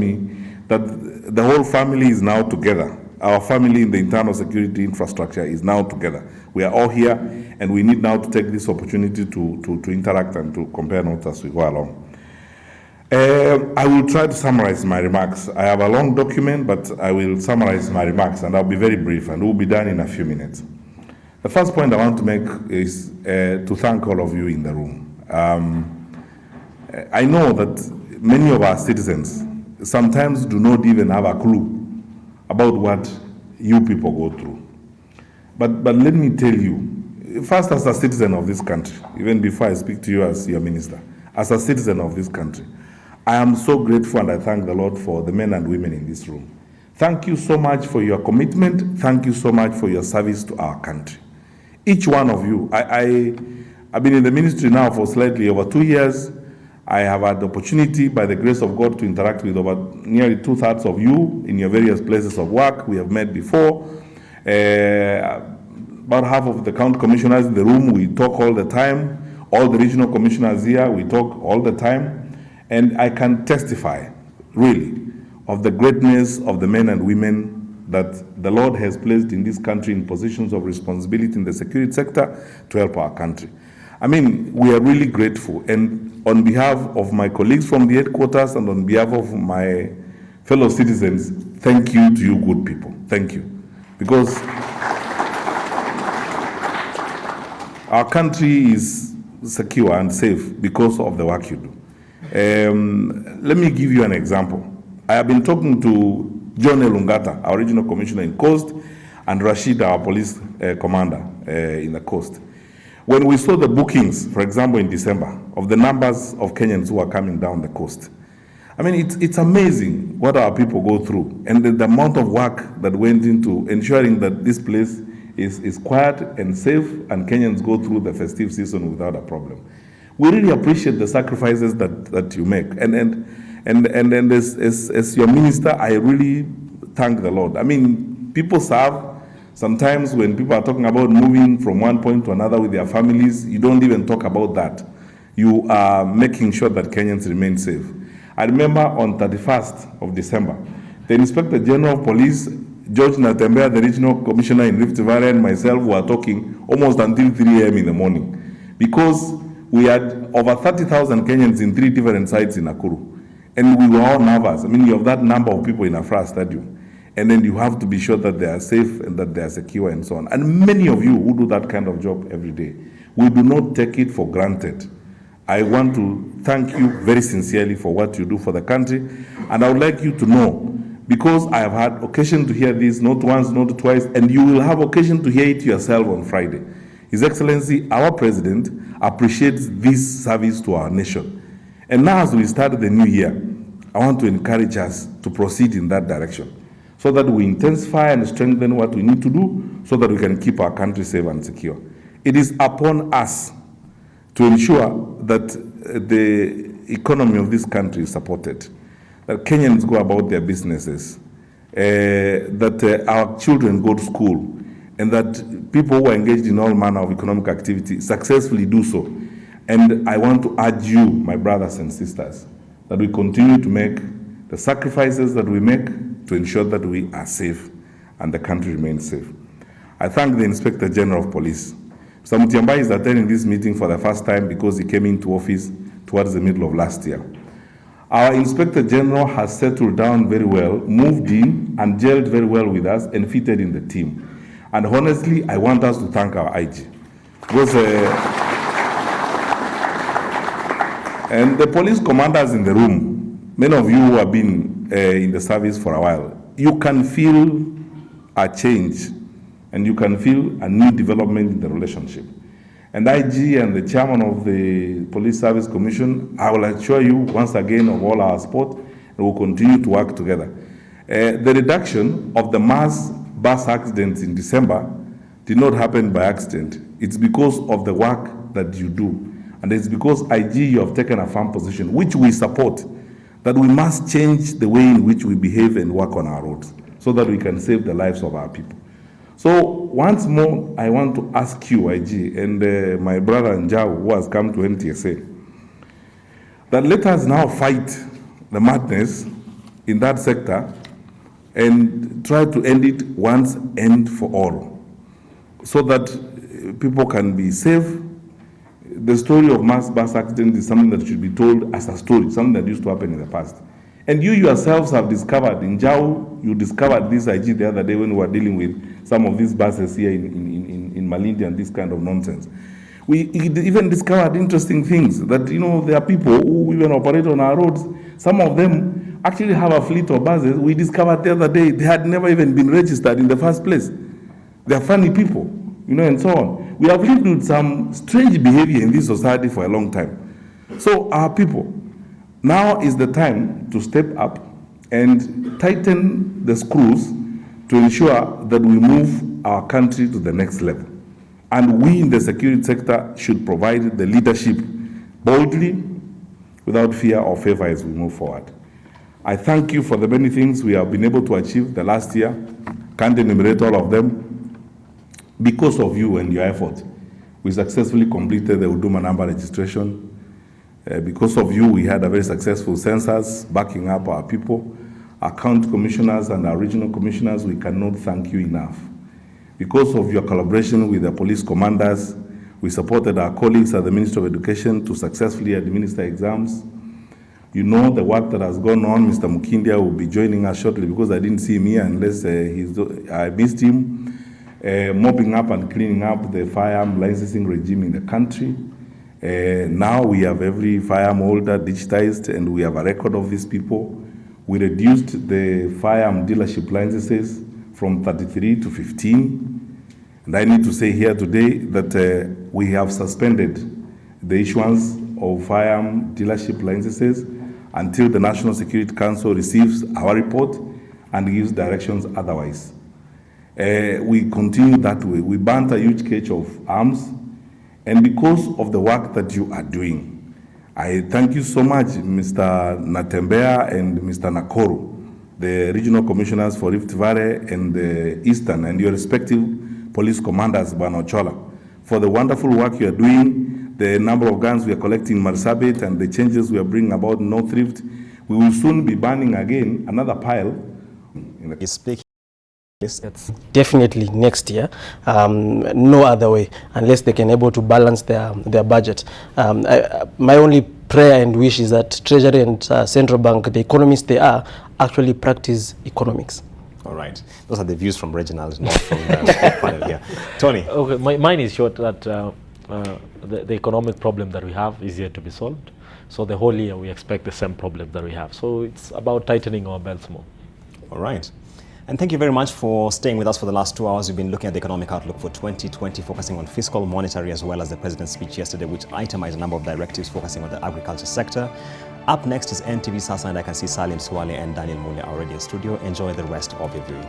me that the whole family is now together. Our family in the internal security infrastructure is now together. We are all here, and we need now to take this opportunity to interact and to compare notes as we go along. I will try to summarize my remarks. I have a long document, but I will summarize my remarks, and I'll be very brief, and we'll be done in a few minutes. The first point I want to make is to thank all of you in the room. I know that many of our citizens sometimes do not even have a clue about what you people go through. But let me tell you, first as a citizen of this country, even before I speak to you as your minister, as a citizen of this country, I am so grateful, and I thank the Lord for the men and women in this room. Thank you so much for your commitment. Thank you so much for your service to our country. Each one of you. I've been in the ministry now for slightly over 2 years. I have had the opportunity, by the grace of God, to interact with over nearly 2/3 of you in your various places of work. We have met before. About half of the county commissioners in the room, we talk all the time. All the regional commissioners here, we talk all the time. And I can testify, really, of the greatness of the men and women that the Lord has placed in this country in positions of responsibility in the security sector to help our country. I mean, we are really grateful. And on behalf of my colleagues from the headquarters and on behalf of my fellow citizens, thank you to you good people. Thank you. Because our country is secure and safe because of the work you do. Let me give you an example. I have been talking to John Elungata, our regional commissioner in Coast, and Rashid, our police commander in the Coast. When we saw the bookings, for example, in December, of the numbers of Kenyans who are coming down the coast, I mean, it's amazing what our people go through, and the amount of work that went into ensuring that this place is quiet and safe, and Kenyans go through the festive season without a problem. We really appreciate the sacrifices that you make. And as your minister, I really thank the Lord. I mean, people serve. Sometimes when people are talking about moving from one point to another with their families, you don't even talk about that. You are making sure that Kenyans remain safe. I remember on 31st of December, the Inspector General of Police, George Natembea, the Regional Commissioner in Rift Valley, and myself were talking almost until 3 a.m. in the morning, because we had over 30,000 Kenyans in 3 different sites in Nakuru. And we were all nervous. I mean, you have that number of people in Afra Stadium. And then you have to be sure that they are safe and that they are secure and so on. And many of you who do that kind of job every day, we do not take it for granted. I want to thank you very sincerely for what you do for the country. And I would like you to know, because I have had occasion to hear this, not once, not twice, and you will have occasion to hear it yourself on Friday. His Excellency, our President, appreciates this service to our nation. And now as we start the new year, I want to encourage us to proceed in that direction so that we intensify and strengthen what we need to do so that we can keep our country safe and secure. It is upon us to ensure that the economy of this country is supported, that Kenyans go about their businesses, that our children go to school, and that people who are engaged in all manner of economic activity successfully do so. And I want to urge you, my brothers and sisters, that we continue to make the sacrifices that we make to ensure that we are safe and the country remains safe. I thank the Inspector General of Police. Mr. Mutiambai is attending this meeting for the first time because he came into office towards the middle of last year. Our Inspector General has settled down very well, moved in and gelled very well with us and fitted in the team. And honestly, I want us to thank our IG. Because, and the police commanders in the room, many of you who have been in the service for a while, you can feel a change and you can feel a new development in the relationship. And IG and the chairman of the Police Service Commission, I will assure you once again of all our support, and we'll continue to work together. The reduction of the mass bus accidents in December did not happen by accident. It's because of the work that you do. And it's because IG, you have taken a firm position, which we support, that we must change the way in which we behave and work on our roads so that we can save the lives of our people. So once more, I want to ask you, IG, and my brother Njau, who has come to NTSA, that let us now fight the madness in that sector and try to end it once and for all, so that people can be safe. The story of mass bus accident is something that should be told as a story, something that used to happen in the past. And you yourselves have discovered, in Jau, you discovered this IG the other day when we were dealing with some of these buses here in Malindi and this kind of nonsense. We even discovered interesting things that, there are people who even operate on our roads. Some of them actually have a fleet of buses. We discovered the other day they had never even been registered in the first place. They are funny people, and so on. We have lived with some strange behavior in this society for a long time. So our people, now is the time to step up and tighten the screws to ensure that we move our country to the next level. And we in the security sector should provide the leadership boldly, without fear or favor as we move forward. I thank you for the many things we have been able to achieve the last year. Can't enumerate all of them. Because of you and your effort, we successfully completed the Huduma number registration. Because of you, we had a very successful census backing up our people. Our county commissioners and our regional commissioners, we cannot thank you enough. Because of your collaboration with the police commanders, we supported our colleagues at the Ministry of Education to successfully administer exams. You know the work that has gone on. Mr. Mukindia will be joining us shortly because I didn't see him here unless I missed him. Mopping up and cleaning up the firearm licensing regime in the country. Now we have every firearm holder digitized and we have a record of these people. We reduced the firearm dealership licenses from 33 to 15. And I need to say here today that we have suspended the issuance of firearm dealership licenses until the National Security Council receives our report and gives directions otherwise. We continue that way. We burnt a huge cache of arms, and because of the work that you are doing, I thank you so much, Mr. Natembea and Mr. Nakoro, the regional commissioners for Rift Valley and the Eastern, and your respective police commanders, Banochola, for the wonderful work you are doing, the number of guns we are collecting in Marsabit, and the changes we are bringing about in North Rift. We will soon be burning again another pile. It's definitely next year, no other way, unless they can able to balance their budget. My only prayer and wish is that Treasury and Central Bank, the economists they are, actually practice economics. All right. Those are the views from Reginald, not from the panel here. Tony? Okay, mine is short that the economic problem that we have is yet to be solved. So the whole year we expect the same problem that we have. So it's about tightening our belts more. All right. And thank you very much for staying with us for the last 2 hours. We've been looking at the economic outlook for 2020, focusing on fiscal, monetary, as well as the president's speech yesterday, which itemized a number of directives focusing on the agriculture sector. Up next is NTV Sasa, and I can see Salim Swale and Daniel Mule already in studio. Enjoy the rest of your viewing.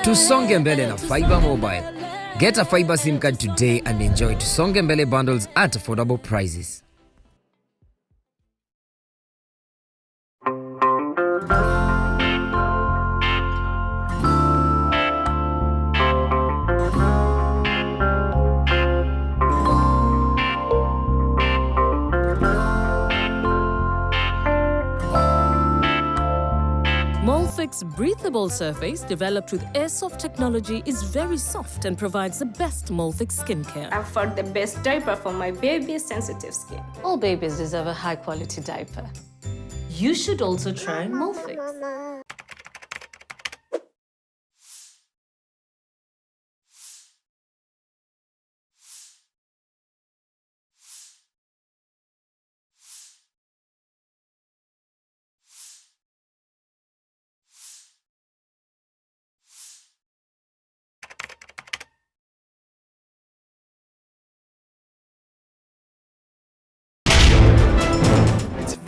Tusonge mbele na Fiber Mobile. Get a Fiber SIM card today and enjoy Tusonge mbele bundles at affordable prices. Molfix breathable surface developed with Airsoft technology is very soft and provides the best Molfix skincare. I've found the best diaper for my baby's sensitive skin. All babies deserve a high-quality diaper. You should also try Molfix.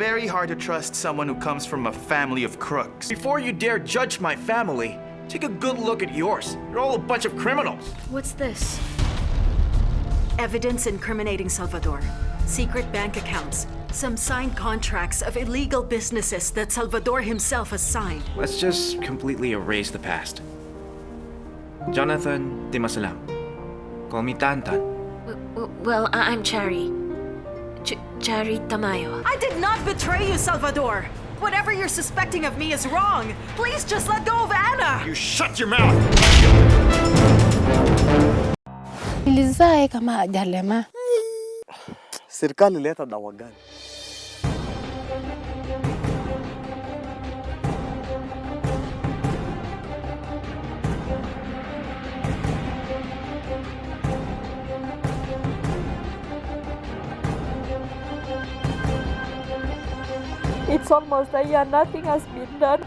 very hard to trust someone who comes from a family of crooks. Before you dare judge my family, take a good look at yours. You're all a bunch of criminals. What's this? Evidence incriminating Salvador. Secret bank accounts. Some signed contracts of illegal businesses that Salvador himself has signed. Let's just completely erase the past. Jonathan Timasalam. Call me Tantan. Well, I'm Chari. Chari Tamayo. I did not betray you, Salvador! Whatever you're suspecting of me is wrong! Please just let go of Anna! You shut your mouth! Nilizae kama ajalema. Serikali leta dawa gani? It's almost a year, nothing has been done.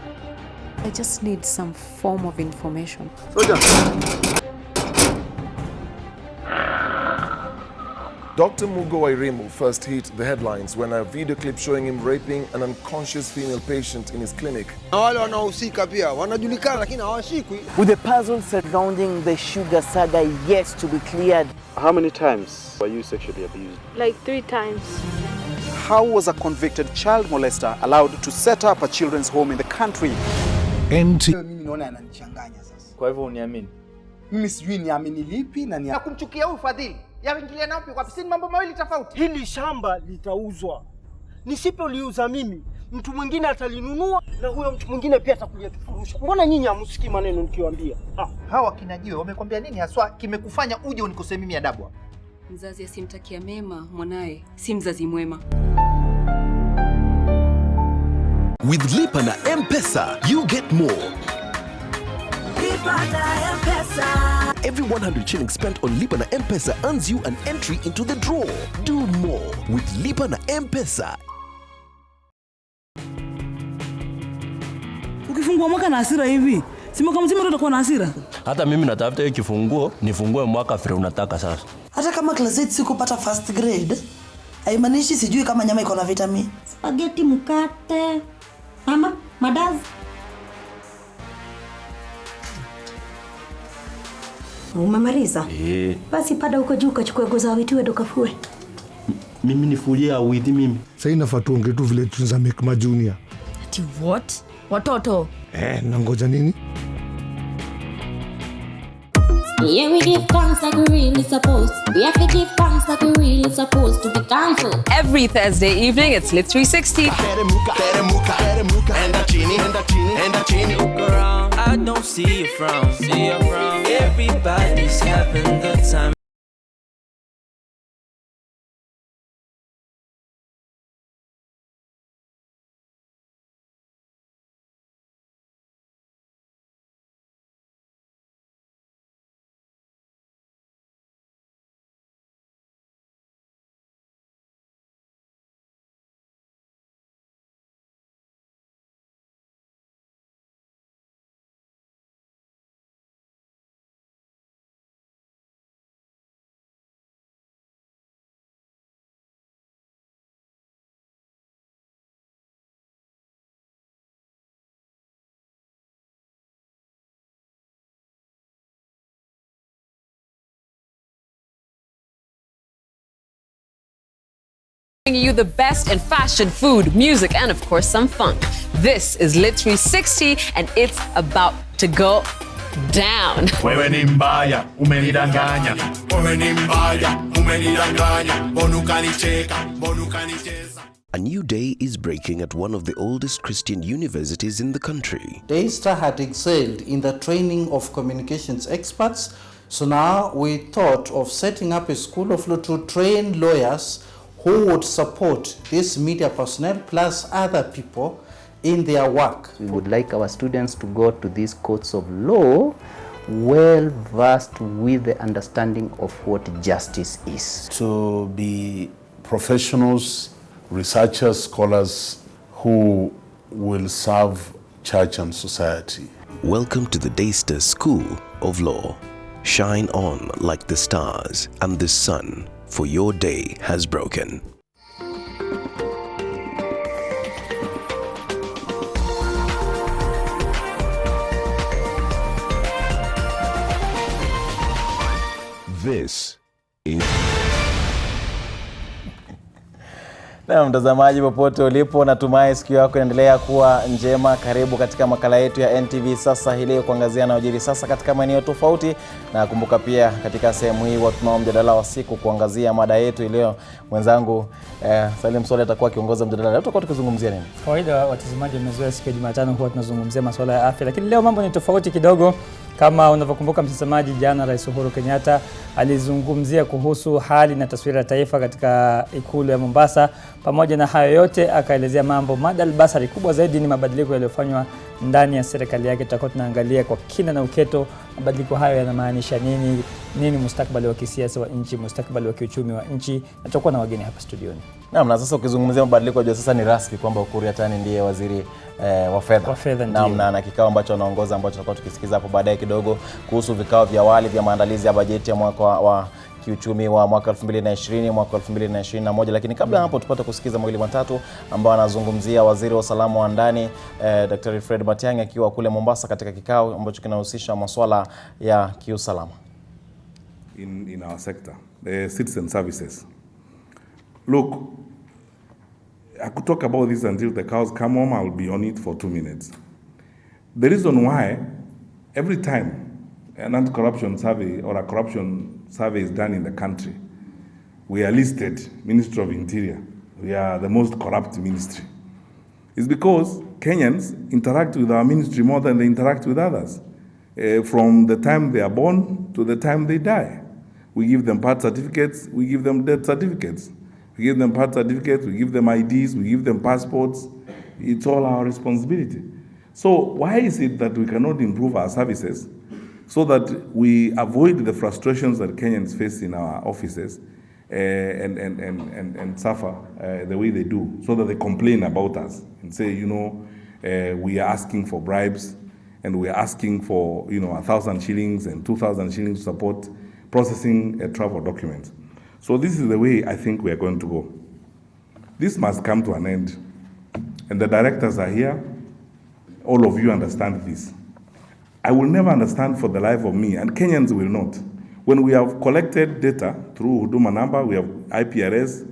I just need some form of information. Dr. Mugo Wairimu first hit the headlines when a video clip showing him raping an unconscious female patient in his clinic. With the puzzle surrounding the sugar saga yet to be cleared. How many times were you sexually abused? Like 3 times. How was a convicted child molester allowed to set up a children's home in the country? Kwa hivyo uniamini? Mimi sijui niamini lipi na kumchukia huyu Fadhili. Yaingilia napi kwa pisini mambo mawili tofauti. Hili shamba litauzwa. Nisipoliuza mimi, mtu mwingine atalinunua na huyo mtu mwingine pia atakuja kufurusha. Mbona nyinyi hamsikii maneno nikiwaambia? Hawa kinajiwe wamekwambia nini haswa kimekufanya uje unikosee mimi adabu? Mzazi asimtakia mema mwanae, si mzazi mwema. With Lipa na M-Pesa, you get more. Lipa na M-Pesa. Every 100 shillings spent on Lipa na M-Pesa earns you an entry into the draw. Do more with Lipa na M-Pesa. Ukifungua mwaka na hasira hivi, si mwaka mzima utakuwa na hasira. Hata mimi natafuta hiyo kifunguo, nifungue mwaka vile unataka sasa. Hata kama class 8 sikupata first grade, haimaanishi sijui kama nyama iko na vitamin. Spaghetti, mkate, mama, madazi. Umemaliza? Basi pada huko juu kachukue goza witiwe dokafue. Mimi nifulie au hivi mimi? Sasa inafaa tuongee tu vile tunza make ma junior. Ati what? Watoto. Na ngoja nini? Yeah, we give thanks like we really supposed. We have to give thanks like we really supposed to be thankful. Every Thursday evening, it's Lit 360. Look around, I don't see you from. Everybody's having the time. Bringing you the best in fashion, food, music, and of course some fun. This is Lit 360 and it's about to go down. Wewe ni mbaya, umenidanganya. Wewe ni mbaya, umenidanganya. Bonukanicheka, bonukanicheza. A new day is breaking at one of the oldest Christian universities in the country. Daystar had excelled in the training of communications experts, so now we thought of setting up a school of law to train lawyers who would support this media personnel plus other people in their work. We would like our students to go to these courts of law well versed with the understanding of what justice is. To be professionals, researchers, scholars who will serve church and society. Welcome to the Daystar School of Law. Shine on like the stars and the sun, for your day has broken. This is Na mtazamaji popote ulipo, natumai siku yako inaendelea kuwa njema. Karibu katika makala yetu ya NTV sasa hii leo kuangazia yanayojiri sasa katika maeneo tofauti, na kumbuka pia katika sehemu hii tunao mjadala wa siku kuangazia mada yetu leo. Mwenzangu Salim Sole atakuwa kiongoza mjadala. Leo tutakuwa tukizungumzia nini? Kawaida watazamaji wamezoea siku ya Jumatano huwa tunazungumzia masuala ya afya, lakini leo mambo ni tofauti kidogo. Kama unavyokumbuka mtazamaji, jana Rais Uhuru Kenyatta alizungumzia kuhusu hali na taswira ya taifa katika ikulu ya Mombasa. Pamoja na hayo yote akaelezea mambo madal basari kubwa zaidi ni mabadiliko yaliyofanywa ndani ya serikali yake. Tutakuwa tunaangalia kwa kina na uketo mabadiliko hayo yanamaanisha nini mustakabali wa kisiasa wa nchi, mustakabali wa kiuchumi wa nchi, na tutakuwa na wageni hapa studioni. Naam, na sasa ukizungumzia mabadiliko ya sasa ni rasmi kwamba Ukur Yatani ndiye waziri wa fedha. Naam, na kikao ambacho anaongoza ambacho tutakuwa tukisikiza hapo baadaye kidogo kuhusu vikao vya awali vya maandalizi ya bajeti ya mwaka wa kiuchumi wa mwaka 2020 mwaka 2021. Lakini kabla hapo tupate kusikiza mawili matatu ambao anazungumzia waziri wa usalama wa ndani Dr. Fred Matiang'i akiwa kule Mombasa katika kikao ambacho kinahusisha masuala ya kiusalama in our sector, the citizen services. Look, I could talk about this until the cows come home. I'll be on it for 2 minutes. The reason why every time an anti-corruption survey or a corruption survey is done in the country, we are listed Ministry of Interior. We are the most corrupt ministry. It's because Kenyans interact with our ministry more than they interact with others. From the time they are born to the time they die. We give them birth certificates, we give them death certificates. We give them birth certificates, we give them IDs, we give them passports. It's all our responsibility. So why is it that we cannot improve our services so that we avoid the frustrations that Kenyans face in our offices and suffer the way they do, so that they complain about us and say, we are asking for bribes and we are asking for 1,000 shillings and 2,000 shillings to support processing a travel document. So this is the way I think we are going to go. This must come to an end. And the directors are here. All of you understand this. I will never understand for the life of me, and Kenyans will not. When we have collected data through Huduma number, we have IPRS,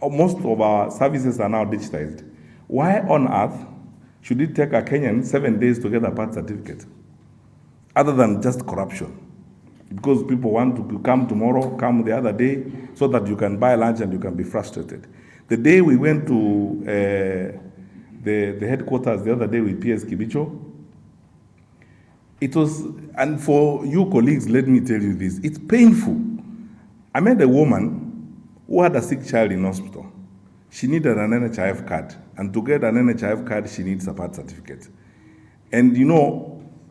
most of our services are now digitized. Why on earth should it take a Kenyan 7 days to get a birth certificate? Other than just corruption. Because people want to come tomorrow, come the other day, so that you can buy lunch and you can be frustrated. The day we went to the headquarters the other day with PS Kibicho, it was, and for you colleagues, let me tell you this, it's painful. I met a woman who had a sick child in hospital. She needed an NHIF card, and to get an NHIF card, she needs a birth certificate. And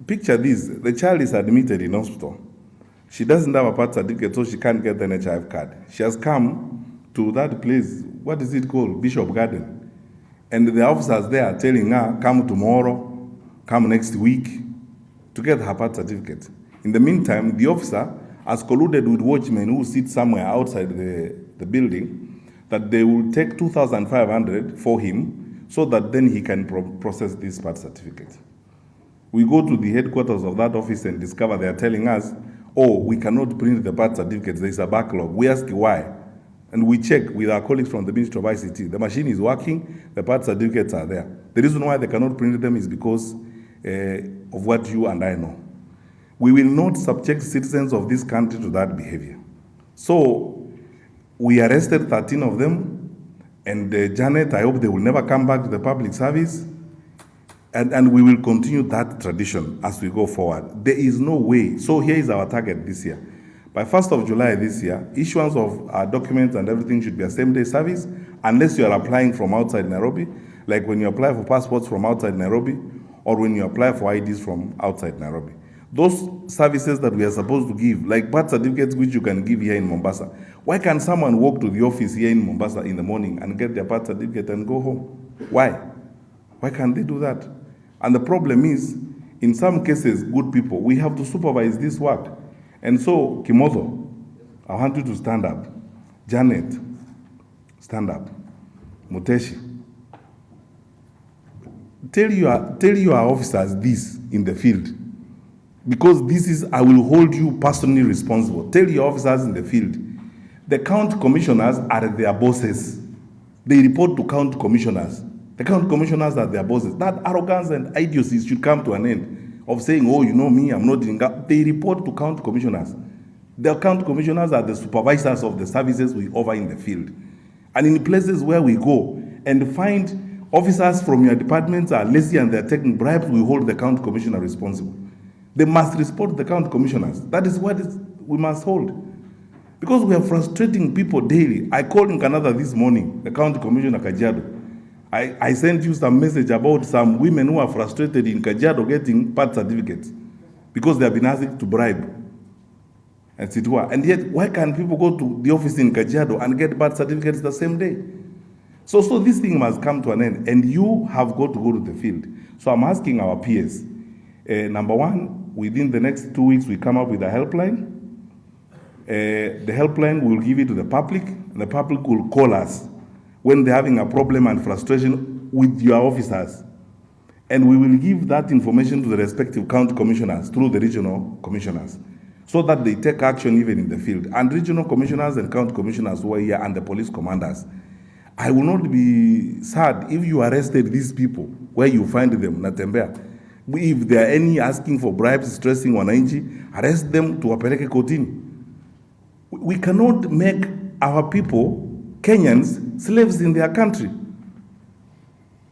picture this, the child is admitted in hospital. She doesn't have a birth certificate, so she can't get the NHIF card. She has come to that place, what is it called? Bishop Garden. And the officers there are telling her, come tomorrow, come next week, to get her birth certificate. In the meantime, the officer has colluded with watchmen who sit somewhere outside the building, that they will take 2,500 for him, so that then he can process this birth certificate. We go to the headquarters of that office and discover they are telling us, we cannot print the birth certificates, there is a backlog. We ask why, and we check with our colleagues from the Ministry of ICT. The machine is working, the birth certificates are there. The reason why they cannot print them is because of what you and I know. We will not subject citizens of this country to that behavior. So we arrested 13 of them, and Janet, I hope they will never come back to the public service. And we will continue that tradition as we go forward. There is no way. So here is our target this year. By 1st of July this year, issuance of our documents and everything should be a same-day service, unless you are applying from outside Nairobi, like when you apply for passports from outside Nairobi, or when you apply for IDs from outside Nairobi. Those services that we are supposed to give, like birth certificates which you can give here in Mombasa, why can't someone walk to the office here in Mombasa in the morning and get their birth certificate and go home? Why? Why can't they do that? And the problem is, in some cases, good people, we have to supervise this work. And so, Kimoto, I want you to stand up. Janet, stand up. Muteshi, tell your officers this in the field. because this is, I will hold you personally responsible. Tell your officers in the field, the county commissioners are their bosses. They report to county commissioners. The county commissioners are their bosses. That arrogance and idiocy should come to an end of saying, oh, you know me, I'm not doing that. They report to county commissioners. The county commissioners are the supervisors of the services we offer in the field. And in places where we go and find officers from your departments are lazy and they're taking bribes, we hold the county commissioner responsible. They must report to the county commissioners. That is what we must hold. Because we are frustrating people daily. I called in Canada this morning, the county commissioner Kajiado. I sent you some message about some women who are frustrated in Kajiado getting birth certificates because they have been asked to bribe. And yet, why can't people go to the office in Kajiado and get birth certificates the same day? So this thing must come to an end, and you have got to go to the field. So I'm asking our peers, number one, within the next 2 weeks, we come up with a helpline. The helpline will give it to the public, and the public will call us when they're having a problem and frustration with your officers. And we will give that information to the respective county commissioners through the regional commissioners, so that they take action even in the field. And regional commissioners and county commissioners who are here and the police commanders, I will not be sad if you arrested these people where you find them, Natembea. If there are any asking for bribes, stressing wananchi, arrest them to wapeleke kotini. We cannot make our people, Kenyans, slaves in their country.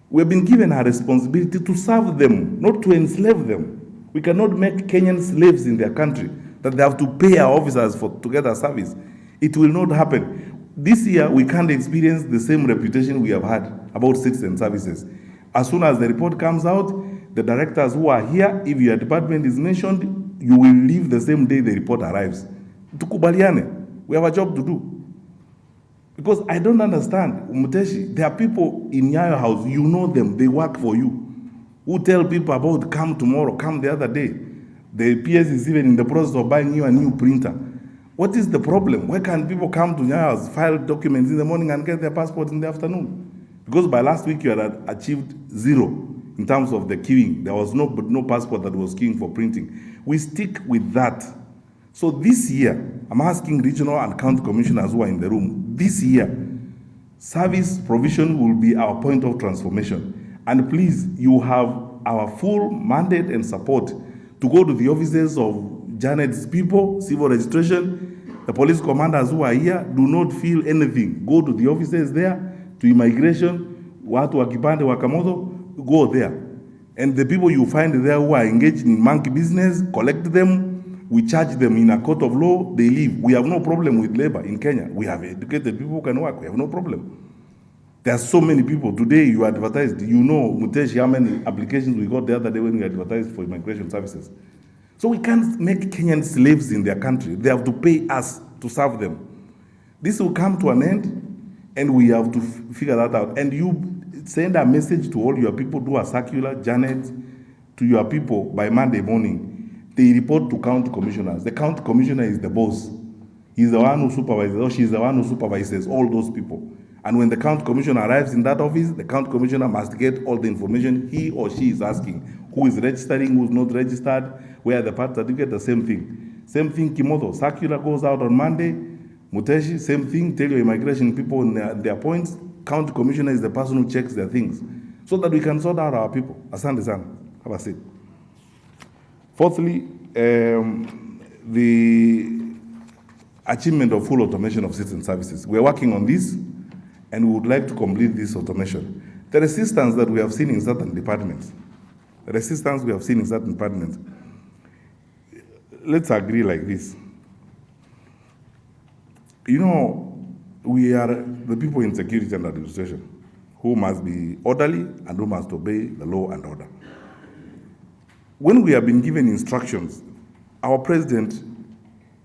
We have been given a responsibility to serve them, not to enslave them. We cannot make Kenyans slaves in their country, that they have to pay our officers to get a service. It will not happen. This year, we can't experience the same reputation we have had about citizen services. As soon as the report comes out, the directors who are here, if your department is mentioned, you will leave the same day the report arrives. Tukubaliane, we have a job to do. Because I don't understand, Muteshi, there are people in your house, you know them, they work for you, who tell people about come tomorrow, come the other day. The PS is even in the process of buying you a new printer. What is the problem? Why can't people come to your house, file documents in the morning and get their passport in the afternoon? Because by last week you had achieved 0 in terms of the queuing. There was no passport that was queuing for printing. We stick with that. So this year, I'm asking regional and county commissioners who are in the room, this year, service provision will be our point of transformation. And please, you have our full mandate and support to go to the offices of Janet's people, civil registration, the police commanders who are here, do not feel anything. Go to the offices there, to immigration, watu wa kipande wa Kamodo, go there. And the people you find there who are engaged in monkey business, collect them, we charge them in a court of law, they leave. We have no problem with labor in Kenya. We have educated people who can work, we have no problem. There are so many people. Today you advertised, you know, Muteshi, how many applications we got the other day when we advertised for immigration services. So we can't make Kenyan slaves in their country. They have to pay us to serve them. This will come to an end, and we have to figure that out. And you send a message to all your people, do a circular, Janet, to your people by Monday morning. They report to county commissioners. The county commissioner is the boss. He's the one who supervises, or she's the one who supervises all those people. And when the county commissioner arrives in that office, the county commissioner must get all the information he or she is asking. Who is registering, who is not registered, where the birth certificate, the same thing. Same thing, Kimodo. Circular goes out on Monday. Muteshi, same thing. Tell your immigration people in their points. County commissioner is the person who checks their things, so that we can sort out our people. Asante sana. Have a seat. Fourthly, the achievement of full automation of citizen services. We're working on this, and we would like to complete this automation. The resistance that we have seen in certain departments, let's agree like this. You know, we are the people in security and administration who must be orderly and who must obey the law and order. When we have been given instructions, our president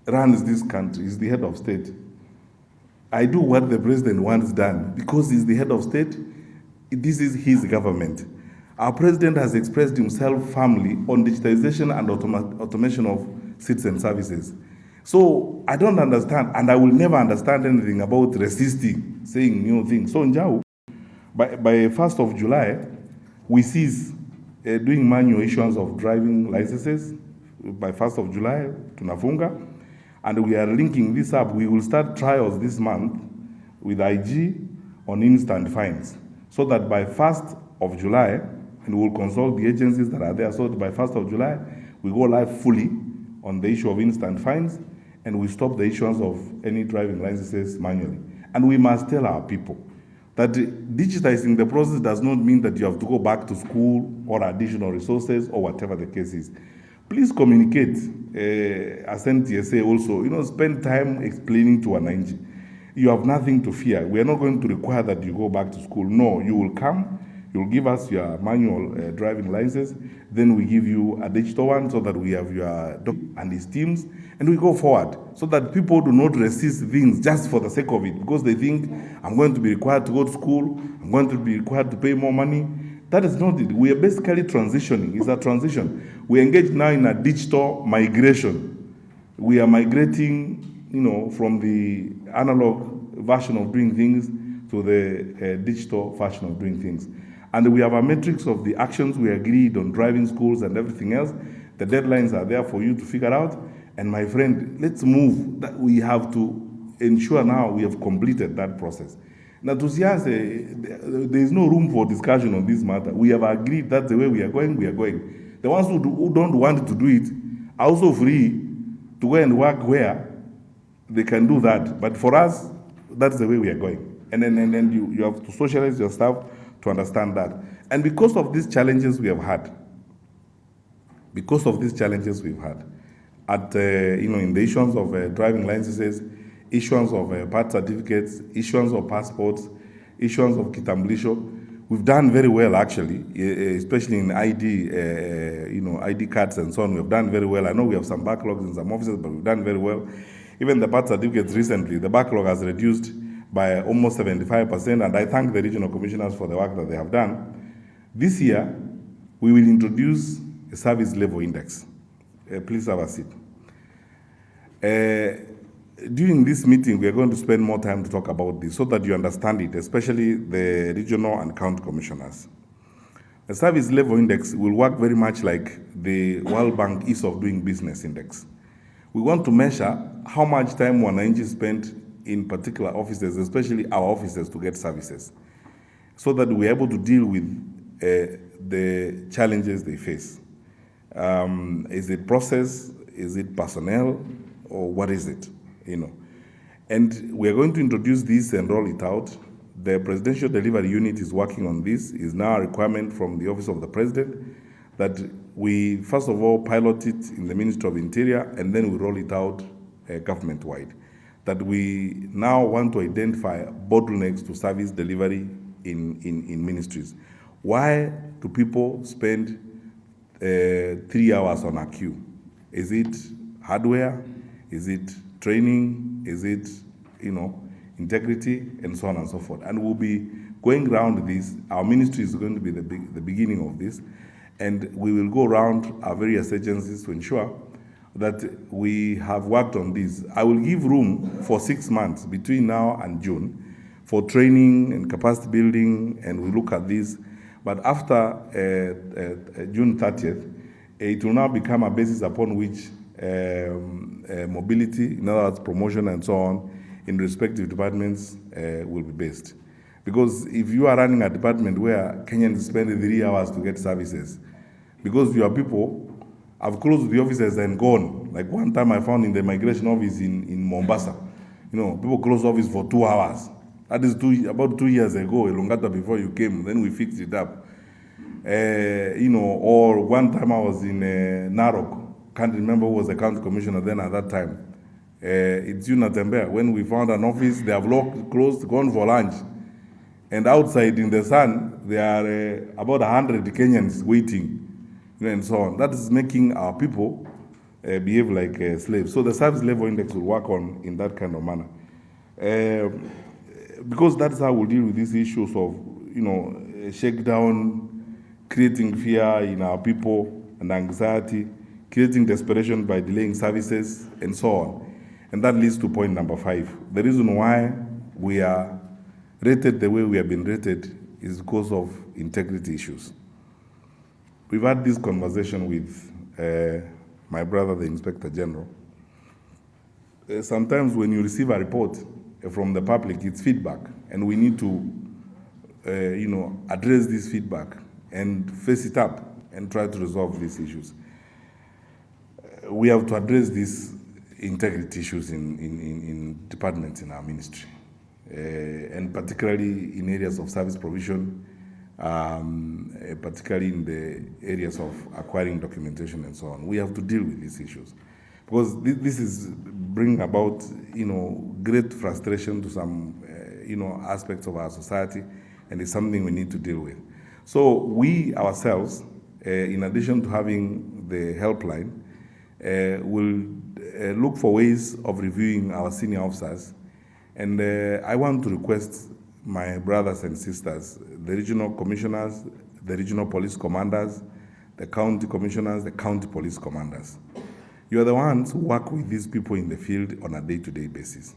runs this country, he's the head of state. I do what the president wants done because he's the head of state. This is his government. Our president has expressed himself firmly on digitization and automation of citizen services. So I don't understand, and I will never understand anything about resisting, saying new things. So in Jau, by 1st of July, we cease doing manual issuance of driving licenses, by 1st of July, tunafunga. And we are linking this up. We will start trials this month with IG on instant fines, so that by 1st of July, and we'll consult the agencies that are there, so that by 1st of July, we go live fully on the issue of instant fines, and we stop the issuance of any driving licenses manually. And we must tell our people that digitizing the process does not mean that you have to go back to school or additional resources or whatever the case is. Please communicate, as NTSA also, spend time explaining to wananchi. You have nothing to fear. We are not going to require that you go back to school. No, you will come, you'll give us your manual driving license, then we give you a digital one so that we have your and his teams, and we go forward so that people do not resist things just for the sake of it, because they think, I'm going to be required to go to school, I'm going to be required to pay more money. That is not it. We are basically transitioning. It's a transition. We engage now in a digital migration. We are migrating, from the analog version of doing things to the digital version of doing things. And we have a matrix of the actions we agreed on driving schools and everything else. The deadlines are there for you to figure out. And my friend, let's move. That we have to ensure now we have completed that process. Now, to see us, there is no room for discussion on this matter. We have agreed that's the way we are going, we are going. The ones who don't want to do it are also free to go and work where they can do that. But for us, that's the way we are going. And then you have to socialize your staff to understand that. And because of these challenges we have had, at, in the issuance of driving licenses, issuance of birth certificates, issuance of passports, issuance of kitambulisho, we've done very well actually, especially in ID, ID cards and so on. We've done very well. I know we have some backlogs in some offices, but we've done very well. Even the birth certificates recently, the backlog has reduced by almost 75%, and I thank the regional commissioners for the work that they have done. This year, we will introduce a service level index. Please have a seat. During this meeting, we are going to spend more time to talk about this so that you understand it, especially the regional and county commissioners. The service level index will work very much like the World Bank Ease of Doing Business Index. We want to measure how much time wananchi spent in particular offices, especially our offices, to get services, so that we're able to deal with the challenges they face. Is it process? Is it personnel? Or what is it? And we're going to introduce this and roll it out. The Presidential Delivery Unit is working on this. It's now a requirement from the Office of the President that we, first of all, pilot it in the Ministry of Interior, and then we roll it out government-wide. That we now want to identify bottlenecks to service delivery in ministries. Why do people spend 3 hours on a queue? Is it hardware? Is it training? Is it, integrity, and so on and so forth? And we'll be going around this. Our ministry is going to be the beginning of this, and we will go around our various agencies to ensure that we have worked on this. I will give room for 6 months between now and June for training and capacity building, and we look at this. But after June 30th, it will now become a basis upon which mobility, in other words, promotion and so on, in respective departments will be based. Because if you are running a department where Kenyans spend 3 hours to get services, because your people have closed the offices and gone. Like one time I found in the migration office in Mombasa, people closed office for 2 hours. That is about 2 years ago, Elongata, before you came, then we fixed it up. Or one time I was in Narok, can't remember who was the county commissioner then at that time. It's Natembeya, when we found an office, they have closed, gone for lunch. And outside in the sun, there are about 100 Kenyans waiting, and so on. That is making our people behave like slaves. So the service level index will work on in that kind of manner. Because that's how we'll deal with these issues of, shakedown, creating fear in our people and anxiety, creating desperation by delaying services, and so on. And that leads to point number 5. The reason why we are rated the way we have been rated is because of integrity issues. We've had this conversation with my brother, the Inspector General, sometimes when you receive a report from the public, it's feedback, and we need to, address this feedback and face it up and try to resolve these issues. We have to address these integrity issues in departments in our ministry, and particularly in areas of service provision, particularly in the areas of acquiring documentation and so on. We have to deal with these issues because this is bringing about, great frustration to some, aspects of our society, and it's something we need to deal with. So we ourselves, in addition to having the helpline, will look for ways of reviewing our senior officers. And I want to request my brothers and sisters, the regional commissioners, the regional police commanders, the county commissioners, the county police commanders. You are the ones who work with these people in the field on a day-to-day basis.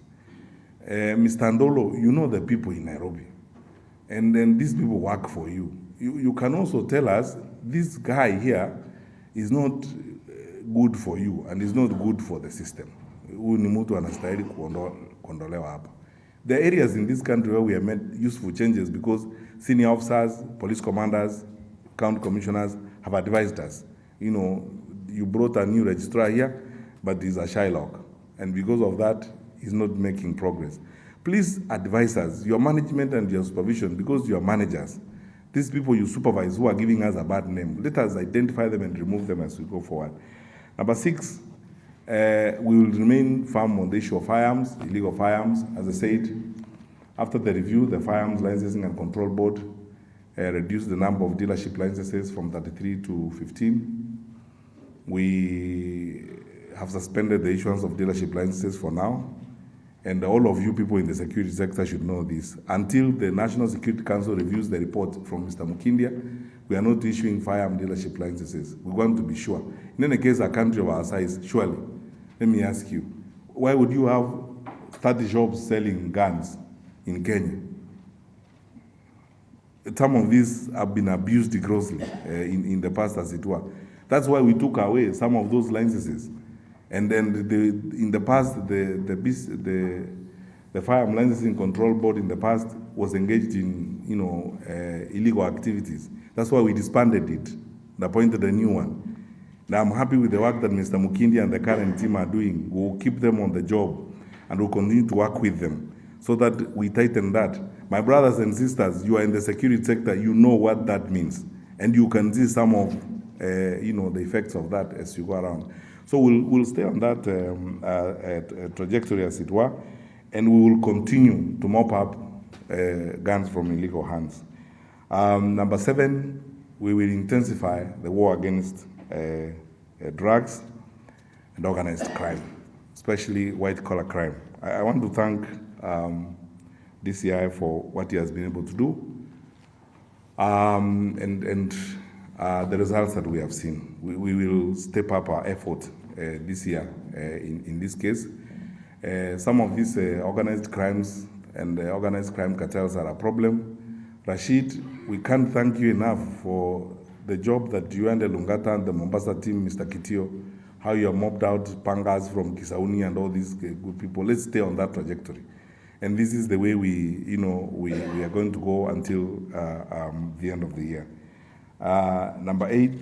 Mr. Ndolo, you know the people in Nairobi, and then these people work for you. You can also tell us, this guy here is not good for you and is not good for the system. There are areas in this country where we have made useful changes because senior officers, police commanders, county commissioners have advised us. You brought a new registrar here, but he's a Shylock. And because of that, he's not making progress. Please advise us, your management and your supervision, because you are managers. These people you supervise who are giving us a bad name, let us identify them and remove them as we go forward. Number 6, we will remain firm on the issue of firearms, illegal firearms. As I said, after the review, the Firearms Licensing and Control Board reduced the number of dealership licenses from 33 to 15. We have suspended the issuance of dealership licenses for now. And all of you people in the security sector should know this. Until the National Security Council reviews the report from Mr. Mukindia, we are not issuing firearm dealership licenses. We want to be sure. In any case, a country of our size, surely, let me ask you, why would you have 30 shops selling guns in Kenya? Some of these have been abused grossly in the past, as it were. That's why we took away some of those licenses. And then in the past, the Firearm Licensing Control Board in the past was engaged in illegal activities. That's why we disbanded it and appointed a new one. Now I'm happy with the work that Mr. Mukindi and the current team are doing. We'll keep them on the job and we'll continue to work with them so that we tighten that. My brothers and sisters, you are in the security sector, you know what that means. And you can see some of the effects of that as you go around. So we'll stay on that trajectory, as it were, and we will continue to mop up guns from illegal hands. Number 7, we will intensify the war against drugs and organized crime, especially white-collar crime. I want to thank DCI for what he has been able to do and the results that we have seen. We will step up our effort this year in this case. Some of these organized crimes and organized crime cartels are a problem. Rashid, we can't thank you enough for the job that you and the Lungata and the Mombasa team, Mr. Kitio, how you have mopped out pangas from Kisauni and all these good people. Let's stay on that trajectory. And this is the way we are going to go until the end of the year. Number 8,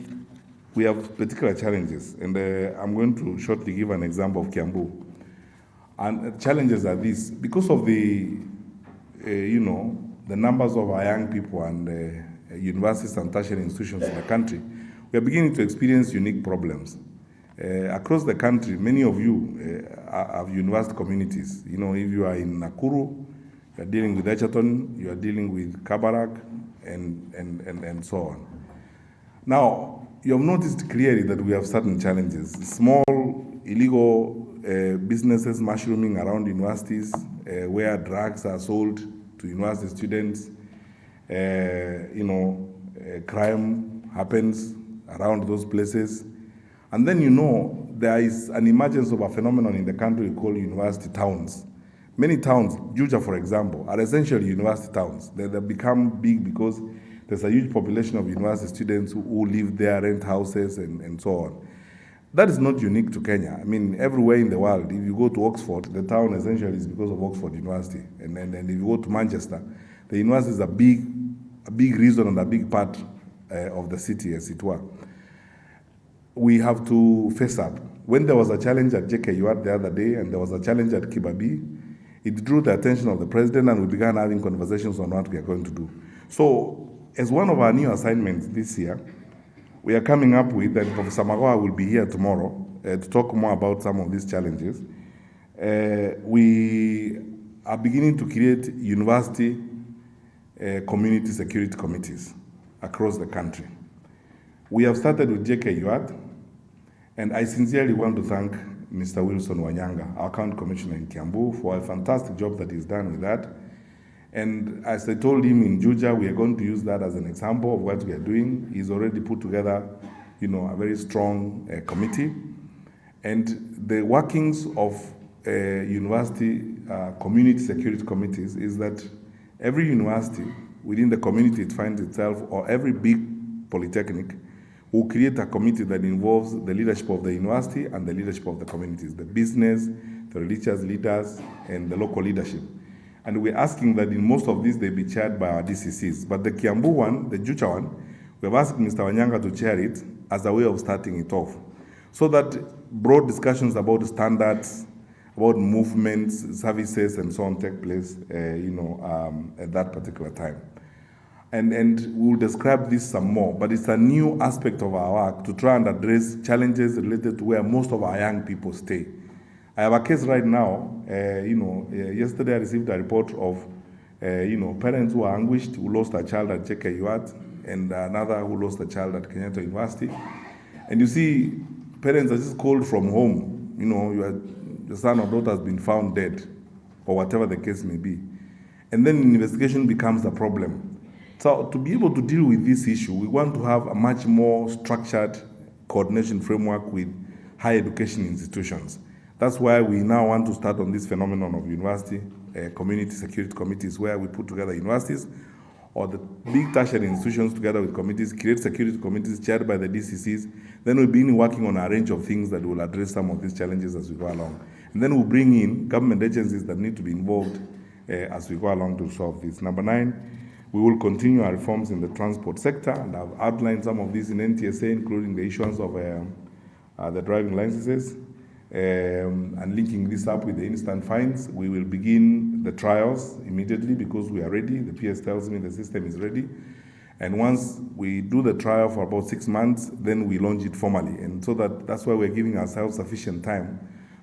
we have particular challenges, and I'm going to shortly give an example of Kiambu. And challenges are these: because of the numbers of our young people and universities and tertiary institutions in the country, we are beginning to experience unique problems. Across the country, many of you have university communities. If you are in Nakuru, you are dealing with Egerton, you are dealing with Kabarak, and so on. Now, you have noticed clearly that we have certain challenges. Small, illegal businesses mushrooming around universities where drugs are sold to university students. Crime happens around those places. And then there is an emergence of a phenomenon in the country we call university towns. Many towns, Juja for example, are essentially university towns. They become big because there's a huge population of university students who live there, rent houses, and so on. That is not unique to Kenya. I mean, everywhere in the world, if you go to Oxford, the town essentially is because of Oxford University. And if you go to Manchester, the university is a big reason and a big part of the city, as it were. We have to face up. When there was a challenge at JKUAT the other day and there was a challenge at Kibabi, it drew the attention of the president and we began having conversations on what we are going to do. So, as one of our new assignments this year, we are coming up with, and Professor Magoha will be here tomorrow to talk more about some of these challenges. We are beginning to create university community security committees across the country. We have started with JKUAT, and I sincerely want to thank Mr. Wilson Wanyanga, our county commissioner in Kiambu, for a fantastic job that he's done with that. And as I told him in Juja, we are going to use that as an example of what we are doing. He's already put together, a very strong committee. And the workings of university community security committees is that every university within the community it finds itself, or every big polytechnic, will create a committee that involves the leadership of the university and the leadership of the communities, the business, the religious leaders, and the local leadership. And we're asking that in most of these, they be chaired by our DCCs. But the Kiambu one, the Jucha one, we've asked Mr. Wanyanga to chair it as a way of starting it off. So that broad discussions about standards, about movements, services, and so on take place, at that particular time. And we'll describe this some more, but it's a new aspect of our work to try and address challenges related to where most of our young people stay. I have a case right now, yesterday I received a report of, parents who are anguished, who lost a child at JKUAT, and another who lost a child at Kenyatta University. And you see, parents are just called from home, your son or daughter has been found dead, or whatever the case may be. And then investigation becomes a problem. So to be able to deal with this issue, we want to have a much more structured coordination framework with higher education institutions. That's why we now want to start on this phenomenon of university community security committees, where we put together universities or the big tertiary institutions together with committees, create security committees chaired by the DCCs. Then we'll begin working on a range of things that will address some of these challenges as we go along. And then we'll bring in government agencies that need to be involved as we go along to solve this. Number 9, we will continue our reforms in the transport sector, and I've outlined some of these in NTSA, including the issuance of the driving licenses, and linking this up with the instant fines. We will begin the trials immediately because we are ready. The PS tells me the system is ready. And once we do the trial for about 6 months, then we launch it formally. And so that's why we're giving ourselves sufficient time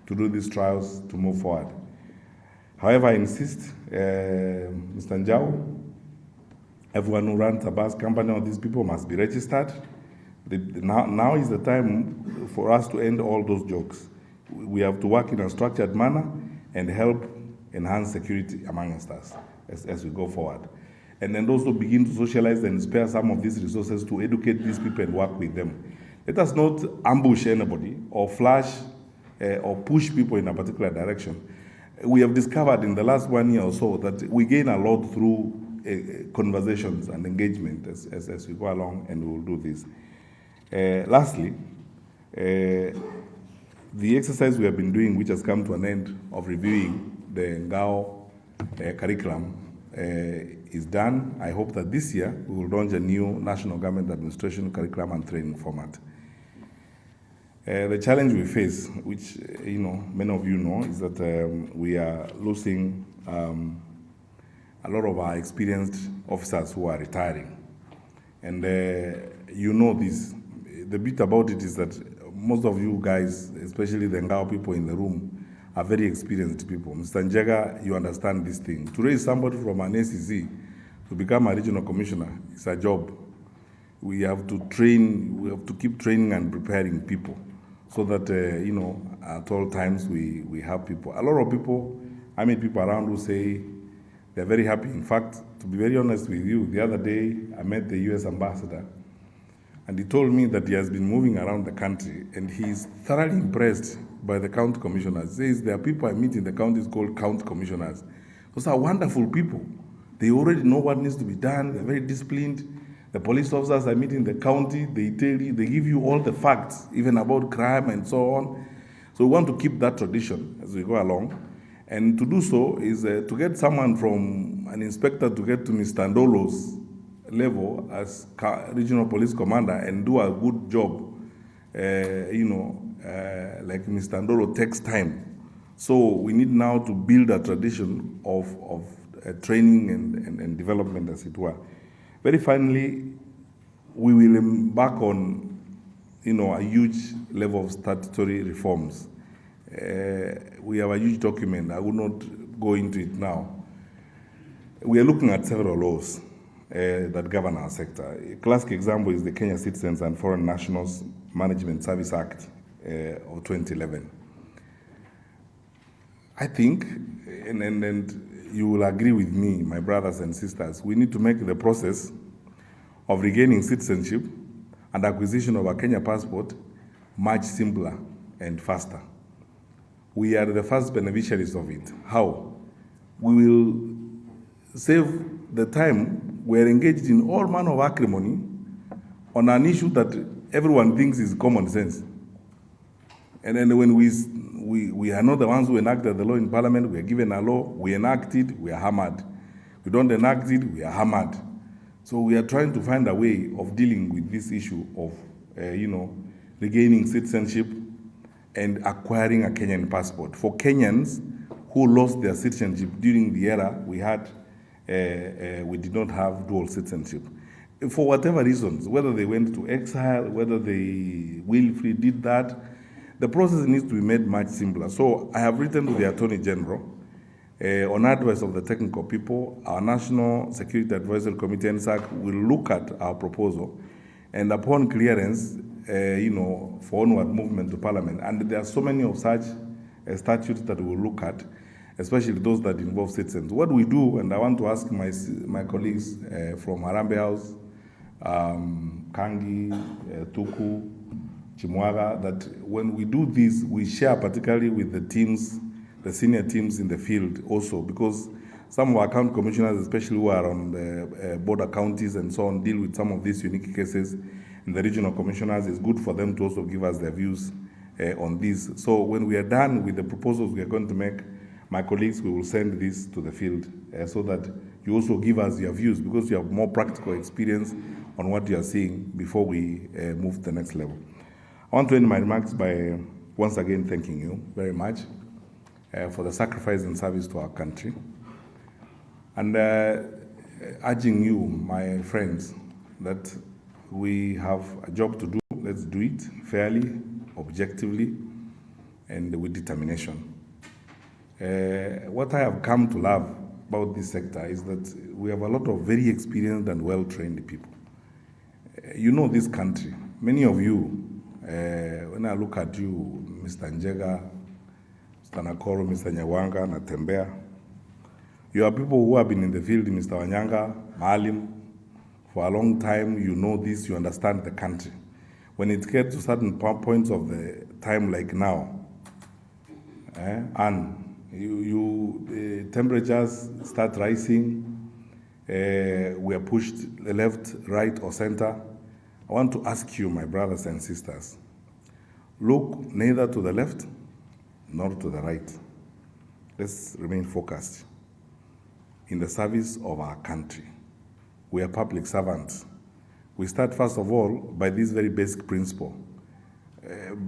to do these trials to move forward. However, I insist, Mr. Njau, everyone who runs a bus company, all these people must be registered. Now is the time for us to end all those jokes. We have to work in a structured manner and help enhance security amongst us as we go forward. And then also begin to socialize and spare some of these resources to educate these people and work with them. Let us not ambush anybody or flash or push people in a particular direction. We have discovered in the last 1 year or so that we gain a lot through conversations and engagement as we go along, and we will do this. Lastly, the exercise we have been doing, which has come to an end of reviewing the Ngao curriculum, is done. I hope that this year we will launch a new national government administration curriculum and training format. The challenge we face, which many of you know, is that we are losing a lot of our experienced officers who are retiring. And you know this. The bit about it is that most of you guys, especially the Ngao people in the room, are very experienced people. Mr. Njega, you understand this thing. To raise somebody from an ACC to become a regional commissioner is a job. We have to train, we have to keep training and preparing people so that, at all times we have people. A lot of people, I meet people around who say they're very happy. In fact, to be very honest with you, the other day I met the US ambassador, and he told me that he has been moving around the country and he's thoroughly impressed by the county commissioners. He says there are people I meet in the counties called county commissioners. Those are wonderful people. They already know what needs to be done. They're very disciplined. The police officers are meeting the county, they tell you, they give you all the facts, even about crime and so on. So we want to keep that tradition as we go along. And to do so is to get someone from an inspector to get to Mr. Ndolo's level as regional police commander and do a good job, like Mr. Ndolo takes time. So we need now to build a tradition of training and development, as it were. Very finally, we will embark on, a huge level of statutory reforms. We have a huge document. I will not go into it now. We are looking at several laws that govern our sector. A classic example is the Kenya Citizens and Foreign Nationals Management Service Act of 2011. I think, and you will agree with me, my brothers and sisters, we need to make the process of regaining citizenship and acquisition of a Kenya passport much simpler and faster. We are the first beneficiaries of it. How? We will save the time. We are engaged in all manner of acrimony on an issue that everyone thinks is common sense. And then when we are not the ones who enacted the law in Parliament, we are given a law, we enact it, we are hammered. We don't enact it, we are hammered. So we are trying to find a way of dealing with this issue of, regaining citizenship and acquiring a Kenyan passport. For Kenyans who lost their citizenship during the era we had, we did not have dual citizenship. For whatever reasons, whether they went to exile, whether they willfully did that, the process needs to be made much simpler. So I have written to the Attorney General on advice of the technical people. Our National Security Advisory Committee, NSAC, will look at our proposal, and upon clearance, for onward movement to Parliament. And there are so many of such statutes that we will look at, especially those that involve citizens. What we do, and I want to ask my colleagues from Harambee House, Kangi, Tuku, Chimwaga, that when we do this, we share particularly with the teams, the senior teams in the field also, because some of our county commissioners, especially who are on the border counties and so on, deal with some of these unique cases. And the regional commissioners, it's good for them to also give us their views on this. So when we are done with the proposals we are going to make, my colleagues, we will send this to the field so that you also give us your views, because you have more practical experience on what you are seeing before we move to the next level. I want to end my remarks by once again thanking you very much for the sacrifice and service to our country, and urging you, my friends, that we have a job to do. Let's do it fairly, objectively, and with determination. What I have come to love about this sector is that we have a lot of very experienced and well-trained people. You know this country. Many of you, when I look at you, Mr. Njega, Mr. Nakoro, Mr. Nyawanga, Natembea, you are people who have been in the field, Mr. Wanyanga, Maalim, for a long time. You know this, you understand the country. When it gets to certain points of the time like now, and the temperatures start rising, we are pushed left, right, or center. I want to ask you, my brothers and sisters, look neither to the left nor to the right. Let's remain focused in the service of our country. We are public servants. We start, first of all, by this very basic principle.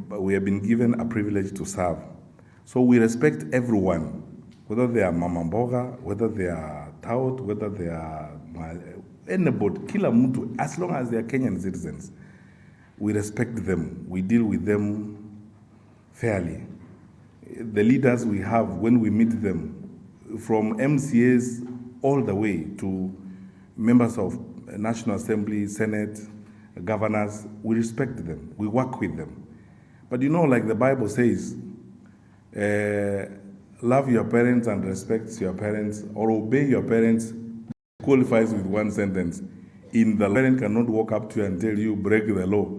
We have been given a privilege to serve. So we respect everyone, whether they are Mama Mboga, whether they are Tout, whether they are anybody, kila mtu, as long as they are Kenyan citizens. We respect them. We deal with them fairly. The leaders we have, when we meet them, from MCAs all the way to members of National Assembly, Senate, governors, we respect them. We work with them. But like the Bible says, love your parents and respect your parents, or obey your parents, qualifies with one sentence. The parent cannot walk up to you and tell you, break the law.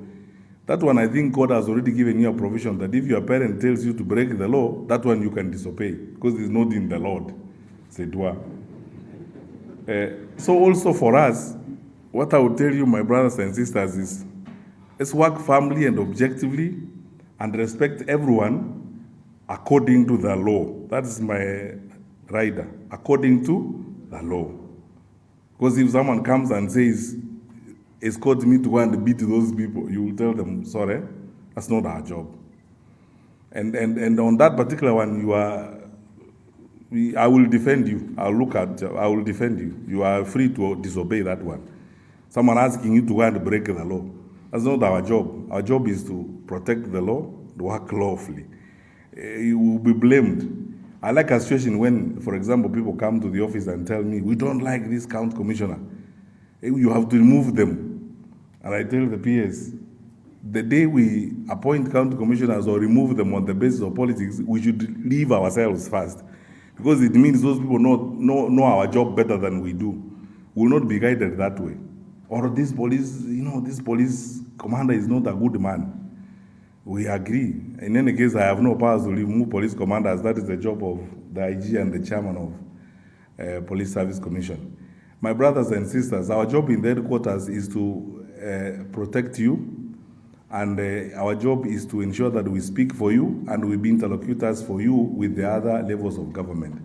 That one, I think God has already given you a provision that if your parent tells you to break the law, that one you can disobey, because it's not in the Lord. So also for us, what I would tell you, my brothers and sisters, is let's work firmly and objectively and respect everyone according to the law. That is my rider, according to the law. Because if someone comes and says, escort me to go and beat those people, you will tell them, sorry, that's not our job. And on that particular one, I will defend you. I will defend you. You are free to disobey that one. Someone asking you to go and break the law. That's not our job. Our job is to protect the law, to work lawfully. You will be blamed. I like a situation when, for example, people come to the office and tell me, we don't like this county commissioner. You have to remove them. And I tell the PS, the day we appoint county commissioners or remove them on the basis of politics, we should leave ourselves first. Because it means those people know our job better than we do. We will not be guided that way. Or this police, this police commander is not a good man. We agree. In any case, I have no powers to remove police commanders. That is the job of the IG and the chairman of Police Service Commission. My brothers and sisters, our job in the headquarters is to protect you. And our job is to ensure that we speak for you and we be interlocutors for you with the other levels of government.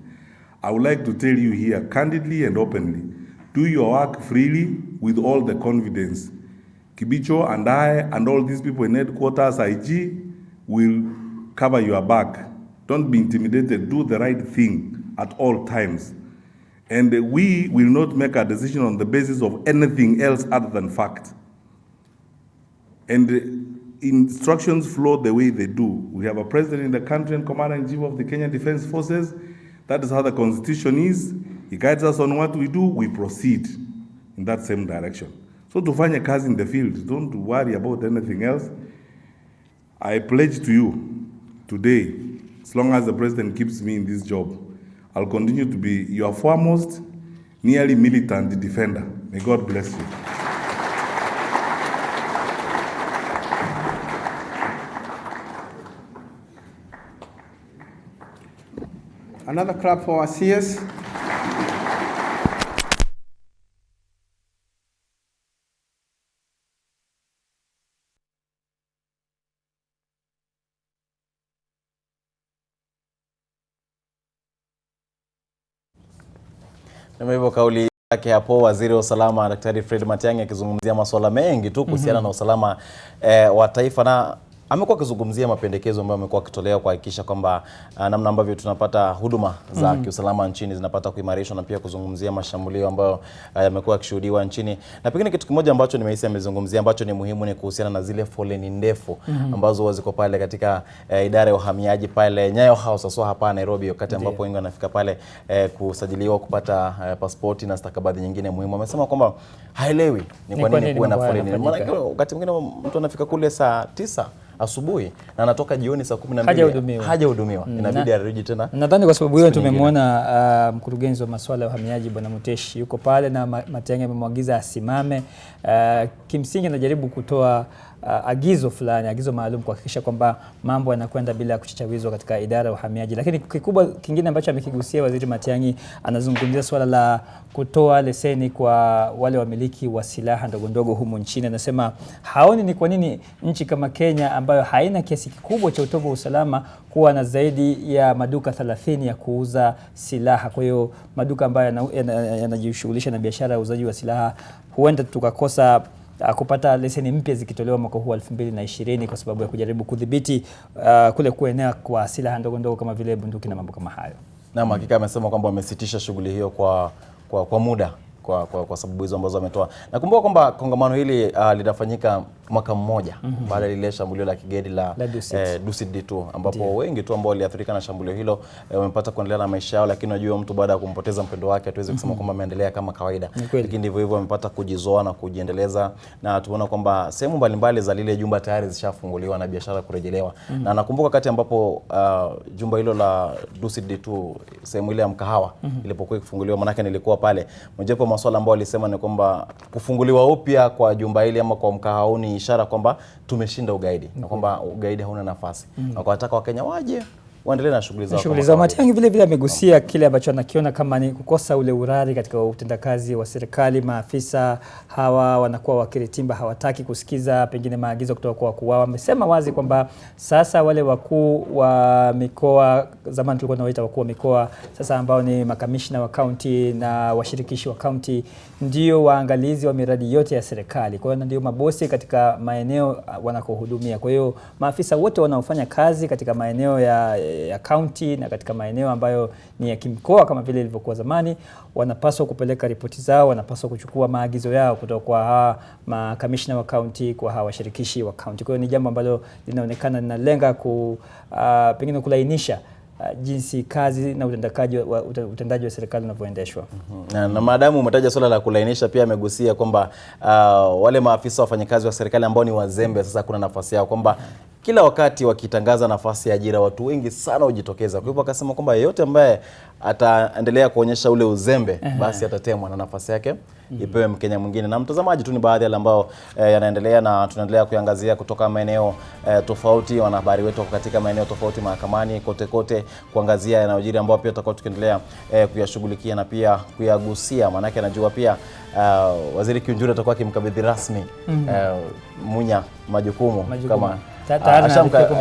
I would like to tell you here, candidly and openly, do your work freely with all the confidence. Kibicho and I and all these people in headquarters, IG, will cover your back. Don't be intimidated. Do the right thing at all times. And we will not make a decision on the basis of anything else other than fact. And instructions flow the way they do. We have a president in the country and commander-in-chief of the Kenyan Defense Forces. That is how the constitution is. He guides us on what we do. We proceed in that same direction. So to find a kazi in the field, don't worry about anything else. I pledge to you today, as long as the president keeps me in this job, I'll continue to be your foremost, nearly militant defender. May God bless you. Another clap for our CS. Na hivyo kauli yake hapo waziri wa usalama Daktari Fred Matiang'i akizungumzia masuala mengi tu kuhusiana na usalama wa taifa, na amekuwa akizungumzia mapendekezo ambayo amekuwa akitolea kuhakikisha kwamba namna ambavyo tunapata huduma za kiusalama nchini zinapata kuimarishwa, na pia kuzungumzia mashambulio ambayo yamekuwa yakishuhudiwa nchini. Na pengine kitu kimoja ambacho nimehisi amezungumzia ambacho ni muhimu ni kuhusiana na zile foleni ndefu ambazo ziko pale katika idara ya uhamiaji pale Nyayo House, hasa hapa Nairobi, wakati ambapo wengi wanafika pale kusajiliwa kupata pasipoti na stakabadhi nyingine muhimu. Amesema kwamba haelewi ni kwa nini kuwe na foleni. Maana wakati mwingine mtu anafika kule saa 9 asubuhi na anatoka jioni saa 12 hajahudumiwa. Inabidi arudi tena. Nadhani kwa sababu hiyo tumemwona mkurugenzi wa masuala ya uhamiaji Bwana Muteshi yuko pale na Matiang'i amemwagiza asimame. Kimsingi anajaribu kutoa agizo fulani, agizo maalum kuhakikisha kwamba mambo yanakwenda bila kuchachawizwa katika idara ya uhamiaji. Lakini kikubwa kingine ambacho amekigusia waziri Matiang'i, anazungumzia swala la kutoa leseni kwa wale wamiliki wa silaha ndogo ndogo humu nchini. Anasema haoni ni kwa nini nchi kama Kenya ambayo haina kiasi kikubwa cha utovu wa usalama kuwa na zaidi ya maduka 30 ya kuuza silaha. Kwa hiyo maduka ambayo yanajishughulisha na biashara ya uuzaji wa silaha, huenda tukakosa kupata leseni mpya zikitolewa mwaka huu 2020 kwa sababu ya kujaribu kudhibiti kule kuenea kwa silaha ndogo ndogo kama vile bunduki na mambo kama hayo. Na hakika amesema kwamba wamesitisha shughuli hiyo kwa muda kwa sababu hizo ambazo ametoa. Nakumbuka kwamba kongamano hili litafanyika mwaka mmoja baada ya lile shambulio la kigeni la Dusit D2, ambapo wengi tu ambao waliathirika na shambulio hilo wamepata kuendelea na maisha yao, lakini unajua mtu baada ya kumpoteza mpendo wake hatuwezi kusema kwamba ameendelea kama kawaida. Lakini ndivyo hivyo wamepata kujizoa na kujiendeleza, na tumeona kwamba sehemu mbalimbali za lile jumba tayari zishafunguliwa na biashara kurejelewa. Na nakumbuka wakati ambapo jumba hilo la Dusit D2, sehemu ile ya mkahawa ilipokuwa ikifunguliwa, manake nilikuwa pale, mojawapo wa masuala ambao walisema ni kwamba kufunguliwa upya kwa jumba hili ama kwa mkahawa ni ishara kwamba tumeshinda ugaidi na kwamba ugaidi hauna nafasi. Na kwa wataka Wakenya waje waendelee na shughuli zao. Shughuli zao. Matiang'i vile vile amegusia kile ambacho anakiona kama ni kukosa ule urari katika utendakazi wa serikali. Maafisa hawa wanakuwa wakiritimba, hawataki kusikiza pengine maagizo kutoka kwa wakuu wao. Amesema wazi kwamba sasa wale wakuu wa mikoa, zamani tulikuwa tunawaita wakuu wa mikoa, sasa ambao ni makamishna wa kaunti na washirikishi wa kaunti, ndio waangalizi wa miradi yote ya serikali. Kwa hiyo ndio mabosi katika maeneo wanakohudumia. Kwa hiyo maafisa wote wanaofanya kazi katika maeneo ya kaunti na katika maeneo ambayo ni ya kimkoa kama vile ilivyokuwa zamani, wanapaswa kupeleka ripoti zao, wanapaswa kuchukua maagizo yao kutoka kwa hawa makamishna wa kaunti, kwa hawa washirikishi wa kaunti. Kwa hiyo ni jambo ambalo linaonekana linalenga pengine kulainisha jinsi kazi na utendaji wa serikali unavyoendeshwa. Na maadamu umetaja swala la kulainisha, pia amegusia kwamba wale maafisa wafanyakazi wa serikali ambao ni wazembe sasa kuna nafasi yao, kwamba kila wakati wakitangaza nafasi ya ajira watu wengi sana hujitokeza. Kwa hivyo akasema kwamba yeyote ambaye ataendelea kuonyesha ule uzembe basi atatemwa na nafasi yake ipewe Mkenya mwingine. Na mtazamaji, tu ni baadhi ya ambao yanaendelea na tunaendelea kuangazia kutoka maeneo tofauti. Wanahabari wetu katika maeneo tofauti mahakamani kote kuangazia yanayojiri, ambao pia tutakuwa tukiendelea kuyashughulikia na pia kuyagusia, maana yake anajua pia Waziri Kiunjuri atakuwa akimkabidhi rasmi Munya majukumu kama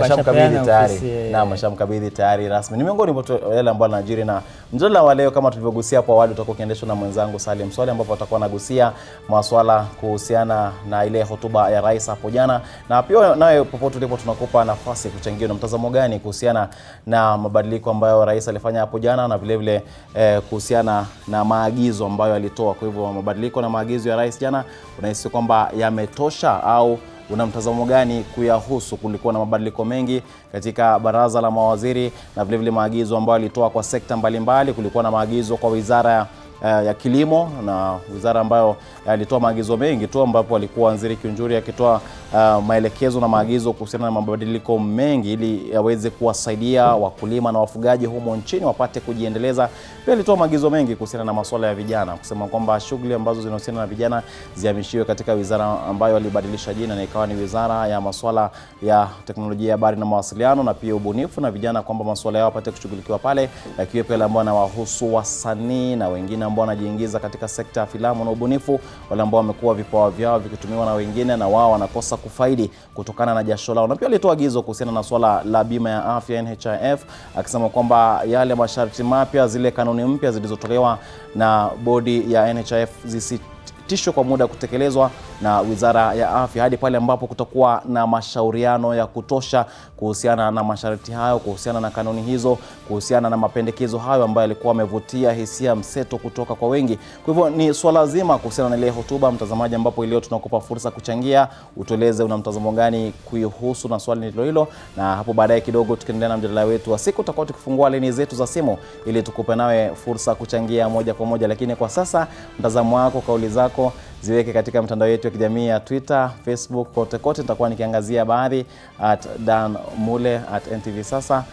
ashamkabidhi tayari. Naam, ashamkabidhi tayari rasmi. Ni miongoni mwa yale ambayo yanajiri, na mjadala wa leo kama tulivyogusia hapo awali utakuwa ukiendeshwa na mwenzangu Salim Swali, ambapo atakuwa anagusia masuala kuhusiana na ile hotuba ya rais hapo jana. Na pia nawe popote ulipo tunakupa nafasi kuchangia na mtazamo gani kuhusiana na mabadiliko ambayo rais alifanya hapo jana, na vile vile kuhusiana na maagizo ambayo alitoa. Kwa hivyo mabadiliko na maagizo ya rais jana, unahisi kwamba yametosha au una mtazamo gani kuyahusu? Kulikuwa na mabadiliko mengi katika baraza la mawaziri na vile vile maagizo ambayo alitoa kwa sekta mbalimbali. Kulikuwa na maagizo kwa wizara ya kilimo, na wizara ambayo alitoa maagizo mengi tu, ambapo alikuwa Waziri Kiunjuri akitoa maelekezo na maagizo kuhusiana na mabadiliko mengi ili yaweze kuwasaidia wakulima na wafugaji humo nchini wapate kujiendeleza. Pia alitoa maagizo mengi kuhusiana na masuala ya vijana, kusema kwamba shughuli ambazo zinahusiana na vijana zihamishiwe katika wizara ambayo alibadilisha jina na ikawa ni wizara ya masuala ya teknolojia ya habari na mawasiliano na pia ubunifu, na vijana kwamba masuala yao yapate kushughulikiwa pale, yakiwa pale ambao wanawahusu wasanii na wengine ambao wanajiingiza katika sekta ya filamu na ubunifu, wale ambao wamekuwa vipawa vyao vikitumiwa na wengine na wao wanakosa kufaidi kutokana na jasho lao. Na pia alitoa agizo kuhusiana na swala la bima ya afya NHIF, akisema kwamba yale masharti mapya, zile kanuni mpya zilizotolewa na bodi ya NHIF zisitishwe kwa muda kutekelezwa na wizara ya afya hadi pale ambapo kutakuwa na mashauriano ya kutosha kuhusiana na masharti hayo, kuhusiana na kanuni hizo, kuhusiana na mapendekezo hayo ambayo yalikuwa yamevutia hisia mseto kutoka kwa wengi. Kwa hivyo ni swala zima kuhusiana na ile hotuba, mtazamaji, ambapo leo tunakupa fursa kuchangia, utueleze una mtazamo gani kuihusu na swali hilo, na hapo baadaye kidogo tukiendelea na mjadala wetu wa siku tutakuwa tukifungua leni zetu za simu ili tukupe nawe fursa kuchangia moja kwa moja. Lakini kwa sasa mtazamo wako, kauli zako ziweke katika mtandao yetu ya kijamii ya Twitter, Facebook, kote nitakuwa nikiangazia baadhi @danmule @NTV. Sasa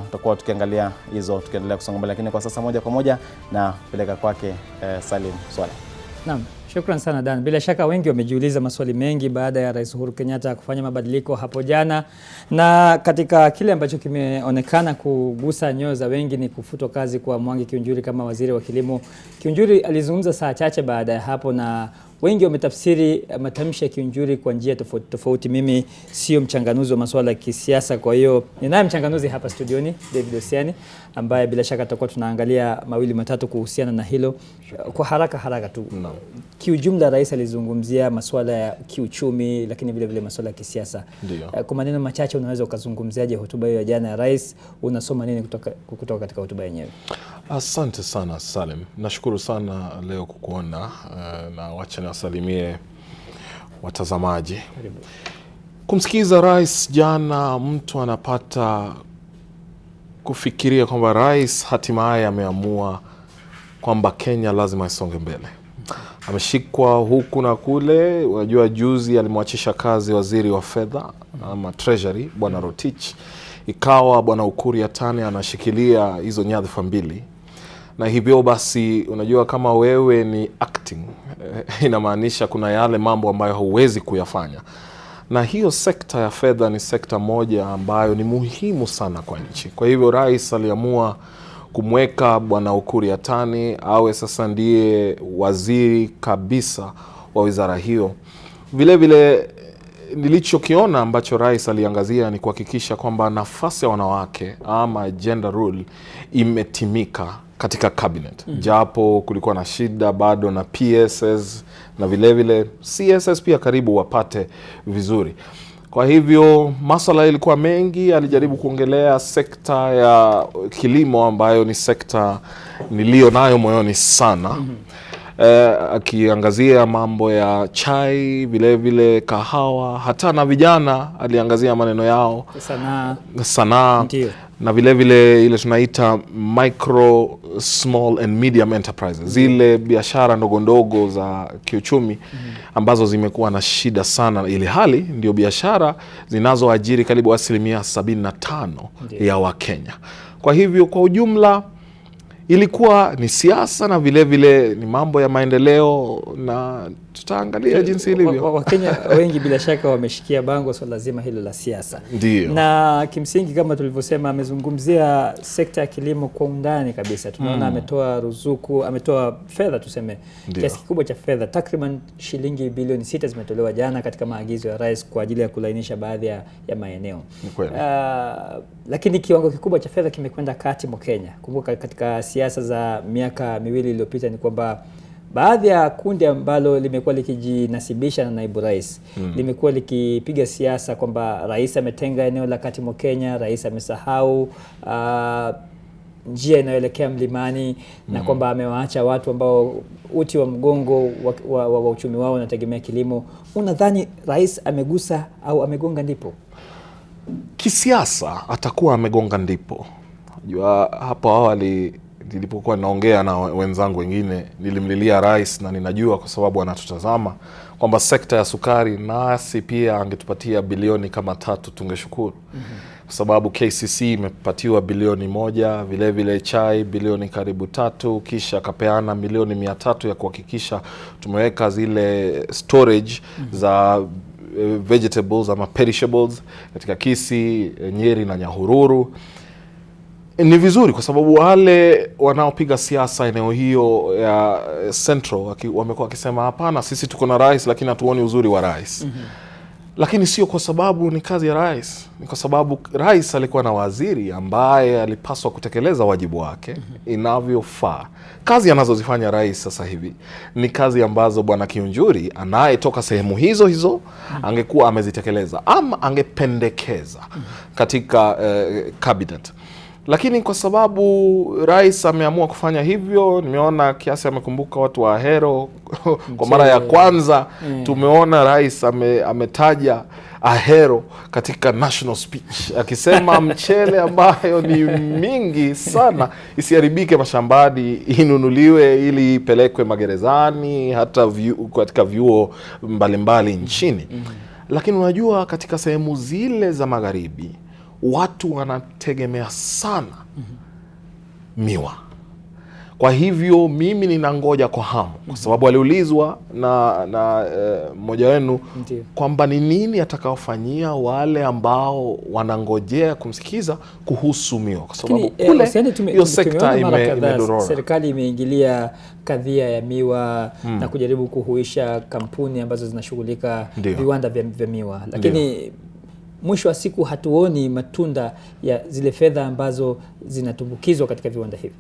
tutakuwa tukiangalia hizo tukiendelea kusonga mbele, lakini kwa sasa moja kwa moja na peleka kwake Salim Swali. Naam, shukrani sana Dan. Bila shaka wengi wamejiuliza maswali mengi baada ya Rais Uhuru Kenyatta kufanya mabadiliko hapo jana, na katika kile ambacho kimeonekana kugusa nyoyo za wengi ni kufutwa kazi kwa Mwangi Kiunjuri kama waziri wa kilimo. Kiunjuri alizungumza saa chache baada ya hapo, na wengi wametafsiri matamshi ya Kiunjuri kwa njia tofauti. Mimi sio mchanganuzi wa masuala ya kisiasa, kwa hiyo ninaye mchanganuzi hapa studioni, David Osiani, ambaye bila shaka tutakuwa tunaangalia mawili matatu kuhusiana na hilo. Kwa haraka tu. Kiujumla rais alizungumzia masuala ya kiuchumi, lakini vile vile masuala ya kisiasa. Kwa maneno machache unaweza ukazungumziaje hotuba hiyo ya jana ya rais? Unasoma nini kutoka katika hotuba yenyewe? Asante sana Salim. Nashukuru sana leo kukuona, na wacha niwasalimie watazamaji. Kumsikiza rais jana, mtu anapata kufikiria kwamba rais hatimaye ameamua kwamba Kenya lazima isonge mbele. Ameshikwa huku na kule. Unajua juzi alimwachisha kazi waziri wa fedha ama treasury bwana Rotich, ikawa bwana Ukur Yatani anashikilia hizo nyadhifa mbili, na hivyo basi unajua kama wewe ni acting inamaanisha kuna yale mambo ambayo huwezi kuyafanya, na hiyo sekta ya fedha ni sekta moja ambayo ni muhimu sana kwa nchi. Kwa hivyo rais aliamua kumweka Bwana Ukur Yatani awe sasa ndiye waziri kabisa wa wizara hiyo. Vile vile nilichokiona ambacho rais aliangazia ni kuhakikisha kwamba nafasi ya wanawake ama gender role imetimika katika cabinet. Japo kulikuwa na shida bado na PSS na vile vile CSS pia karibu wapate vizuri. Kwa hivyo masuala ilikuwa mengi. Alijaribu kuongelea sekta ya kilimo ambayo ni sekta nilio nayo moyoni sana. Akiangazia mambo ya chai, vile vile kahawa, hata na vijana aliangazia maneno yao, sanaa na vile vile ile tunaita micro, small and medium enterprises, zile biashara ndogo ndogo za kiuchumi ambazo zimekuwa na shida sana, ili hali ndio biashara zinazoajiri karibu 75% ya Wakenya. Kwa hivyo kwa ujumla ilikuwa ni siasa na vile vile ni mambo ya maendeleo, na tutaangalia jinsi ilivyo. Wakenya wengi bila shaka wameshikia bango swala lazima hilo la siasa. Ndio. Na kimsingi kama tulivyosema, amezungumzia sekta ya kilimo kwa undani kabisa. Tunaona ametoa ruzuku, ametoa fedha, tuseme kiasi kikubwa cha fedha, takriban shilingi bilioni 6 zimetolewa jana katika maagizo ya rais kwa ajili ya kulainisha baadhi ya maeneo. Lakini kiwango kikubwa cha fedha kimekwenda kati mwa Kenya. Kumbuka katika siasa za miaka miwili iliyopita ni kwamba baadhi ya kundi ambalo limekuwa likijinasibisha na naibu rais limekuwa likipiga siasa kwamba rais ametenga eneo la kati mwa Kenya, rais amesahau njia inayoelekea mlimani, na kwamba amewaacha watu ambao uti wa mgongo wa uchumi wao unategemea kilimo. Unadhani rais amegusa au amegonga ndipo? Kisiasa atakuwa amegonga ndipo. Unajua hapo awali nilipokuwa naongea na wenzangu wengine nilimlilia rais, na ninajua kwa sababu anatutazama kwamba sekta ya sukari nasi pia angetupatia bilioni kama 3 tungeshukuru. Kwa sababu KCC imepatiwa bilioni 1, vile vile chai bilioni karibu 3, kisha kapeana milioni 300 ya kuhakikisha tumeweka zile storage za vegetables ama perishables katika Kisii, Nyeri na Nyahururu. Ni vizuri kwa sababu wale wanaopiga siasa eneo hiyo ya Central wamekuwa wakisema hapana, sisi tuko na rais lakini hatuoni uzuri wa rais. Lakini sio kwa sababu ni kazi ya rais, ni kwa sababu rais alikuwa na waziri ambaye alipaswa kutekeleza wajibu wake inavyofaa. Kazi anazozifanya rais sasa hivi ni kazi ambazo Bwana Kiunjuri anayetoka sehemu hizo angekuwa amezitekeleza ama angependekeza katika cabinet. Lakini kwa sababu rais ameamua kufanya hivyo, nimeona kiasi amekumbuka watu wa Ahero kwa mara ya kwanza. Tumeona rais ametaja Ahero katika national speech akisema mchele ambayo ni mingi sana isiharibike mashambani, inunuliwe ili ipelekwe magerezani, hata katika vyuo mbalimbali nchini. Lakini unajua katika sehemu zile za magharibi watu wanategemea sana miwa. Kwa hivyo mimi ninangoja kwa hamu, kwa sababu aliulizwa na mmoja wenu kwamba ni nini atakaofanyia wale ambao wanangojea kumsikiza kuhusu miwa, kwa sababu kule hiyo sekta imedorora. Serikali imeingilia kadhia ya miwa na kujaribu kuhuisha kampuni ambazo zinashughulika viwanda vya miwa, lakini mwisho wa siku hatuoni matunda ya zile fedha ambazo zinatumbukizwa katika viwanda hivi.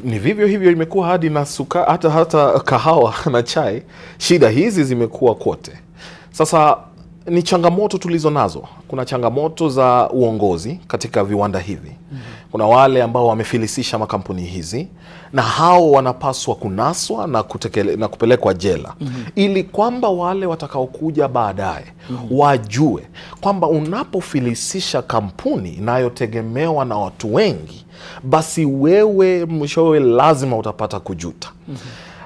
Ni vivyo hivyo imekuwa hadi na hata kahawa na chai. Shida hizi zimekuwa kote. Sasa ni changamoto tulizo nazo. Kuna changamoto za uongozi katika viwanda hivi. Kuna wale ambao wamefilisisha makampuni hizi, na hao wanapaswa kunaswa na kupelekwa jela ili kwamba wale watakaokuja baadaye wajue kwamba unapofilisisha kampuni inayotegemewa na watu wengi, basi wewe mwishowe lazima utapata kujuta.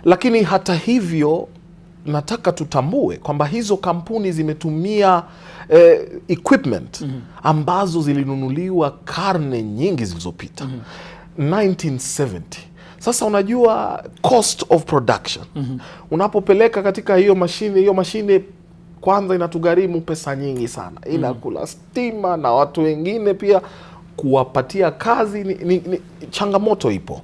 Lakini hata hivyo nataka tutambue kwamba hizo kampuni zimetumia equipment ambazo zilinunuliwa karne nyingi zilizopita, 1970. Sasa unajua cost of production, unapopeleka katika hiyo mashine kwanza inatugharimu pesa nyingi sana. Inakula stima na watu wengine pia kuwapatia kazi ni changamoto ipo.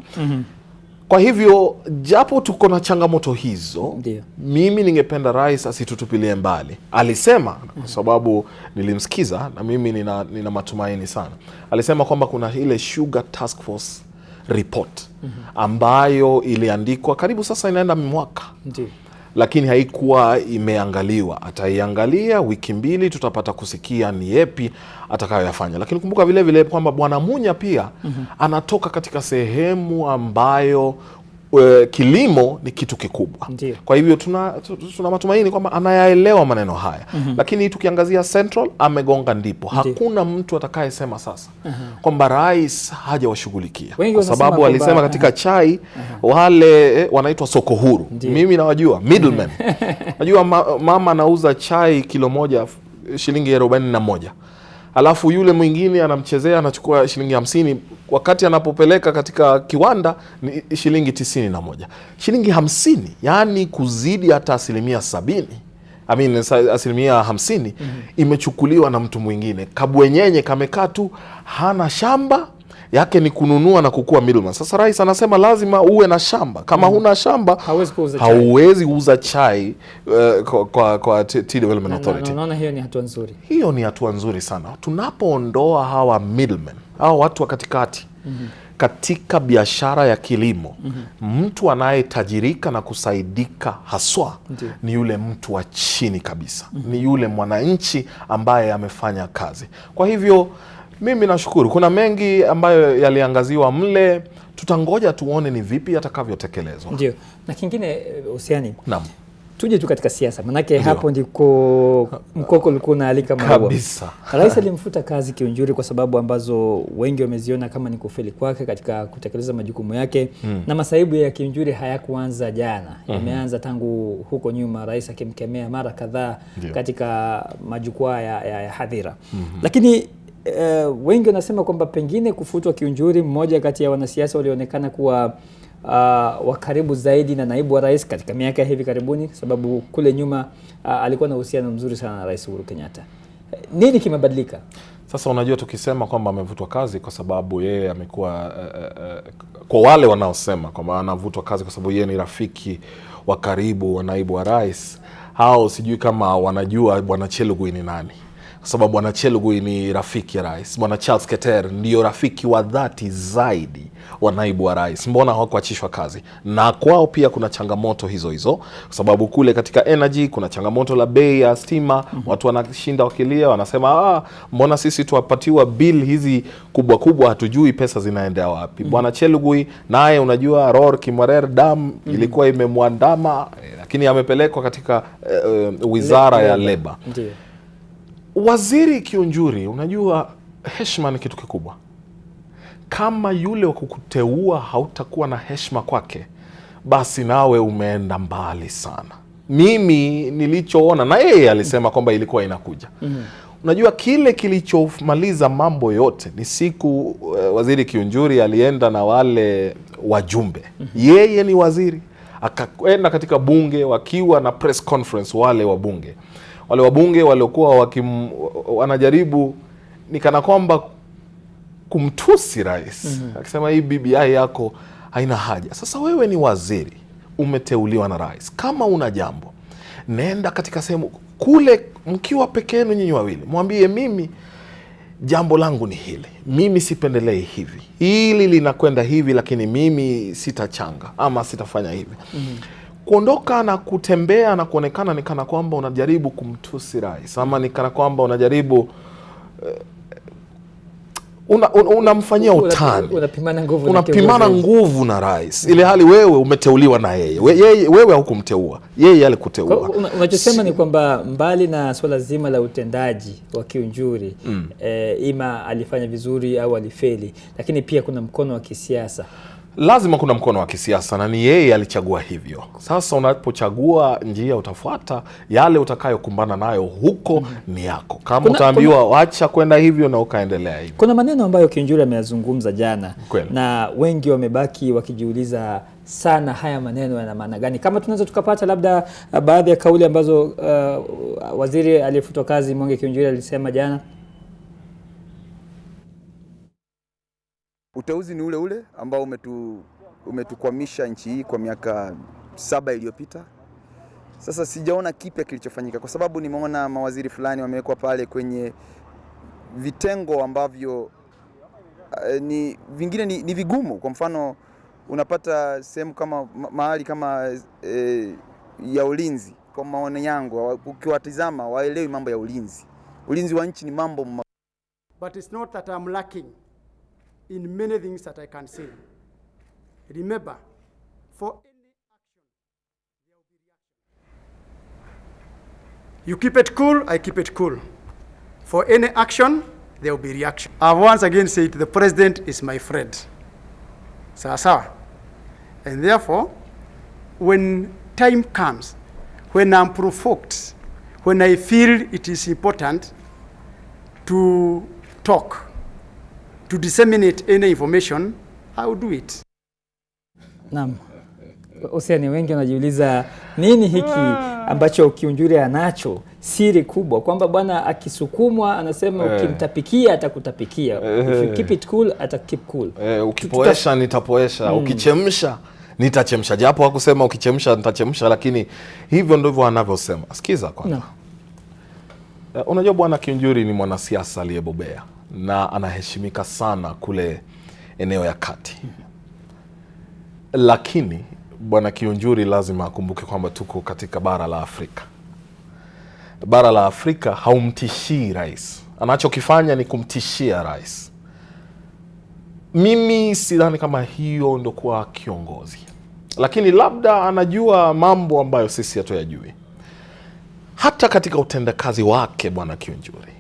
Kwa hivyo japo tuko na changamoto hizo, mimi ningependa rais asitutupilie mbali. Alisema kwa sababu nilimsikiza na mimi nina matumaini sana. Alisema kwamba kuna ile Sugar Task Force report ambayo iliandikwa karibu sasa inaenda mwaka. Lakini haikuwa imeangaliwa. Ataiangalia wiki 2 tutapata kusikia ni yepi atakayoyafanya. Lakini kumbuka vile vile kwamba Bwana Munya pia anatoka katika sehemu ambayo kilimo ni kitu kikubwa. Kwa hivyo tuna matumaini kwamba anayaelewa maneno haya. Lakini tukiangazia Central amegonga ndipo. Hakuna mtu atakayesema sasa kwamba rais hajawashughulikia. Kwa sababu alisema katika chai wale wanaitwa soko huru. Mimi nawajua middlemen. Najua mama anauza chai kilo moja shilingi 41. Alafu yule mwingine anamchezea anachukua shilingi 50, wakati anapopeleka katika kiwanda ni shilingi 91. Shilingi 50, yani kuzidi hata 70%. Asilimia 50 imechukuliwa na mtu mwingine. Kabwenyenye kamekaa tu, hana shamba yake ni kununua na kukua middleman. Sasa rais anasema lazima uwe na shamba. Kama huna shamba hauwezi kuuza chai kwa Tea Development Authority. Naona hiyo ni hatua nzuri. Hiyo ni hatua nzuri sana. Tunapoondoa hawa middlemen, hawa watu wa katikati katika biashara ya kilimo, mtu anayetajirika na kusaidika haswa ni yule mtu wa chini kabisa. Ni yule mwananchi ambaye amefanya kazi. Kwa hivyo mimi nashukuru. Kuna mengi ambayo yaliangaziwa mle, tutangoja tuone ni vipi yatakavyotekelezwa. Ndio. Na kingine usiani. Naam. Tuje tu katika siasa. Manake hapo ndiko mkoko ulikuwa unaalika maua. Kabisa. Rais alimfuta kazi Kiunjuri kwa sababu ambazo wengi wameziona kama ni kufeli kwake katika kutekeleza majukumu yake. Na masaibu ya Kiunjuri hayakuanza jana. Yameanza tangu huko nyuma, rais akimkemea mara kadhaa katika majukwaa ya hadhira. Lakini wengi wanasema kwamba pengine kufutwa Kiunjuri, mmoja kati ya wanasiasa walionekana kuwa wa karibu zaidi na naibu wa rais katika miaka hivi karibuni, sababu kule nyuma alikuwa na uhusiano mzuri sana na Rais Uhuru Kenyatta. Nini kimebadilika? Sasa unajua, tukisema kwamba amevutwa kazi kwa sababu yeye amekuwa kwa wale wanaosema kwamba anavutwa kazi kwa sababu yeye ni rafiki wa karibu wa naibu wa rais, hao sijui kama wanajua Bwana Chelugui ni nani. Kwa sababu Bwana Chelugui ni rafiki ya rais. Bwana Charles Keter ndio rafiki wa dhati zaidi wa naibu wa rais. Mbona hawakuachishwa kazi? Na kwao pia kuna changamoto hizo. Kwa sababu kule katika energy kuna changamoto la bei ya stima. Watu wanashinda wakilia, wanasema mbona sisi tuwapatiwa bill hizi kubwa hatujui pesa zinaendea wapi. Bwana Chelugui naye unajua Ror Kimwarer dam ilikuwa imemwandama, lakini amepelekwa katika wizara ya leba. Waziri Kiunjuri, unajua heshima ni kitu kikubwa. Kama yule wa kukuteua hautakuwa na heshima kwake, basi nawe umeenda mbali sana. Mimi nilichoona, na yeye alisema kwamba ilikuwa inakuja. Unajua kile kilichomaliza mambo yote ni siku waziri Kiunjuri alienda na wale wajumbe. Yeye ni waziri, akaenda katika bunge wakiwa na press conference wale wabunge. Wale wabunge waliokuwa wanajaribu ni kana kwamba kumtusi rais. Akisema hii BBI yako haina haja. Sasa wewe ni waziri, umeteuliwa na rais. Kama una jambo, nenda katika sehemu kule mkiwa peke yenu nyinyi wawili. Mwambie mimi jambo langu ni hili. Mimi sipendelei hivi. Hili linakwenda hivi lakini mimi sitachanga ama sitafanya hivi. Kuondoka na kutembea na kuonekana ni kana kwamba unajaribu kumtusi rais, ama ni kana kwamba unajaribu unamfanyia utani, unapimana nguvu na rais, ile hali wewe umeteuliwa na yeye. Wewe hukumteua, yeye alikuteua. Unachosema ni kwamba mbali na swala zima la utendaji wa Kiunjuri, ima alifanya vizuri au alifeli, lakini pia kuna mkono wa kisiasa. lazima kuna mkono wa kisiasa na ni yeye alichagua hivyo. Sasa unapochagua njia utafuata yale utakayokumbana nayo huko ni yako. Kama utaambiwa wacha kwenda hivyo na ukaendelea hivyo. Kuna maneno ambayo Kiunjuri ameyazungumza jana Kweli. Na wengi wamebaki wakijiuliza sana haya maneno yana maana gani. Kama tunaweza tukapata labda baadhi ya kauli ambazo waziri aliyefutwa kazi Mwangi Kiunjuri alisema jana. Uteuzi ni ule ule ambao umetukwamisha nchi hii kwa miaka 7 iliyopita. Sasa sijaona kipya kilichofanyika kwa sababu nimeona mawaziri fulani wamewekwa pale kwenye vitengo ambavyo vingine ni vigumu. Kwa mfano unapata sehemu kama mahali kama ya ulinzi. Kwa maoni yangu ukiwatizama waelewi mambo ya ulinzi. Ulinzi wa nchi ni mambo But it's not that I'm lacking in many things that I can say. Remember, for any action, there will be reaction. You keep it cool, I keep it cool. For any action, there will be reaction. I once again said the president is my friend. Sawa. And therefore, when time comes, when I'm provoked, when I feel it is important to talk, to disseminate any information, I will do it. Naam. Ni wengi wanajiuliza nini hiki ambacho Kiunjuri anacho, siri kubwa kwamba bwana akisukumwa anasema ukimtapikia atakutapikia. If you keep it cool, keep cool. Ukipoesha nitapoesha, ukichemsha nitachemsha. Japo hakusema ukichemsha nitachemsha, lakini hivyo ndivyo anavyosema. Sikiza kwanza. Unajua bwana Kiunjuri ni mwanasiasa aliyebobea na anaheshimika sana kule eneo ya kati. Lakini bwana Kiunjuri lazima akumbuke kwamba tuko katika bara la Afrika. Bara la Afrika haumtishii rais. Anachokifanya ni kumtishia rais. Mimi sidhani kama hiyo ndo kuwa kiongozi. Lakini labda anajua mambo ambayo sisi hatuyajui. Hata katika utendakazi wake bwana Kiunjuri.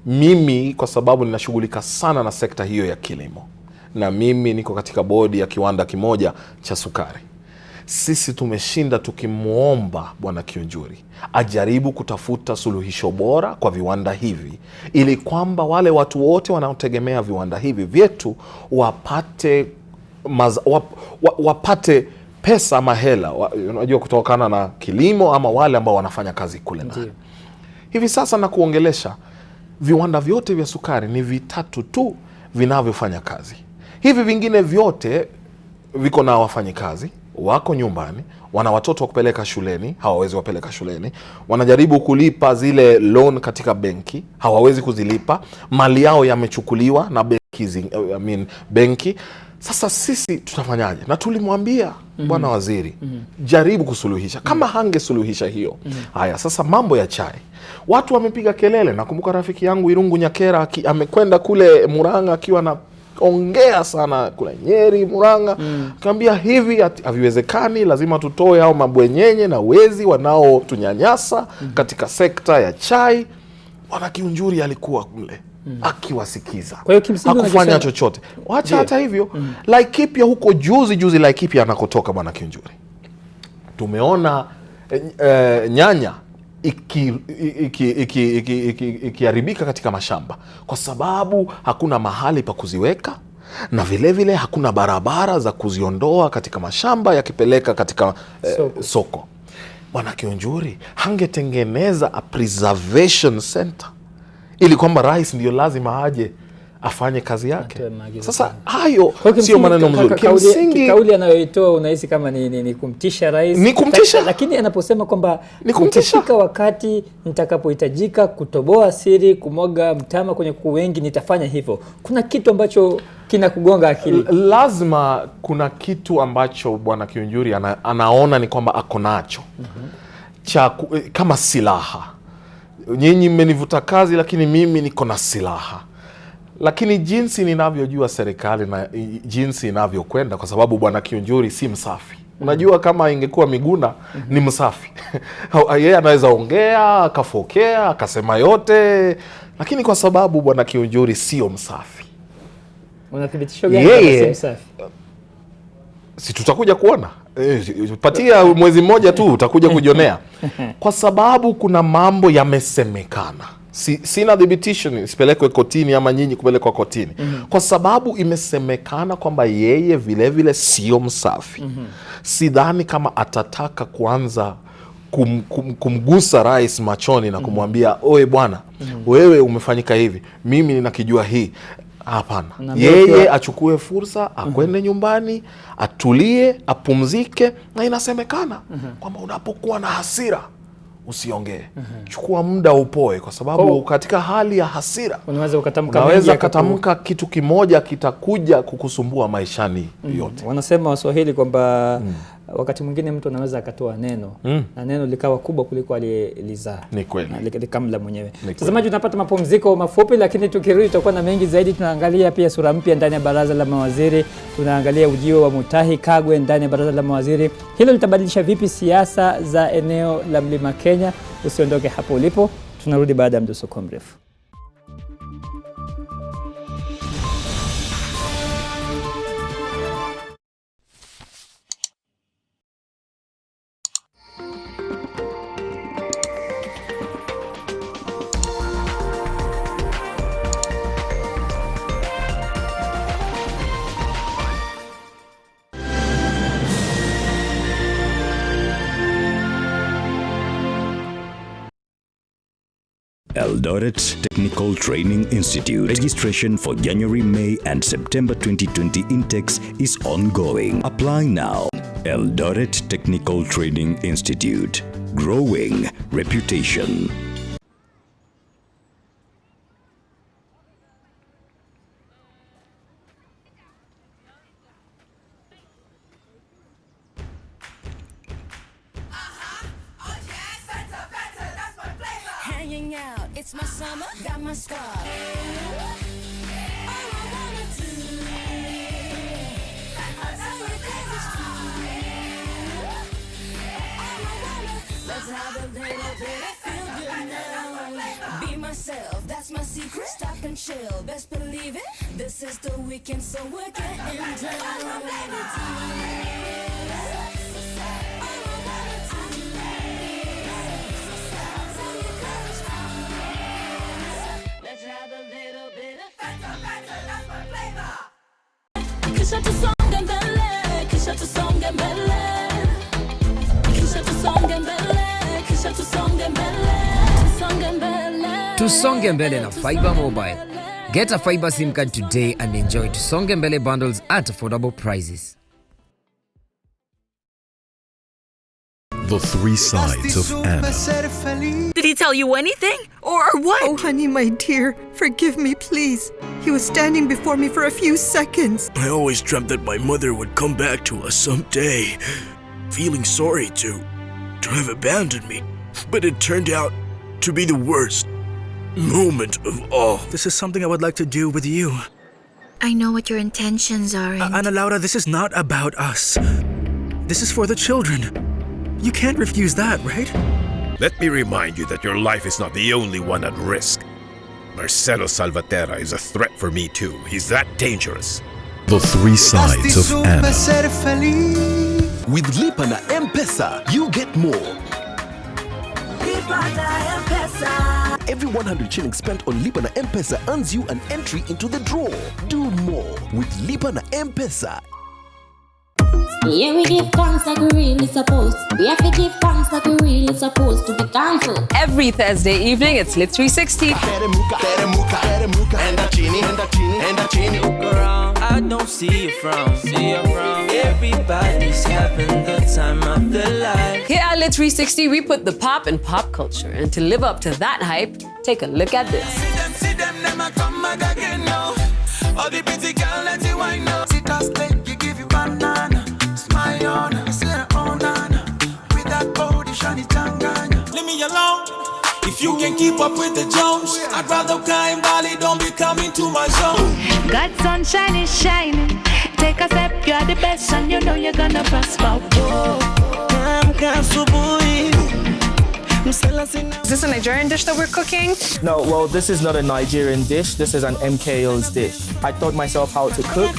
Mimi kwa sababu ninashughulika sana na sekta hiyo ya kilimo. Na mimi niko katika bodi ya kiwanda kimoja cha sukari. Sisi tumeshinda tukimuomba bwana Kiunjuri ajaribu kutafuta suluhisho bora kwa viwanda hivi ili kwamba wale watu wote wanaotegemea viwanda hivi vyetu wapate pesa mahela, unajua kutokana na kilimo ama wale ambao wanafanya kazi kule ndani. Hivi sasa na kuongelesha viwanda vyote vya sukari ni 3 tu vinavyofanya kazi. Hivi vingine vyote viko na wafanyikazi, wako nyumbani, wana watoto wa kupeleka shuleni, hawawezi wapeleka shuleni, wanajaribu kulipa zile loan katika benki, hawawezi kuzilipa, mali yao yamechukuliwa na benki. Sasa sisi tutafanyaje? Na tulimwambia bwana waziri, jaribu kusuluhisha. Kama hangesuluhisha hiyo. Haya, sasa mambo ya chai. Watu wamepiga kelele. Nakumbuka rafiki yangu Irungu Nyakera amekwenda kule Murang'a akiwa na ongea sana kule Nyeri, Murang'a. Kaambia hivi haviwezekani, lazima tutoe hao mabwenyenye na wezi wanao tunyanyasa katika sekta ya chai. Bwana Kiunjuri alikuwa kule akiwasikiza. Kwa hiyo kimsingi hakufanya chochote. Wacha hata hivyo. Laikipia huko juzi Laikipia anakotoka bwana Kiunjuri. Tumeona nyanya ikiharibika katika mashamba kwa sababu hakuna mahali pa kuziweka na vile hakuna barabara za kuziondoa katika mashamba yakipeleka katika soko. Bwana Kiunjuri hangetengeneza a preservation center ili kwamba rais ndio lazima aje afanye kazi yake. Sasa hayo sio maneno mzuri. Kimsingi kauli anayoitoa unahisi kama ni kumtisha rais. Ni kumtisha, lakini anaposema kwamba nikifika wakati nitakapohitajika kutoboa siri, kumwaga mtama kwenye kuku wengi nitafanya hivyo. Kuna kitu ambacho kinakugonga akili. Lazima kuna kitu ambacho bwana Kiunjuri anaona ni kwamba ako nacho. Kama silaha. Nyinyi mmenivuta kazi lakini mimi niko na silaha. Lakini jinsi ninavyojua serikali na jinsi inavyokwenda, kwa sababu bwana Kiunjuri si msafi. Unajua kama ingekuwa Miguna ni msafi. Yeye anaweza ongea, akafokea, akasema yote, lakini kwa sababu bwana Kiunjuri sio msafi. Unathibitisho gani kama si msafi? si tutakuja kuona. Patia mwezi mmoja tu utakuja kujionea. Kwa sababu kuna mambo yamesemekana. Sina thibitisho sipelekwe kotini ama nyinyi kupelekwa kotini. Kwa sababu imesemekana kwamba yeye vile vile sio msafi. Sidhani kama atataka kuanza kumgusa rais machoni na kumwambia oe bwana, wewe umefanyika hivi, mimi ninakijua hii. Hapana. Yeye achukue fursa, akwende nyumbani, atulie, apumzike, na inasemekana kwamba unapokuwa na hasira usiongee. Chukua muda upoe, kwa sababu katika hali ya hasira unaweza katamka kitu kimoja kitakuja kukusumbua maishani yote. Wanasema Waswahili kwamba wakati mwingine mtu anaweza akatoa neno na neno likawa kubwa kuliko alilizaa. Ni kweli. Likamla mwenyewe. Mtazamaji, tunapata mapumziko mafupi, lakini tukirudi tutakuwa na mengi zaidi. Tunaangalia pia sura mpya ndani ya baraza la mawaziri. Tunaangalia ujio wa Mutahi Kagwe ndani ya baraza la mawaziri. Hilo litabadilisha vipi siasa za eneo la Mlima Kenya? Usiondoke hapo ulipo. Tunarudi baada ya mdusuko mrefu. Eldoret Technical Training Institute. Registration for January, May and September 2020 intakes is ongoing. Apply now. Eldoret Technical Training Institute. Growing reputation. Hanging out, it's my summer, got my scarf. All I wanna do, let's have a little bit of feel good now. Be myself, that's my secret. Stop and chill, best believe it. This is the weekend, so we're getting down. Kisha tusonge mbele, kisha tusonge mbele, kisha tusonge mbele, kisha tusonge mbele, tusonge mbele. Tusonge mbele na Fiber Mobile. Get a Fiber SIM card today and enjoy Tusonge mbele bundles at affordable prices. The three sides of Anna. Did he tell you anything? Or what? Oh, honey, my dear, forgive me, please. He was standing before me for a few seconds. I always dreamt that my mother would come back to us someday, feeling sorry to have abandoned me. But it turned out to be the worst moment of all. This is something I would like to do with you. I know what your intentions are. Ana Laura, this is not about us. This is for the children. You can't refuse that, right? Let me remind you that your life is not the only one at risk. Marcelo Salvatierra is a threat for me too. He's that dangerous. The three sides of Anna. With Lipa na M-Pesa, you get more. Lipa na M-Pesa. Every 100 shillings spent on Lipa na M-Pesa earns you an entry into the draw. Do more with Lipa na M-Pesa. Yeah, we give thanks like we really supposed. We have to give thanks like we really supposed to be thankful. Every Thursday evening, it's Lit 360. I don't see you from. Everybody's having the time of their life. Here at Lit 360, we put the pop in pop culture. And to live up to that hype, take a look at this. See them, never come back again, no. All the pretty girl that you want, no. Sit us steak, you give you banana. Smile on, I say oh nana. With that body, shiny tangana. Leave me alone. If you can keep up with the Jones, I'd rather climb Bali, don't be coming to my zone. God's sunshine is shining. Take a step, you're the best, and you know you're gonna prosper. Whoa. Is this a Nigerian dish that we're cooking? No, well, this is not a Nigerian dish. This is an MKO's dish. I taught myself how to cook.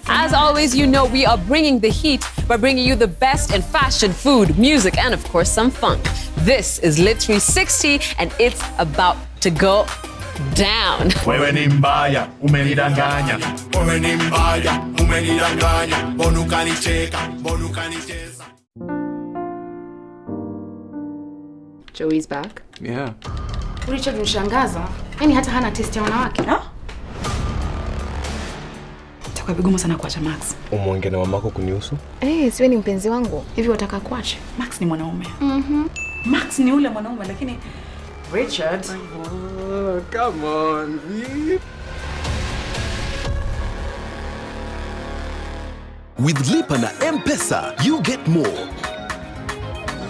As always, you know we are bringing the heat by bringing you the best in fashion, food, music, and of course some funk. This is Lit 360 and it's about to go down. Wewe ni mbaya, umenidanganya. Wewe ni mbaya, umenidanganya. Mbona ukanicheka, mbona ukanicheza. Joey's back. Yeah. Richard mshangaza. Yaani hata hana test ya wanawake. Itakuwa vigumu sana kuacha Max. Umwongea na mamako kunihusu? Siwe ni mpenzi wangu. Hivi wataka kuacha? Max ni mwanaume. Max ni ule mwanaume lakini Richard. Oh, come on, V. With Lipa na M-Pesa, you get more.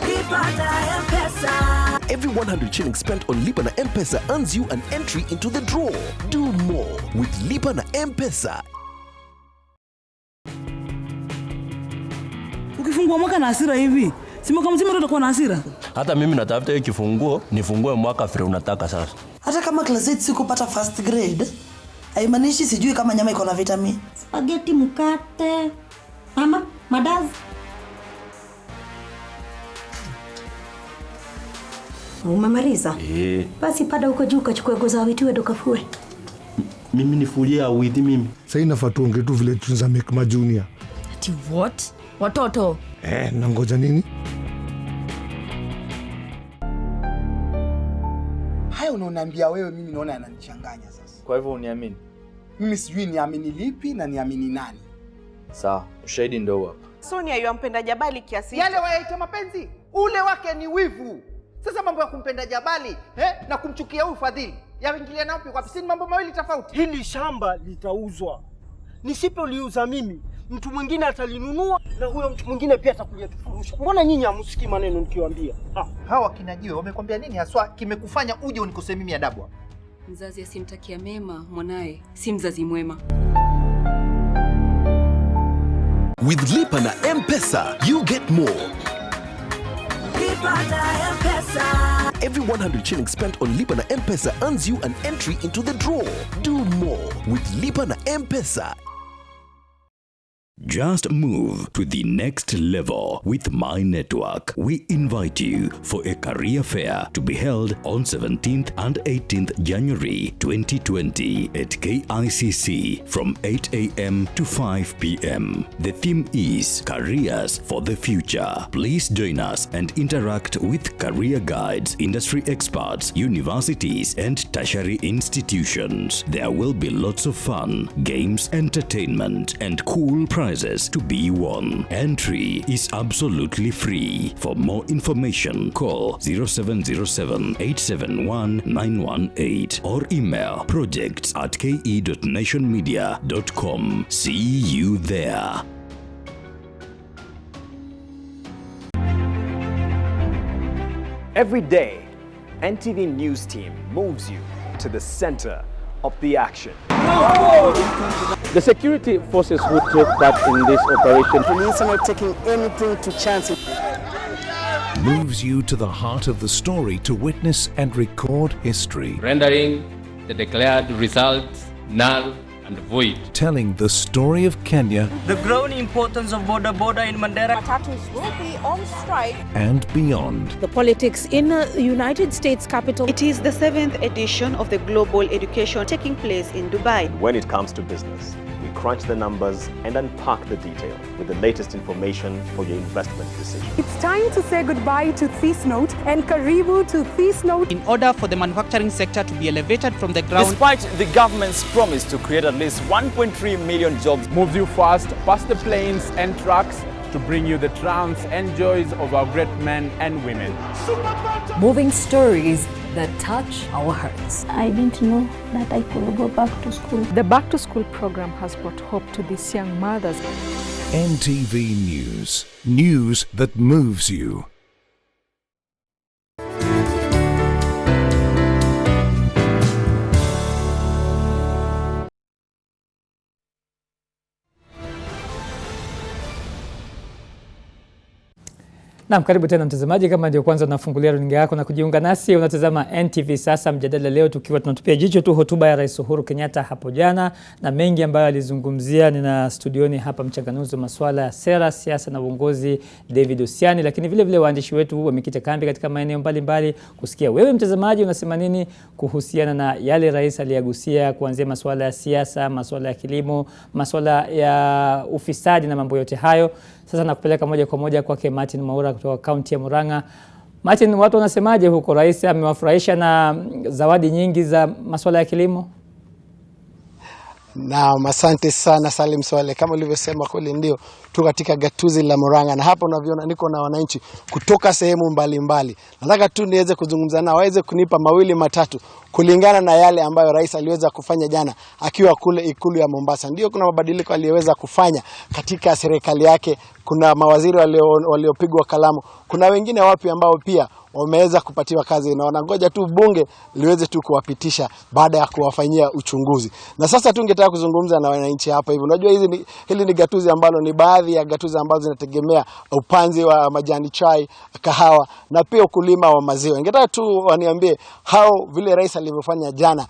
Lipa na M-Pesa. Every 100 shillings spent on Lipa na M-Pesa earns you an entry into the draw. Do more with Lipa na M-Pesa. Ukifungua mwaka na hasira hivi, si mwaka mzima utakuwa na hasira. Hata mimi natafuta hiyo kifunguo, nifungue mwaka vile unataka sasa. Hata kama class 8 sikupata first grade, haimaanishi sijui kama nyama iko na vitamin. Spaghetti, mkate, mama, madazi. Umemaliza? Basi pada huko juu ukachukue goza witiwe dokafue. Mimi nifulie awiti mimi. Sasa inafaa tuongee tu vile tunza make ma junior. Ati what? Watoto. Na ngoja nini? Hayo unaoniambia wewe mimi naona yananichanganya sasa. Kwa hivyo uniamini? Mimi sijui niamini lipi na niamini nani. Sawa, ushahidi ndio hapa. Sonia yampenda Jabali kiasi yale wayaita mapenzi, ule wake ni wivu. Sasa mambo ya kumpenda Jabali na kumchukia huyu Fadhili yaingilia nao kwa pisini, mambo mawili tofauti. Hili shamba litauzwa. Nisipoliuza mimi, mtu mwingine atalinunua na huyo mtu mwingine pia atakuja kufurusha. Mbona nyinyi hamsikii maneno nikiwaambia? Hawa kinajiwe wamekwambia nini haswa kimekufanya uje unikosee mimi adabu? Mzazi asimtakia mema mwanae, si mzazi mwema. With Lipa na M-Pesa, you get more. Lipa na M-Pesa. Every 100 shillings spent on Lipa na M-Pesa earns you an entry into the draw. Do more with Lipa na M-Pesa. Just move to the next level with My Network. We invite you for a career fair to be held on 17th and 18th January 2020 at KICC from 8 a.m. to 5 p.m. The theme is Careers for the Future. Please join us and interact with career guides, industry experts, universities, and tertiary institutions. There will be lots of fun, games, entertainment, and cool prizes to be won. Entry is absolutely free. For more information, call 0707 871 918 or email projects@ke.nationmedia.com. See you there. Every day, NTV News Team moves you to the center of the action. The security forces who took part in this operation. Police are not taking anything to chance. Moves you to the heart of the story to witness and record history. Rendering the declared results null and void. Telling the story of Kenya The growing importance of border in Mandera. Matatus will be on strike. and beyond. The politics in the United States capital. It is the 7th edition of the Global Education taking place in Dubai. When it comes to business, we crunch the numbers and unpack the detail with the latest information for your investment decision. It's time to say goodbye to this note and karibu to this note. In order for the manufacturing sector to be elevated from the ground. Despite the government's promise to create at least 1.3 million jobs, Moves you fast past the planes and trucks to bring you the triumphs and joys of our great men and women. Moving stories that touch our hearts. I didn't know that I could go back to school. The Back to School program has brought hope to these young mothers. NTV News. News that moves you. Naam, karibu tena mtazamaji, kama ndio kwanza unafungulia runinga yako na kujiunga nasi, unatazama NTV sasa. Mjadala leo tukiwa tunatupia jicho tu hotuba ya Rais Uhuru Kenyatta hapo jana na mengi ambayo alizungumzia. Nina studioni hapa mchanganuzi wa masuala ya sera, siasa na uongozi David Osiani, lakini vile vile waandishi wetu wamekita kambi katika maeneo mbalimbali kusikia wewe mtazamaji unasema nini kuhusiana na yale rais aliyagusia, kuanzia masuala ya siasa, masuala ya kilimo, masuala ya ufisadi na mambo yote hayo. Sasa nakupeleka moja kwa moja kwake Martin Maura kutoka kaunti ya Murang'a. Martin, watu wanasemaje huko? Rais amewafurahisha na zawadi nyingi za masuala ya kilimo? Naam, asante sana Salim Swale. Kama ulivyosema kweli ndio tu katika gatuzi la Murang'a, na hapa unaviona niko na wananchi kutoka sehemu mbalimbali. Nataka tu niweze kuzungumza nao waweze kunipa mawili matatu kulingana na yale ambayo rais aliweza kufanya jana akiwa kule ikulu ya Mombasa. Ndio kuna mabadiliko aliyoweza kufanya katika serikali yake. Kuna mawaziri waliopigwa kalamu. Kuna wengine wapi ambao pia wameweza kupatiwa kazi na wanangoja tu bunge liweze tu kuwapitisha baada ya kuwafanyia uchunguzi. Na sasa tungetaka kuzungumza na wananchi hapa hivi. Unajua hili ni gatuzi ambalo ni baadhi ya gatuzi ambazo zinategemea upanzi wa majani chai, kahawa na pia ukulima wa maziwa. Ningetaka tu waniambie hao vile rais alivyofanya jana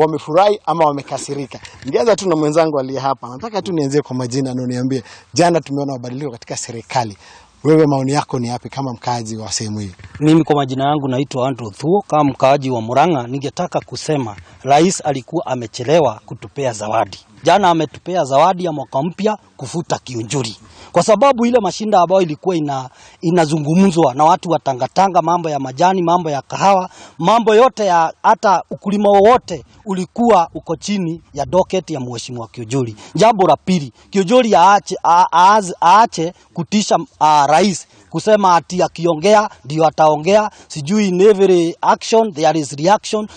wamefurahi ama wamekasirika. Ningeanza tu na mwenzangu aliye hapa. Nataka tu nianzie kwa majina na uniambie jana tumeona mabadiliko katika serikali. Wewe maoni yako ni yapi kama mkaaji wa sehemu hii? Mimi kwa majina yangu naitwa Andrew Thuo, kama mkaaji wa Murang'a ningetaka kusema rais alikuwa amechelewa kutupea zawadi. Jana ametupea zawadi ya mwaka mpya kufuta kiunjuri. Kwa sababu ile mashinda ambayo ilikuwa inazungumzwa na watu wa Tangatanga, mambo ya majani, mambo ya kahawa, mambo yote ya hata ukulima wote ulikuwa uko chini ya docket ya mheshimiwa Kiunjuri. Jambo la pili, Kiunjuri aache kutisha rais kusema ati akiongea ndio ataongea, sijui in every action there is reaction.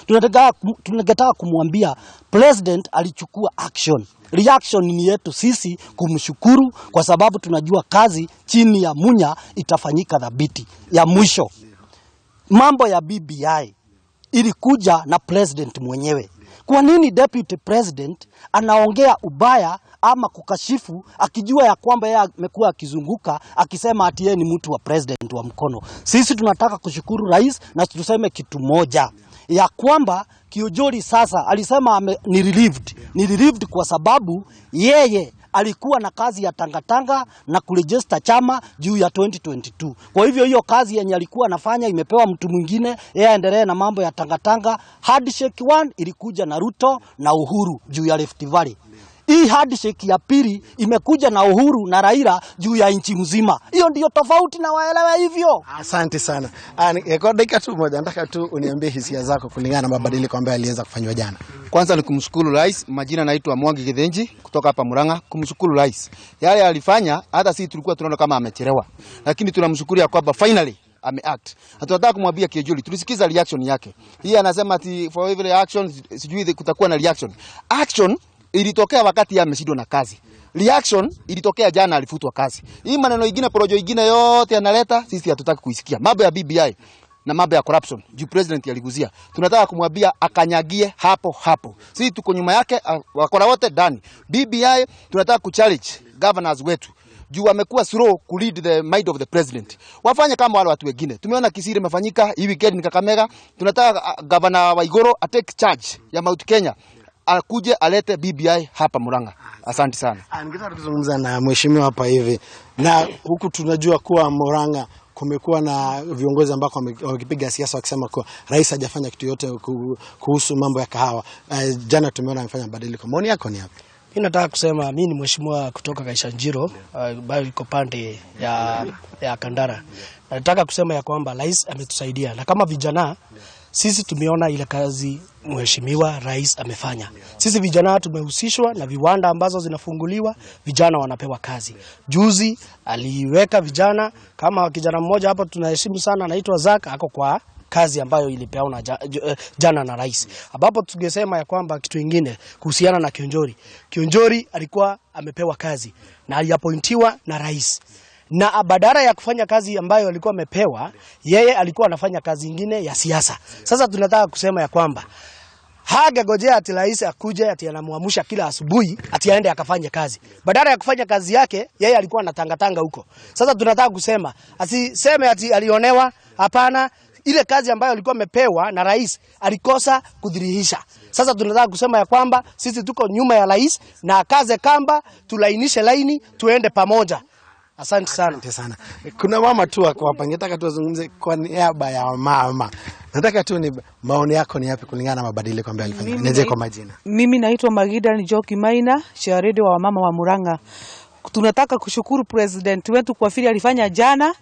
Tunataka kumwambia president alichukua action. Reaction ni yetu sisi kumshukuru kwa sababu tunajua kazi chini ya Munya itafanyika dhabiti. Ya mwisho, mambo ya BBI ilikuja na president mwenyewe. Kwa nini deputy president anaongea ubaya ama kukashifu akijua ya kwamba yeye amekuwa akizunguka akisema ati yeye ni mtu wa president wa mkono? Sisi tunataka kushukuru rais na tuseme kitu moja ya kwamba Kiunjuri sasa alisema ni relieved kwa sababu yeye alikuwa na kazi ya Tangatanga na kuregister chama juu ya 2022. Kwa hivyo hiyo kazi yenye alikuwa anafanya imepewa mtu mwingine, yeye aendelee na mambo ya Tangatanga. Handshake 1 ilikuja na Ruto na Uhuru juu ya Rift Valley. Hii handshake ya pili imekuja na Uhuru na Raila juu ya nchi mzima. Hiyo ndio tofauti na waelewe hivyo. Asante sana. Kwa dakika tu moja nataka tu uniambie hisia zako kulingana na mabadiliko ambayo aliweza kufanywa jana. Kwanza ni kumshukuru rais. Majina naitwa Mwangi Githenji kutoka hapa Murang'a. Kumshukuru rais. Yale alifanya hata sisi tulikuwa tunaona kama amechelewa. Lakini tunamshukuru kwamba finally ameact. Tunataka kumwambia Kiunjuri, tulisikiza reaction yake. Yeye anasema ati for every action sijui kutakuwa na reaction. Action ilitokea wakati ya ameshindwa na kazi. Reaction ilitokea jana alifutwa kazi. Hii maneno mengine projo mengine yote analeta sisi hatutaki kuisikia. Mambo ya BBI na mambo ya corruption juu president aliguzia. Tunataka kumwambia akanyagie hapo hapo. Sisi tuko nyuma yake, wakora wote ndani. BBI tunataka kuchallenge governors wetu juu amekuwa slow ku lead the mind of the president. Wafanye kama wale watu wengine. Tumeona Kisiri imefanyika hii weekend ni Kakamega. Tunataka governor wa Igoro atake charge ya Mount Kenya. Akuje alete BBI hapa Murang'a. Asante sana. Ningetaka kuzungumza na mheshimiwa hapa hivi. Na huku tunajua kuwa Murang'a kumekuwa na viongozi ambao wakipiga siasa wakisema kuwa rais hajafanya kitu yote kuhusu mambo ya kahawa. Jana tumeona amefanya mabadiliko. Maoni yako ni yapi? Mimi nataka kusema mimi ni mheshimiwa kutoka Kaishanjiro ambayo iko pande ya Kandara. Nataka kusema ya kwamba rais ametusaidia na kama vijana sisi tumeona ile kazi mheshimiwa rais amefanya. Sisi vijana tumehusishwa na viwanda ambazo zinafunguliwa, vijana wanapewa kazi. Juzi aliweka vijana kama kijana mmoja hapo tunaheshimu sana anaitwa Zack ako kwa kazi ambayo ilipewa jana na rais. Ambapo tungesema ya kwamba kitu kingine kuhusiana na Kiunjuri. Kiunjuri alikuwa amepewa kazi na aliappointiwa na rais. Na badala ya kufanya kazi ambayo alikuwa amepewa, yeye alikuwa anafanya kazi nyingine ya siasa. Sasa tunataka kusema ya kwamba Hagegojea ati rais akuje ati anamuamsha kila asubuhi ati aende akafanye kazi. Badala ya kufanya kazi yake, yeye alikuwa anatangatanga huko. Sasa tunataka kusema, asiseme ati alionewa, hapana. Ile kazi ambayo alikuwa amepewa na rais alikosa kudhihirisha. Sasa tunataka kusema ya kwamba sisi tuko nyuma ya rais na akaze kamba, tulainishe laini, tuende pamoja. Asante sana. Asante sana. Kuna mama tu hapa, nataka tu azungumze kwa niaba ya mama. Nataka tu ni maoni yako ni yapi kulingana na mabadiliko ambayo alifanya. Nianze kwa majina. Mimi naitwa Magida Njoki Maina, sharidi wa mama wa Murang'a. Tunataka kushukuru president wetu kwa vile alifanya jana.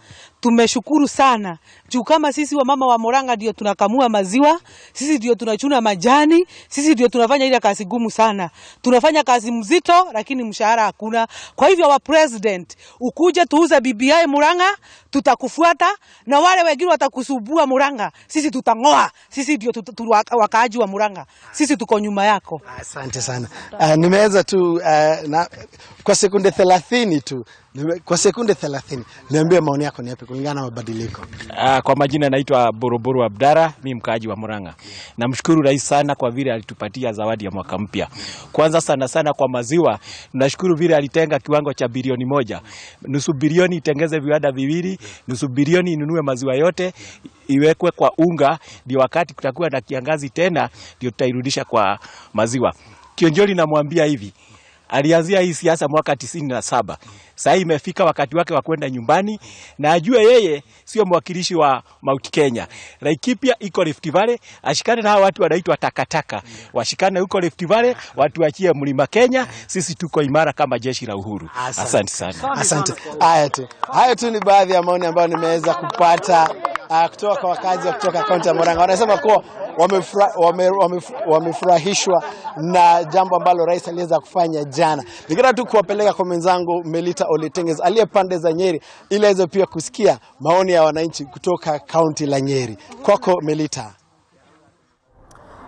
Tumeshukuru sana. Juu kama sisi wa mama wa Murang'a ndio tunakamua maziwa, sisi ndio tunachuna majani, sisi ndio tunafanya ile kazi gumu sana. Tunafanya kazi mzito lakini mshahara hakuna. Kwa hivyo wa president, ukuje tuuze BBI Murang'a, tutakufuata, na wale wengine watakusubua Murang'a, sisi tutangoa. Sisi ndio wakaaji wa Murang'a. Sisi tuko nyuma yako. Asante sana. Nimeweza tu kwa sekunde 30 tu. Kwa sekunde 30 niambie maoni yako ni yapi kulingana na mabadiliko. Kwa majina naitwa Boroboro Abdara, mimi mkaaji wa Murang'a. Namshukuru rais sana kwa vile alitupatia zawadi ya mwaka mpya. Kwanza sana kwa maziwa, nashukuru vile alitenga kiwango cha bilioni 1. Nusu bilioni itengeze viwanda viwili, nusu bilioni inunue maziwa yote iwekwe kwa unga, ndio wakati kutakuwa na kiangazi tena ndio tutairudisha kwa maziwa. Kionjoli namwambia hivi, alianzia hii siasa mwaka 97. Sasa imefika wakati wake wa kwenda nyumbani, na ajue yeye sio mwakilishi wa Mount Kenya. Laikipia iko Rift Valley, ashikane na hao watu wanaitwa takataka. Washikane huko Rift Valley, watu wachie Mlima Kenya, sisi tuko imara kama jeshi la uhuru. Asante sana. Asante. Haya tu ni baadhi ya maoni ambayo nimeweza kupata kutoka kwa wakazi wa kutoka kaunti ya Murang'a. Wanasema kuwa wamefurahishwa na jambo ambalo rais aliweza kufanya jana. Nikitaka tu kuwapeleka kwa mwenzangu Melita Oletenges aliye pande za Nyeri ili aweze pia kusikia maoni ya wananchi kutoka kaunti la Nyeri. Kwako Melita.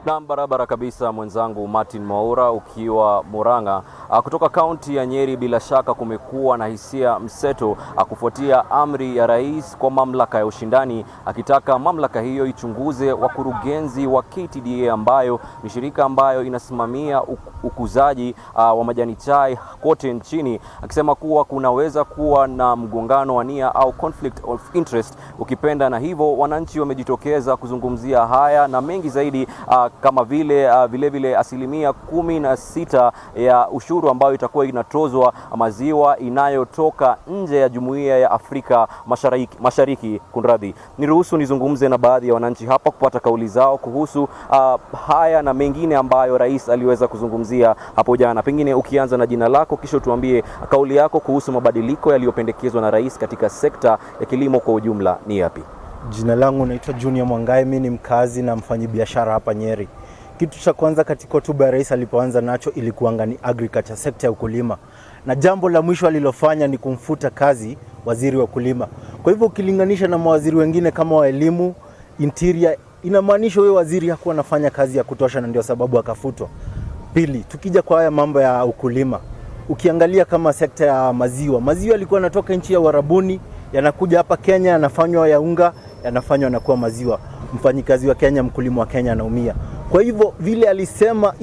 Na barabara kabisa mwenzangu Martin Maura ukiwa Murang'a. Kutoka kaunti ya Nyeri bila shaka kumekuwa na hisia mseto kufuatia amri ya rais kwa mamlaka ya ushindani akitaka mamlaka hiyo ichunguze wakurugenzi wa KTDA ambayo ni shirika ambayo inasimamia ukuzaji wa majani chai kote nchini, akisema kuwa kunaweza kuwa na mgongano wa nia au conflict of interest ukipenda, na hivyo wananchi wamejitokeza kuzungumzia haya na mengi zaidi kama vile asilimia 16 ya ushuru ambayo itakuwa inatozwa maziwa inayotoka nje ya Jumuiya ya Afrika Mashariki kunradhi. Niruhusu nizungumze na baadhi ya wananchi hapa kupata kauli zao kuhusu haya na mengine ambayo rais aliweza kuzungumzia hapo jana. Pengine ukianza na jina lako kisha tuambie kauli yako kuhusu mabadiliko yaliyopendekezwa na rais katika sekta ya kilimo kwa ujumla ni yapi? Jina langu naitwa Junior Mwangae, mimi ni mkazi na mfanyabiashara hapa Nyeri. Kitu cha kwanza katika hotuba ya rais alipoanza nacho ilikuwa ni agriculture, sekta ya ukulima. Na jambo la mwisho alilofanya ni kumfuta kazi waziri wa ukulima. Kwa hivyo ukilinganisha na mawaziri wengine kama wa elimu, interior, inamaanisha wewe waziri hakuwa anafanya kazi ya kutosha na ndio sababu akafutwa. Pili, tukija kwa haya mambo ya ukulima. Ukiangalia kama sekta ya maziwa yalikuwa yanatoka nchi ya Uarabuni, yanakuja hapa Kenya, yanafanywa ya unga, yanafanywa na kuwa maziwa. Mfanyikazi wa Kenya, mkulima wa Kenya anaumia. Kwa hivyo vile alisema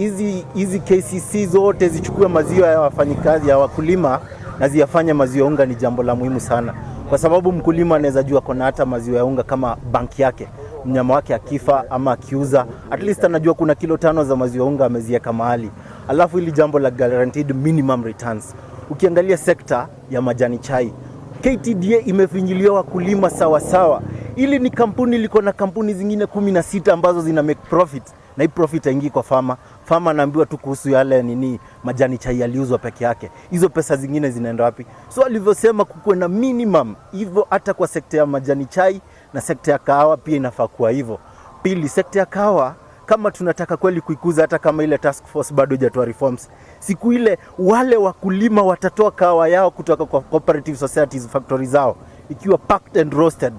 hizi KCC zote zichukue maziwa ya wafanyikazi ya wakulima na ziyafanye maziwa unga, ni jambo la muhimu sana. Kwa sababu mkulima anaweza jua kuna hata maziwa ya unga kama banki yake. Mnyama wake akifa ama akiuza, at least anajua kuna kilo 5 za maziwa unga ameziweka mahali. Alafu hili jambo la guaranteed minimum returns. Ukiangalia sekta ya majani chai, KTDA imefinyiliwa wakulima sawa. Ili ni kampuni liko na kampuni zingine 16 ambazo zina make profit. Na hii profit haingii kwa farmer. Farmer anaambiwa tu kuhusu yale majani chai yaliuzwa peke yake. Hizo pesa zingine zinaenda wapi? So alivyosema kukuwe na minimum, hivyo hata kwa sekta ya majani chai na sekta ya kahawa pia inafaa kuwa hivyo. Pili, sekta ya kahawa kama tunataka kweli kuikuza, hata kama ile task force bado hajatoa reforms, siku ile wale wakulima watatoa kahawa yao kutoka kwa cooperative societies factory zao ikiwa packed and roasted,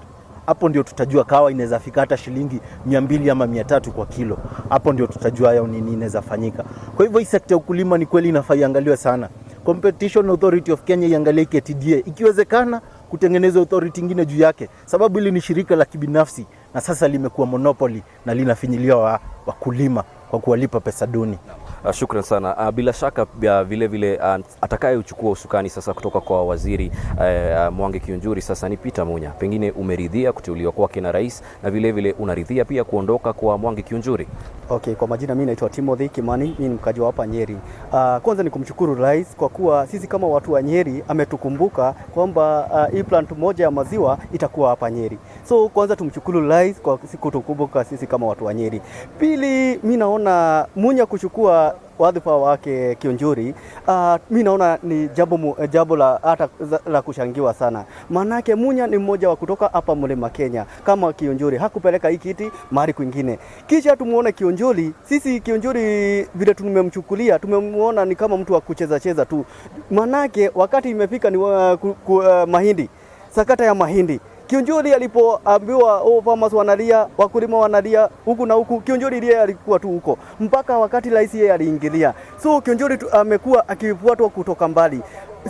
hapo ndio tutajua kahawa inaweza fika hata shilingi 200 ama 300 kwa kilo. Hapo ndio tutajua hayo nini inaweza fanyika. Kwa hivyo hii sekta ya ukulima ni kweli inafaa iangaliwe sana. Competition Authority of Kenya iangalie KTDA, ikiwezekana kutengeneza authority nyingine juu yake, sababu hili ni shirika la kibinafsi na sasa limekuwa monopoly na linafinyiliwa wakulima. kwa kuwalipa pesa duni. Shukran sana. Bila shaka vile vile atakayeuchukua usukani sasa kutoka kwa waziri Mwangi Kiunjuri sasa ni Peter Munya. Pengine umeridhia kuteuliwa kwake na rais na vile vile unaridhia pia kuondoka kwa Mwangi Kiunjuri? Okay, kwa majina mimi naitwa Timothy Kimani, mimi ni mkaji wa hapa Nyeri. Kwanza ni kumshukuru rais kwa kuwa sisi kama watu wa Nyeri ametukumbuka kwamba hii plant moja ya maziwa itakuwa hapa Nyeri. So kwanza tumshukuru rais kwa kutukumbuka sisi kama watu wa Nyeri. Pili, mimi naona Munya kuchukua wadhifa wake Kiunjuri, mimi naona ni jambo la kushangiwa sana. Manake Munya ni mmoja wa kutoka hapa Mlima Kenya kama Kiunjuri, hakupeleka hii kiti mahali kwingine. Kisha tumuone Kiunjuri, sisi Kiunjuri vile tumemchukulia, tumemwona ni kama mtu wa kucheza tu. Manake wakati imefika ni mahindi, sakata ya mahindi. Kiunjuri alipoambiwa farmers wanalia, wakulima wanalia huku na huku, Kiunjuri ndiye alikuwa tu huko mpaka wakati rais yeye aliingilia. So Kiunjuri amekuwa akifuatwa kutoka mbali.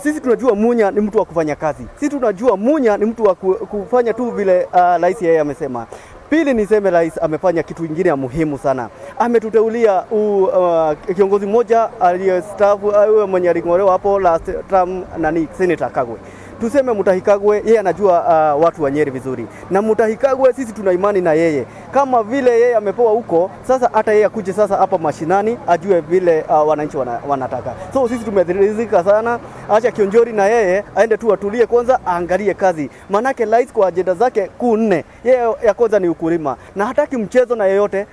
Sisi tunajua Munya ni mtu wa kufanya kazi. Sisi tunajua Munya ni mtu wa kufanya tu vile rais yeye amesema. Pili niseme rais amefanya kitu kingine ya muhimu sana. Ametuteulia kiongozi mmoja aliyestaafu mwenye aling'olewa hapo last term Senator Kagwe. Tuseme Mutahi Kagwe, yeye anajua watu wa Nyeri vizuri. Na Mutahi Kagwe sisi tuna imani na yeye. Kama vile yeye amepewa huko, sasa hata yeye akuje sasa hapa mashinani ajue vile wananchi wanataka. So sisi tumeridhika sana. Acha Kiunjuri na yeye aende tu atulie kwanza, aangalie kazi. Manake rais kwa ajenda zake kuu 4, yeye ya kwanza ni ukulima. Na hataki mchezo na yeyote.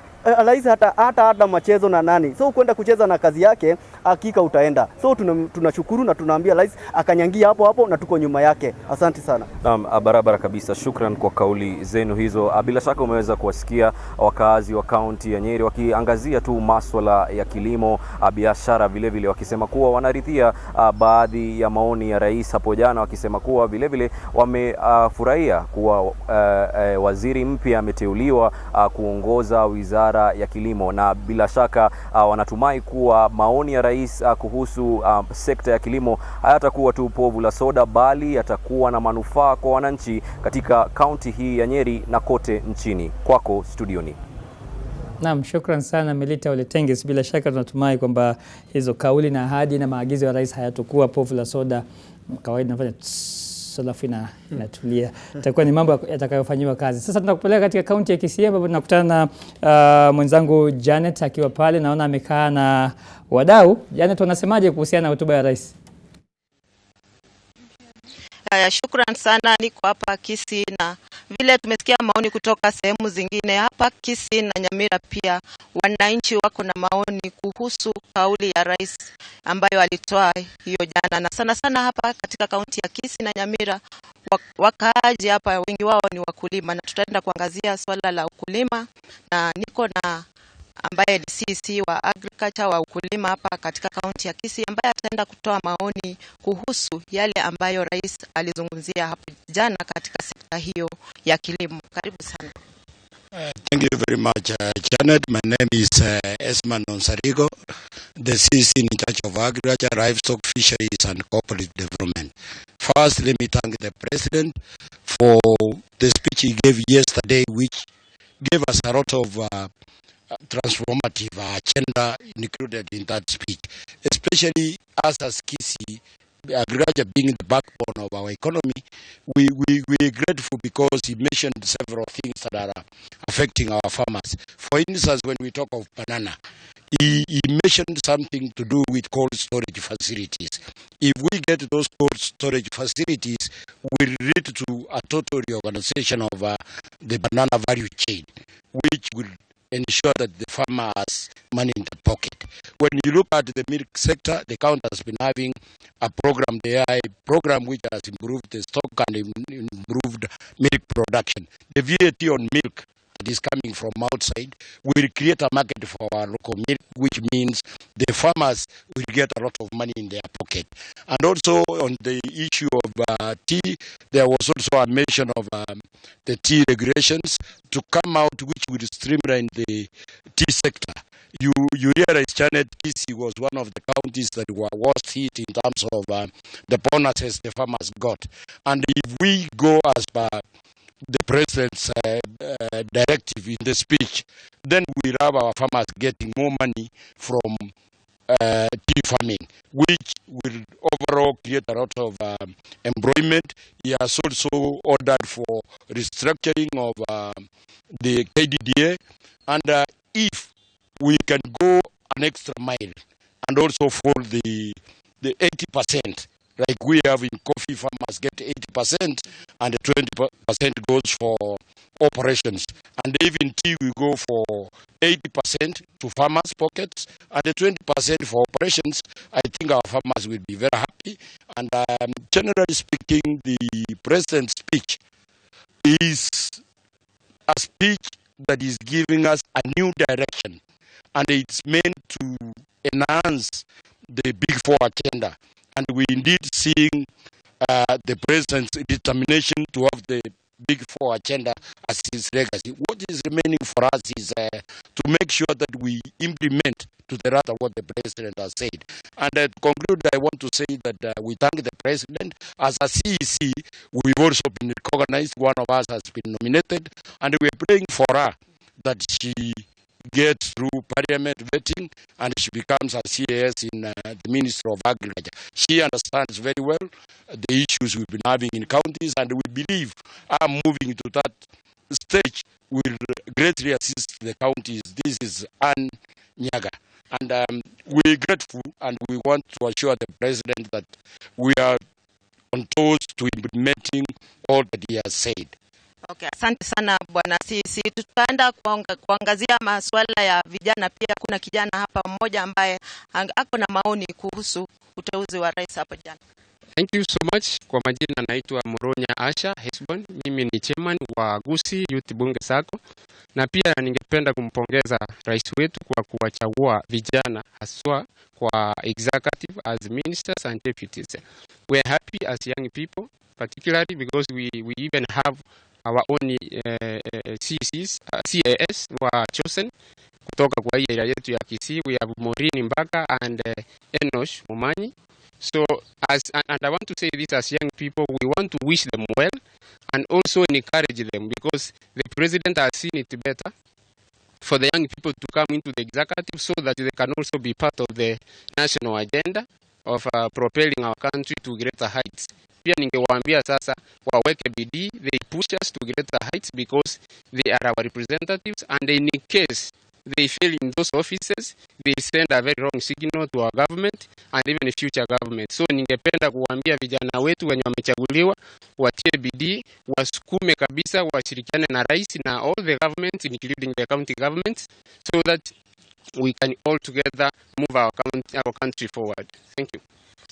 Rais hata machezo na nani. So kwenda kucheza na kazi yake hakika utaenda. So tunashukuru na tunaambia rais akanyangia hapo na tuko nyuma yake. Asante sana. Naam, barabara kabisa. Shukran kwa kauli zenu hizo. Bila shaka umeweza kuwasikia wakazi wa kaunti ya Nyeri wakiangazia tu masuala ya kilimo, biashara, vile vile wakisema kuwa wanaridhia baadhi ya maoni ya rais hapo jana, wakisema kuwa vile vile wamefurahia kuwa waziri mpya ameteuliwa kuongoza wizara ya kilimo, na bila shaka wanatumai kuwa maoni ya rais kuhusu sekta ya kilimo hayatakuwa tu povu la soda, bali yatakuwa na manufaa kwa wananchi katika kaunti hii ya Nyeri na kote nchini. Kwako studioni. Naam, shukran sana Melita Oletengis. Bila shaka tunatumai kwamba hizo kauli na ahadi na maagizo ya rais hayatakuwa povu la soda. Kawaida nafanya alafu inatulia. Itakuwa ni mambo yatakayofanywa kazi. Sasa tunakupeleka katika kaunti ya Kisii ambapo tunakutana na mwenzangu Janet akiwa pale, naona amekaa na wadau. Janet, wanasemaje kuhusiana na hotuba ya rais? Shukran sana, niko hapa Kisii na vile tumesikia maoni kutoka sehemu zingine hapa Kisii na Nyamira pia wananchi wako na maoni kuhusu kauli ya rais ambayo alitoa hiyo jana, na sana sana hapa katika kaunti ya Kisii na Nyamira wakaaji hapa wengi wao ni wakulima, na tutaenda kuangazia swala la ukulima, na niko na ambaye ni CC wa agriculture wa ukulima hapa katika kaunti ya Kisii ambaye ataenda kutoa maoni kuhusu yale ambayo rais alizungumzia hapo jana katika sekta hiyo ya kilimo. Karibu sana. Thank you very much, Janet. My name is Esman Onsarigo, the CC in charge of agriculture, livestock, fisheries and corporate development. First, let me thank the President for the speech he gave yesterday, which gave us a lot of transformative agenda included in that speech, especially us as Kisii, agriculture being the backbone of our economy. We are grateful because he mentioned several things that are affecting our farmers. For instance, when we talk of banana, he mentioned something to do with cold storage facilities. If we get those cold storage facilities, we lead to a total reorganization of the banana value chain, which will ensure that the farmer has money in the pocket. When you look at the milk sector, the county has been having a program, the AI program, which has improved the stock and improved milk production. The VAT on milk that is coming from outside will create a market for our local milk, which means the farmers will get a lot of money in their pocket. And also on the issue of tea, there was also a mention of the tea regulations to come out, which will streamline the tea sector. You realize, Janet, Kisii was one of the counties that were worst hit in terms of the bonuses the farmers got. And if we go as per the president's directive in the speech, then we'll have our farmers getting more money from tea farming, which will overall create a lot of employment. He has also ordered for restructuring of the KDDA, and if we can go an extra mile and also for the 80%, like we have in coffee, farmers get 80% and the 20% goes for operations. And even tea, we go for 80% to farmers' pockets and the 20% for operations. I think our farmers will be very happy. And generally speaking, the president's speech is a speech that is giving us a new direction. And it's meant to enhance the Big Four agenda. And we indeed seeing the president's determination to have the Big Four agenda as his legacy. What is remaining for us is to make sure that we implement to the letter what the president has said. And to conclude, I want to say that we thank the president. As a CEC, we've also been recognized. One of us has been nominated, and we are praying for her that she gets through parliament vetting and she becomes a CAS in the Ministry of Agriculture. She understands very well the issues we've been having in counties, and we believe moving to that stage will greatly assist the counties. This is Ann Nyaga. And we're grateful, and we want to assure the president that we are on toes to implementing all that he has said. Okay, asante sana bwana CC. Tutaenda kuangazia masuala ya vijana pia. Kuna kijana hapa mmoja ambaye ako na maoni kuhusu uteuzi wa rais hapo jana. Thank you so much. Kwa majina naitwa Moronya Asha Hesbon. Mimi ni chairman wa Gusii Youth Bunge Sacco. Na pia ningependa kumpongeza rais wetu kwa kuwachagua vijana haswa kwa executive as ministers and deputies. We are happy as young people, particularly because we even have our own CAS were chosen kutoka kwa hii area yetu ya Kisii. We have Maureen Mbaka and Enosh Mumanyi. So and I want to say this, as young people, we want to wish them well and also encourage them, because the president has seen it better for the young people to come into the executive so that they can also be part of the national agenda of propelling our country to greater heights. Pia ningewaambia sasa waweke bidii, they push us to greater heights because they are our representatives, and in case they fail in those offices, they send a very wrong signal to our government and even future government. So ningependa kuwaambia vijana wetu wenye wamechaguliwa watie bidii, wasukume kabisa, washirikiane na rais na all the governments including the county governments so that we can all together move our country forward. Thank you.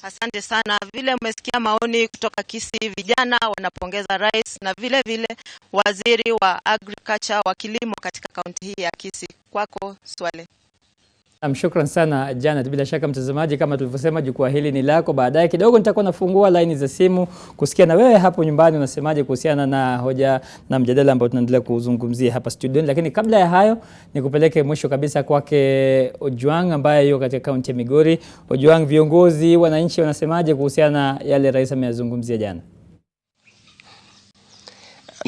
Asante sana. Vile umesikia maoni kutoka Kisii, vijana wanapongeza rais na vile vile waziri wa agriculture wa kilimo katika kaunti hii ya Kisii. Kwako Swale. Shukran sana Janet. Bila shaka mtazamaji, kama tulivyosema, jukwaa hili ni lako. Baadaye kidogo nitakuwa nafungua line za simu kusikia na wewe hapo nyumbani unasemaje kuhusiana na hoja na mjadala ambao tunaendelea kuzungumzia hapa studioni. Lakini kabla ya hayo nikupeleke mwisho kabisa kwake Ojwang ambaye yuko katika kaunti ya Migori. Ojwang, viongozi wananchi wanasemaje kuhusiana na yale rais ameyazungumzia jana?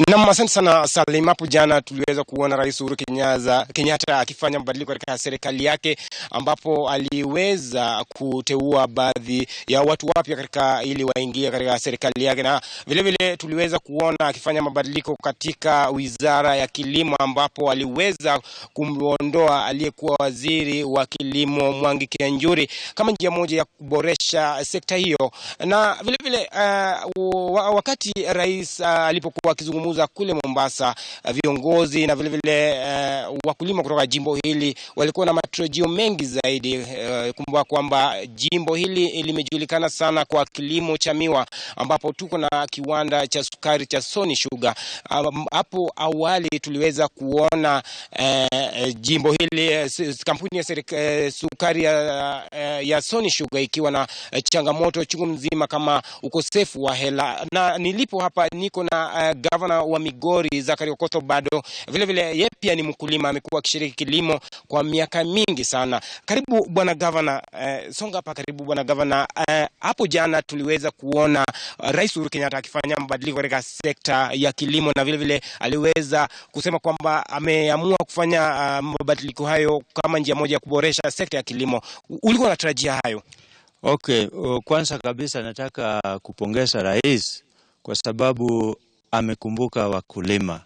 Na asante sana Salim. Hapo jana tuliweza kuona Rais Uhuru Kenyatta akifanya mabadiliko katika serikali yake, ambapo aliweza kuteua baadhi ya watu wapya katika ili waingie katika serikali yake, na vile vile tuliweza kuona akifanya mabadiliko katika wizara ya kilimo, ambapo aliweza kumuondoa aliyekuwa waziri wa kilimo Mwangi Kianjuri kama njia moja ya kuboresha sekta hiyo. Na vile vile wakati rais alipokuwa akizungumza kule Mombasa, viongozi na vile vile wakulima kutoka jimbo hili walikuwa na matarajio mengi zaidi. Kumbuka kwamba jimbo hili limejulikana sana kwa kilimo cha miwa, ambapo tuko na kiwanda cha sukari cha Sony Sugar. Hapo awali tuliweza kuona jimbo hili kampuni ya sukari ya Sony Sugar ikiwa na changamoto chungu mzima kama ukosefu wa hela. Na nilipo hapa niko na governor gavana wa Migori Zachary Okoth bado vile vile yeye pia ni mkulima, amekuwa akishiriki kilimo kwa miaka mingi sana. Karibu bwana gavana, songa hapa karibu bwana gavana. Hapo jana tuliweza kuona Rais Uhuru Kenyatta akifanya mabadiliko katika sekta ya kilimo, na vile vile aliweza kusema kwamba ameamua kufanya mabadiliko hayo kama njia moja ya kuboresha sekta ya kilimo. Ulikuwa unatarajia hayo? Okay, kwanza kabisa nataka kupongeza rais kwa sababu amekumbuka wakulima.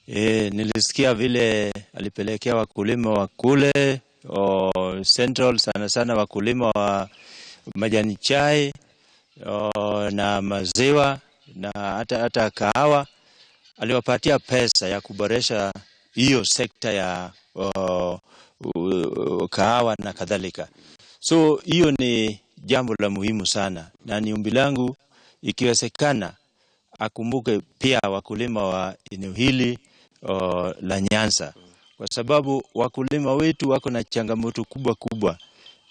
Nilisikia vile alipelekea wakulima wa kule Central, sana sana wakulima wa majani chai na maziwa na hata kahawa, aliwapatia pesa ya kuboresha hiyo sekta ya kahawa na kadhalika. So hiyo ni jambo la muhimu sana, na ni ombi langu ikiwezekana akumbuke pia wakulima wa eneo hili la Nyanza, kwa sababu wakulima wetu wako na changamoto kubwa,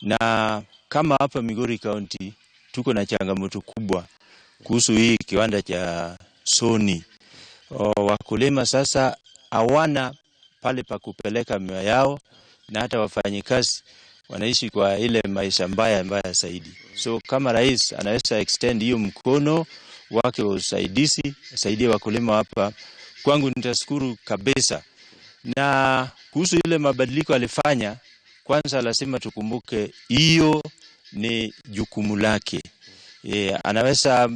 na kama hapa Migori County tuko na changamoto kubwa kuhusu hii kiwanda cha Sony. Wakulima sasa hawana pale pa kupeleka mimea yao, na hata wafanyikazi wanaishi kwa ile maisha mbaya zaidi. So kama rais anaweza extend hiyo mkono wake wa usaidizi, asaidie wakulima hapa, kwangu nitashukuru kabisa. Na kuhusu ile mabadiliko alifanya, kwanza lazima tukumbuke hiyo ni jukumu lake. Anaweza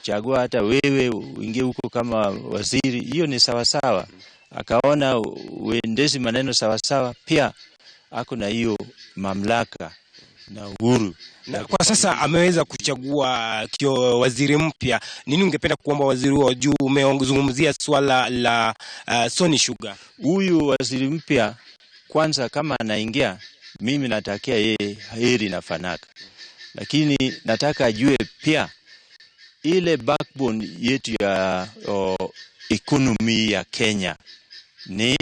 chagua hata wewe uingie huko kama waziri, hiyo ni sawa. Akaona uendezi maneno sawa, pia ako na hiyo mamlaka na uhuru. Na kwa sasa ameweza kuchagua waziri mpya. Nini ungependa kuomba waziri wa juu? Umezungumzia swala la Sony Sugar. Huyu waziri mpya kwanza kama anaingia, mimi natakia yeye heri na fanaka. Lakini nataka ajue pia ile backbone yetu ya economy ya Kenya ni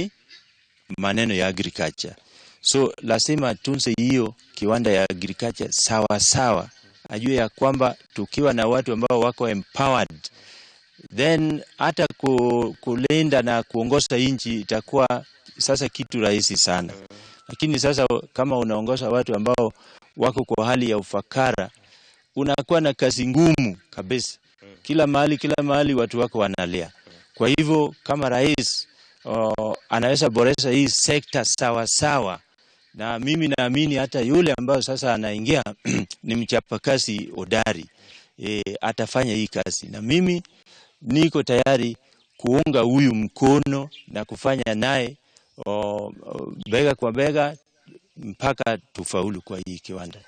maneno ya agriculture. So lazima tunze hiyo kiwanda ya agriculture sawa. Ajue ya kwamba tukiwa na watu ambao wako empowered, then hata kulinda na kuongoza nchi itakuwa sasa kitu rahisi sana. Lakini sasa kama unaongoza watu ambao wako kwa hali ya ufakara, unakuwa na kazi ngumu kabisa. Kila mahali watu wako wanalia. Kwa hivyo kama rais anaweza boresha hii sekta sawa. Na mimi naamini hata yule ambao sasa anaingia ni mchapakazi hodari, atafanya hii kazi. Na mimi niko tayari kuunga huyu mkono na kufanya naye bega kwa bega mpaka tufaulu kwa hii kiwanda.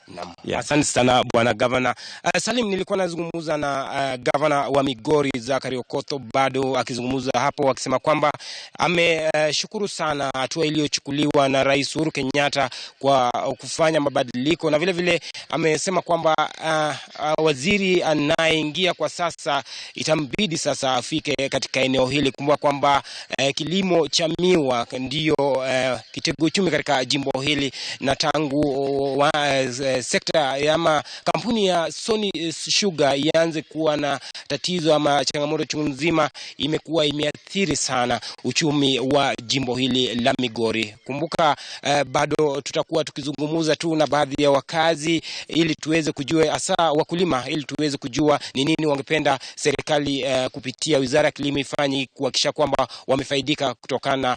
Yeah. Asante sana bwana gavana. Salim, nilikuwa nazungumza na gavana wa Migori Zachary Okoth bado akizungumza hapo akisema kwamba ameshukuru sana hatua iliyochukuliwa na Rais Uhuru Kenyatta kwa kufanya mabadiliko, na vile vile amesema kwamba waziri anayeingia kwa sasa itambidi sasa afike katika eneo hili. Kumbuka kwamba kilimo cha miwa ndio kitego uchumi katika jimbo hili, na tangu sekta ama kampuni ya Sony Sugar ianze kuwa na tatizo ama changamoto chungu nzima, imekuwa imeathiri sana uchumi wa jimbo hili la Migori. Kumbuka bado tutakuwa tukizungumza tu na baadhi ya wakazi ili tuweze kujua, hasa wakulima, ili tuweze kujua ni nini wangependa serikali kupitia Wizara ya Kilimo ifanye kuhakikisha kwamba wamefaidika kutokana na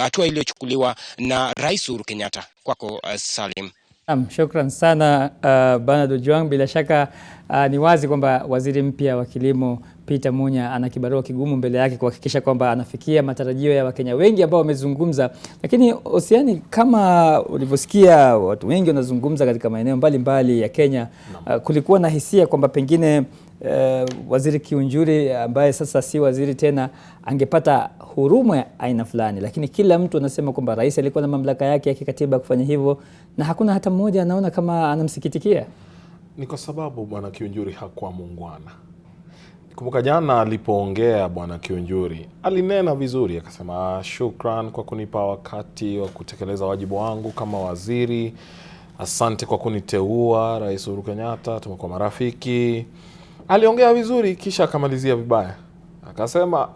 hatua iliyochukuliwa na Rais Uhuru Kenyatta. Kwako Salim. Shukran sana Bwana Ojwang. Bila shaka ni wazi kwamba waziri mpya wa kilimo Peter Munya ana kibarua kigumu mbele yake kuhakikisha kwamba anafikia matarajio ya Wakenya wengi ambao wamezungumza. Lakini Osiani, kama ulivyosikia watu wengi wanazungumza katika maeneo mbalimbali ya Kenya, kulikuwa na hisia kwamba pengine waziri Kiunjuri ambaye sasa si waziri tena angepata huruma ya aina fulani, lakini kila mtu anasema kwamba rais alikuwa na mamlaka yake ya kikatiba kufanya hivyo, na hakuna hata mmoja anaona kama anamsikitikia. Ni kwa sababu bwana Kiunjuri hakuwa muungwana. Kumbuka jana alipoongea bwana Kiunjuri alinena vizuri, akasema shukran kwa kunipa wakati wa kutekeleza wajibu wangu kama waziri. Asante kwa kuniteua Rais Uhuru Kenyatta, tumekuwa marafiki. Aliongea vizuri, kisha akamalizia vibaya. Akasema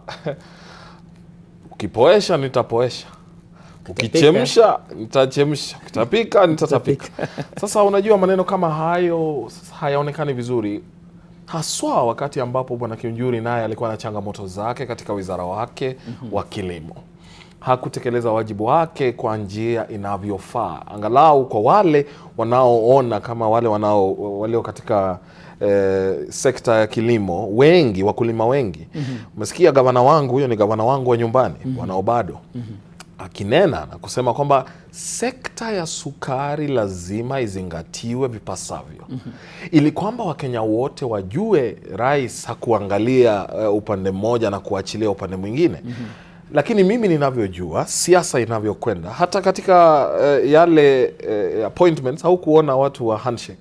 ukipoesha nitapoesha, ukichemsha nitachemsha, ukitapika nitatapika. Sasa unajua maneno kama hayo hayaonekani vizuri, haswa wakati ambapo bwana Kiunjuri naye alikuwa na changamoto zake katika wizara wake wa kilimo. Hakutekeleza wajibu wake kwa njia inavyofaa, angalau kwa wale wanaoona kama walio katika sekta ya kilimo, wengi wakulima wengi. Umesikia gavana wangu, huyo ni gavana wangu wa nyumbani, bwana Obado, akinena na kusema kwamba sekta ya sukari lazima izingatiwe vipasavyo, ili kwamba Wakenya wote wajue rais hakuangalia upande mmoja na kuachilia upande mwingine. Lakini mimi ninavyojua siasa inavyokwenda, hata katika yale appointments haukuona watu wa handshake.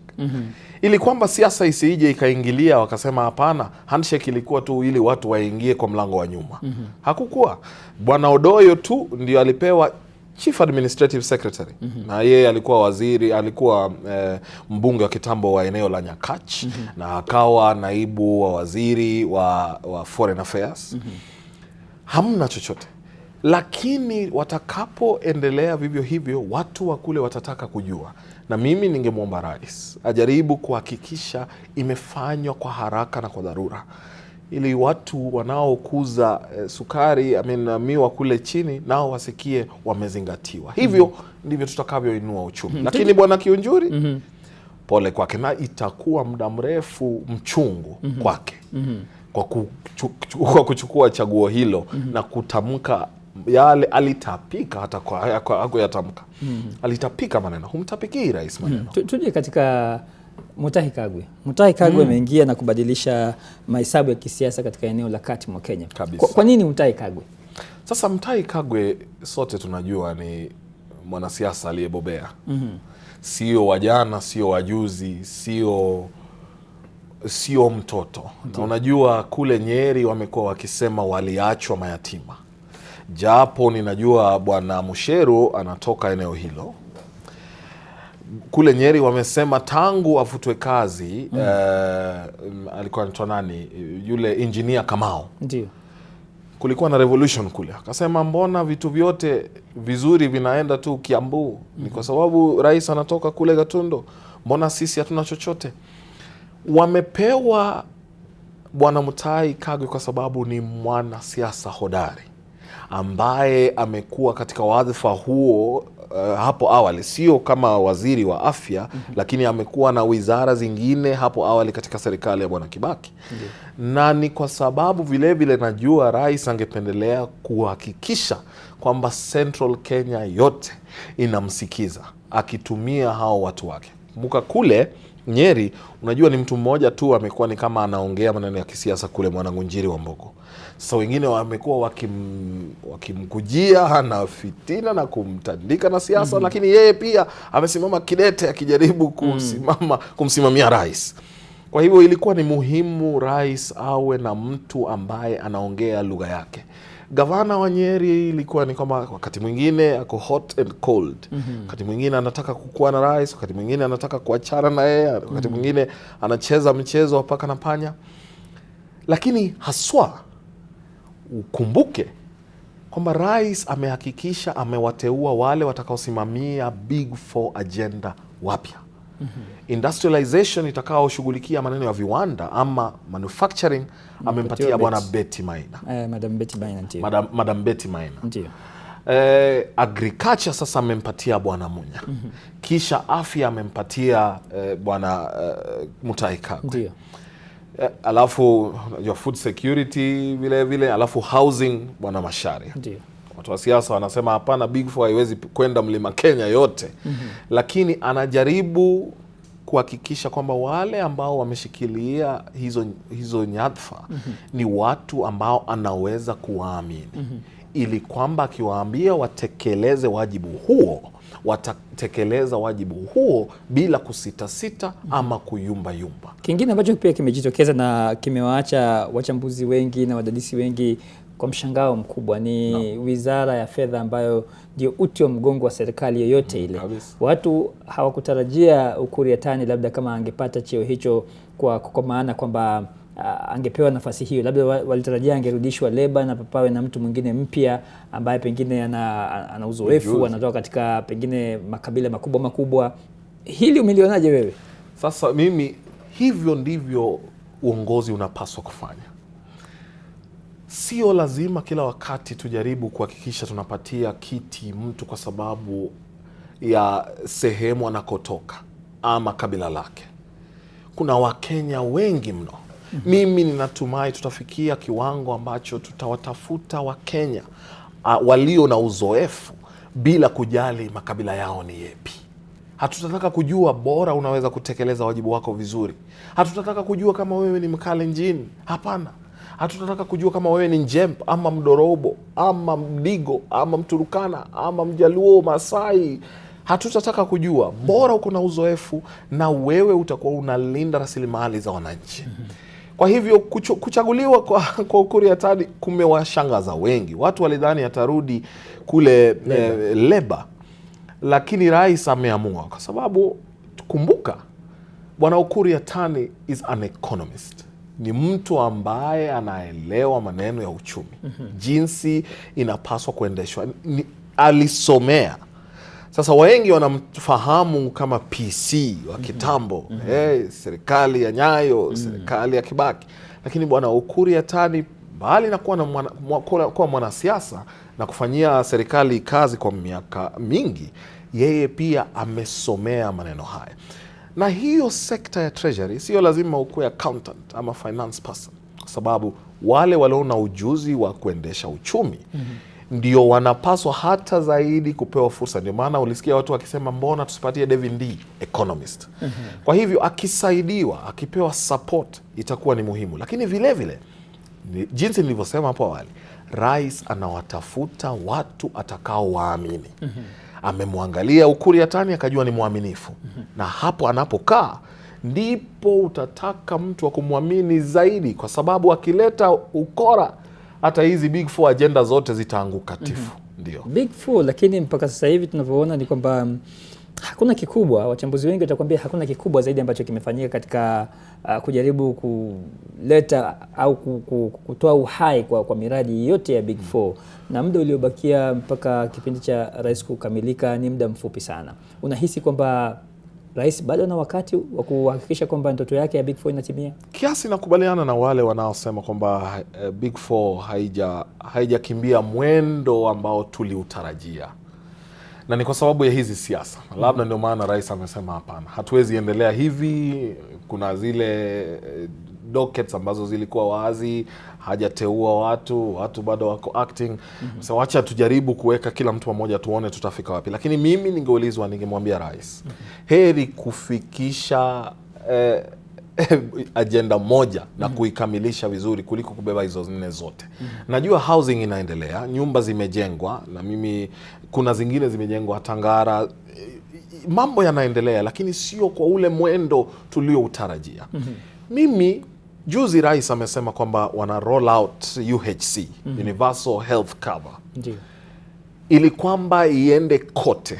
Ili kwamba siasa isiije ikaingilia wakasema hapana, handshake ilikuwa tu ili watu waingie kwa mlango wa nyuma. Hakukuwa. Bwana Odoyo tu ndio alipewa Chief Administrative Secretary. Na yeye alikuwa waziri, alikuwa mbunge wa kitambo wa eneo la Nyakach, na akawa naibu wa waziri wa Foreign Affairs. Hamna chochote. Lakini watakapoendelea vivyo hivyo, watu wa kule watataka kujua. Na mimi ningemwomba rais ajaribu kuhakikisha imefanywa kwa haraka na kwa dharura, ili watu wanaokuza sukari miwa kule chini nao wasikie wamezingatiwa. Hivyo ndivyo tutakavyoinua uchumi. Lakini bwana Kiunjuri, pole kwake, na itakuwa muda mrefu mchungu kwake kwa kuchukua chaguo hilo na kutamka yale alitapika, hata kwa hakuyatamka. Alitapika maneno, humtapikii rais maneno. Tuje katika Mutahi Kagwe. Mutahi Kagwe ameingia na kubadilisha mahesabu ya kisiasa katika eneo la kati mwa Kenya. Kwa nini Mutahi Kagwe? Sasa Mutahi Kagwe sote tunajua ni mwanasiasa aliyebobea. Sio wajana, sio wajuzi, sio mtoto. Na unajua kule Nyeri wamekuwa wakisema waliachwa mayatima. Japo ninajua bwana Musheru anatoka eneo hilo. Kule Nyeri wamesema tangu afutwe kazi alikuwa anaitwa nani, yule engineer Kamau. Ndio. Kulikuwa na revolution kule. Akasema mbona vitu vyote vizuri vinaenda tu Kiambu? Ni kwa sababu rais anatoka kule Gatundo. Mbona sisi hatuna chochote? Wamepewa bwana Mutahi Kagwe kwa sababu ni mwana siasa hodari ambaye amekuwa katika wadhifa huo hapo awali, sio kama waziri wa afya, lakini amekuwa na wizara zingine hapo awali katika serikali ya bwana Kibaki. Na ni kwa sababu vile vile najua rais angependelea kuhakikisha kwamba Central Kenya yote inamsikiza akitumia hao watu wake. Kumbuka kule Nyeri, unajua ni mtu mmoja tu amekuwa ni kama anaongea maneno ya kisiasa kule, Mwanangunjiri wa Mbogo. Sasa wengine wamekuwa wakimkujia na fitina na kumtandika na siasa, lakini yeye pia amesimama kidete akijaribu kumsimamia rais. Kwa hivyo ilikuwa ni muhimu rais awe na mtu ambaye anaongea lugha yake. Gavana wa Nyeri ilikuwa ni kama wakati mwingine ako hot and cold. Wakati mwingine anataka kukua na rais, wakati mwingine anataka kuachana na yeye, wakati mwingine anacheza mchezo wa paka na panya. Lakini haswa ukumbuke kwamba rais amehakikisha amewateua wale watakaosimamia Big Four agenda wapya. Industrialization itakaoshughulikia maneno ya viwanda ama manufacturing amempatia bwana Betty Maina. Madam Betty Maina ndio. Madam Betty Maina. Ndio. Agriculture sasa amempatia bwana Munya. Kisha afya amempatia bwana Mutahi Kagwe. Ndio. Alafu your food security vile vile, alafu housing bwana Macharia. Ndio. Watu wa siasa wanasema hapana, Big Four haiwezi kwenda mlima Kenya yote. Lakini anajaribu kuhakikisha kwamba wale ambao wameshikilia hizo nyadhifa ni watu ambao anaweza kuwaamini. Ili kwamba akiwaambia watekeleze wajibu huo, watatekeleza wajibu huo bila kusita ama kuyumba. Kingine ambacho pia kimejitokeza na kimewaacha wachambuzi wengi na wadadisi wengi kwa mshangao mkubwa ni wizara ya fedha, ambayo ndio uti wa mgongo wa serikali yoyote ile. Watu hawakutarajia Ukur Yatani labda kama angepata cheo hicho, kwa maana kwamba angepewa nafasi hiyo, labda walitarajia angerudishwa leba na papawe na mtu mwingine mpya ambaye pengine ana uzoefu, anatoka katika pengine makabila makubwa. Hili umilionaje wewe? Sasa mimi, hivyo ndivyo uongozi unapaswa kufanya. Sio lazima kila wakati tujaribu kuhakikisha tunapatia kiti mtu kwa sababu ya sehemu anakotoka ama kabila lake. Kuna Wakenya wengi mno. Mimi ninatumai tutafikia kiwango ambacho tutawatafuta Wakenya walio na uzoefu bila kujali makabila yao ni yepi. Hatutataka kujua bora unaweza kutekeleza wajibu wako vizuri. Hatutataka kujua kama wewe ni Mkalenjin. Hapana. Hatutataka kujua kama wewe ni Njemp ama Mdorobo ama Mdigo ama Mturukana ama Mjaluo, Masai. Hatutataka kujua, bora uko na uzoefu na wewe utakuwa unalinda rasilimali za wananchi. Kwa hivyo kuchaguliwa kwa Ukur Yatani kumewashangaza wengi. Watu walidhani atarudi kule leba. Lakini rais ameamua, kwa sababu kumbuka Bwana Ukur Yatani is an economist. Ni mtu ambaye anaelewa maneno ya uchumi. Jinsi inapaswa kuendeshwa. Alisomea. Sasa wengi wanamfahamu kama PC wa kitambo. Serikali ya Nyayo, serikali ya Kibaki. Lakini Bwana Ukur Yatani, bali na kuwa mwanasiasa na kufanyia serikali kazi kwa miaka mingi, yeye pia amesomea maneno haya. Na hiyo sekta ya treasury sio lazima ukuwe accountant ama finance person, kwa sababu wale waliona ujuzi wa kuendesha uchumi ndio wanapaswa hata zaidi kupewa fursa. Ndio maana ulisikia watu wakisema mbona tusipatie David D economist. Kwa hivyo akisaidiwa, akipewa support itakuwa ni muhimu. Lakini vile vile jinsi nilivyosema hapo awali, rais anawatafuta watu atakao waamini. Amemwangalia Ukur Yatani akajua ni mwaminifu. Na hapo anapokaa ndipo utataka mtu wa kumwamini zaidi, kwa sababu akileta ukora hata hizi big four agenda zote zitaanguka tifu. Ndio big four. Lakini mpaka sasa hivi tunavyoona ni kwamba hakuna kikubwa. Wachambuzi wengi watakwambia hakuna kikubwa zaidi ambacho kimefanyika katika kujaribu kuleta au kutoa uhai kwa miradi yote ya big four. Na muda uliobakia mpaka kipindi cha rais kukamilika ni muda mfupi sana. Unahisi kwamba rais bado na wakati wa kuhakikisha kwamba ndoto yake ya big four inatimia? Kiasi nakubaliana na wale wanaosema kwamba big four haijakimbia mwendo ambao tuliutarajia. Na ni kwa sababu ya hizi siasa. Labda ndio maana rais amesema hapana, hatuwezi endelea hivi. Kuna zile dockets ambazo zilikuwa wazi, hajateua watu bado wako acting. So wacha tujaribu kuweka kila mtu mmoja tuone tutafika wapi. Lakini mimi ningeulizwa, ningemwambia rais, heri kufikisha agenda moja na kuikamilisha vizuri kuliko kubeba hizo nne zote. Najua housing inaendelea, nyumba zimejengwa, na mimi kuna zingine zimejengwa Tangara, mambo yanaendelea, lakini sio kwa ule mwendo tulioutarajia. Mimi juzi rais amesema kwamba wana rollout UHC, Universal Health Cover. Ili kwamba iende kote.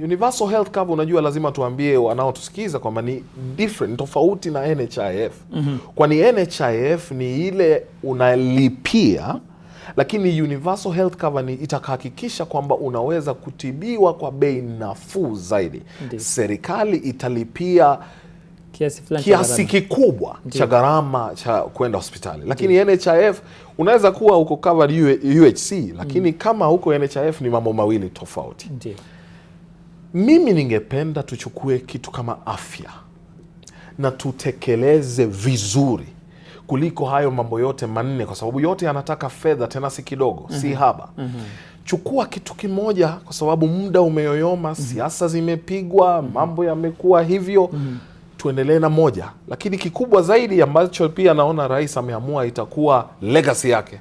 Universal Health Cover, unajua lazima tuambie wanaotusikiza kwamba ni different, tofauti na NHIF. Kwani NHIF ni ile unalipia, lakini Universal Health Cover ni itakahakikisha kwamba unaweza kutibiwa kwa bei nafuu zaidi. Serikali italipia kiasi kikubwa cha gharama cha kwenda hospitali. Lakini NHIF unaweza kuwa uko covered UHC, lakini kama huko NHIF ni mambo mawili tofauti. Mimi ningependa tuchukue kitu kama afya na tutekeleze vizuri kuliko hayo mambo yote manne, kwa sababu yote yanataka fedha, tena si kidogo, si haba. Chukua kitu kimoja, kwa sababu muda umeyoyoma, siasa zimepigwa, mambo yamekuwa hivyo. Tuendelee na moja, lakini kikubwa zaidi ambacho pia naona rais ameamua itakuwa legacy yake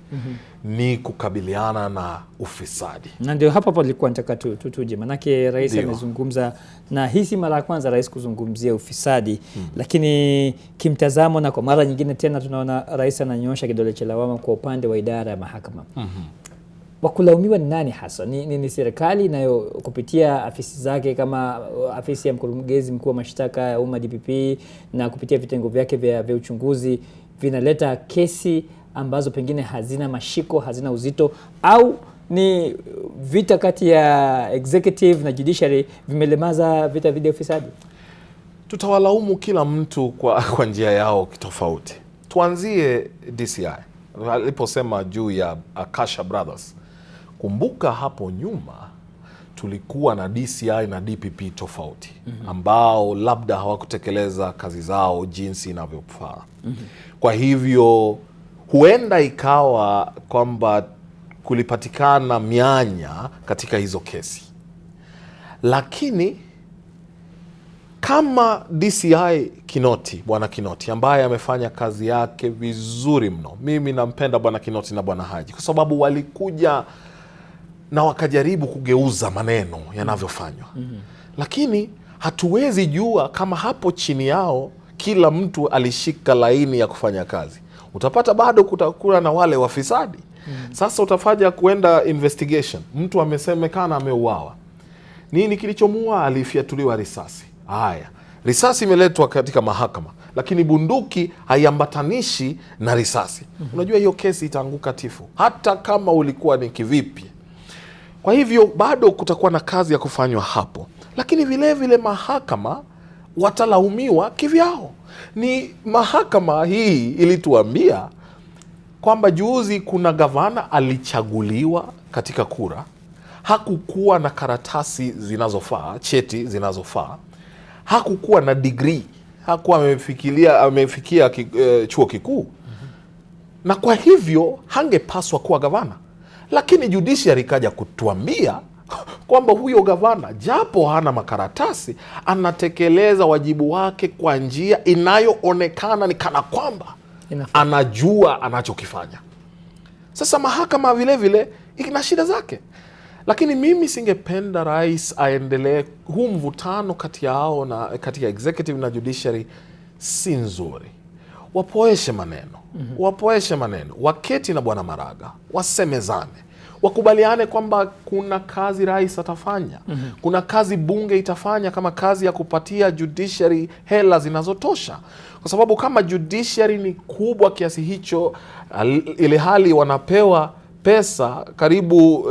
ni kukabiliana na ufisadi. Na ndio hapo nilikuwa nataka tuje, manake rais amezungumza, na hizi mara ya kwanza rais kuzungumzia ufisadi. Lakini kimtazamo, na kwa mara nyingine tena tunaona rais ananyosha kidole cha lawama kwa upande wa idara ya mahakama. wakulaumiwa ni nani hasa? Ni serikali nayo kupitia afisi zake kama afisi ya mkurugenzi mkuu wa mashtaka ya umma DPP na kupitia vitengo vyake vya uchunguzi vinaleta kesi ambazo pengine hazina mashiko, hazina uzito, au ni vita kati ya executive na judiciary vimelemaza vita dhidi ya ufisadi? Tutawalaumu kila mtu kwa njia yao tofauti. Tuanzie DCI. Aliposema juu ya Akasha Brothers. Kumbuka hapo nyuma tulikuwa na DCI na DPP tofauti ambao labda hawakutekeleza kazi zao jinsi inavyofaa. Kwa hivyo huenda ikawa kwamba kulipatikana mianya katika hizo kesi. Lakini kama DCI Kinoti, Bwana Kinoti ambaye amefanya kazi yake vizuri mno. Mimi nampenda Bwana Kinoti na Bwana Haji kwa sababu walikuja na wakajaribu kugeuza maneno yanavyofanywa. Lakini hatuwezi jua kama hapo chini yao kila mtu alishika laini ya kufanya kazi. Utapata bado kutakuwa na wale wafisadi. Sasa utafanya kuenda investigation. Mtu amesemekana ameuawa. Nini kilichomuua? Alifiatuliwa risasi. Haya, risasi imeletwa katika mahakama, lakini bunduki haiambatanishi na risasi. Unajua hiyo kesi itaanguka tifu, hata kama ulikuwa ni kivipi. Kwa hivyo bado kutakuwa na kazi ya kufanywa hapo. Lakini vile vile mahakama watalaumiwa kivyao. Ni mahakama hii ilituambia kwamba juzi kuna gavana alichaguliwa katika kura, hakukuwa na karatasi zinazofaa, cheti zinazofaa, hakukuwa na degree, hakuwa amefikia chuo kikuu. Na kwa hivyo hangepaswa kuwa gavana. Lakini judiciary kaja kutuambia kwamba huyo gavana japo hana makaratasi anatekeleza wajibu wake kwa njia inayoonekana ni kana kwamba anajua anachokifanya. Sasa mahakama vile vile ina shida zake. Lakini mimi singependa rais aendelee. Huu mvutano kati yao na kati ya executive na judiciary si nzuri. Wapoeshe maneno. Wapoeshe maneno. Waketi na Bwana Maraga, wasemezane. Wakubaliane kwamba kuna kazi rais atafanya. Kuna kazi bunge itafanya kama kazi ya kupatia judiciary hela zinazotosha. Kwa sababu kama judiciary ni kubwa kiasi hicho, ile hali wanapewa pesa karibu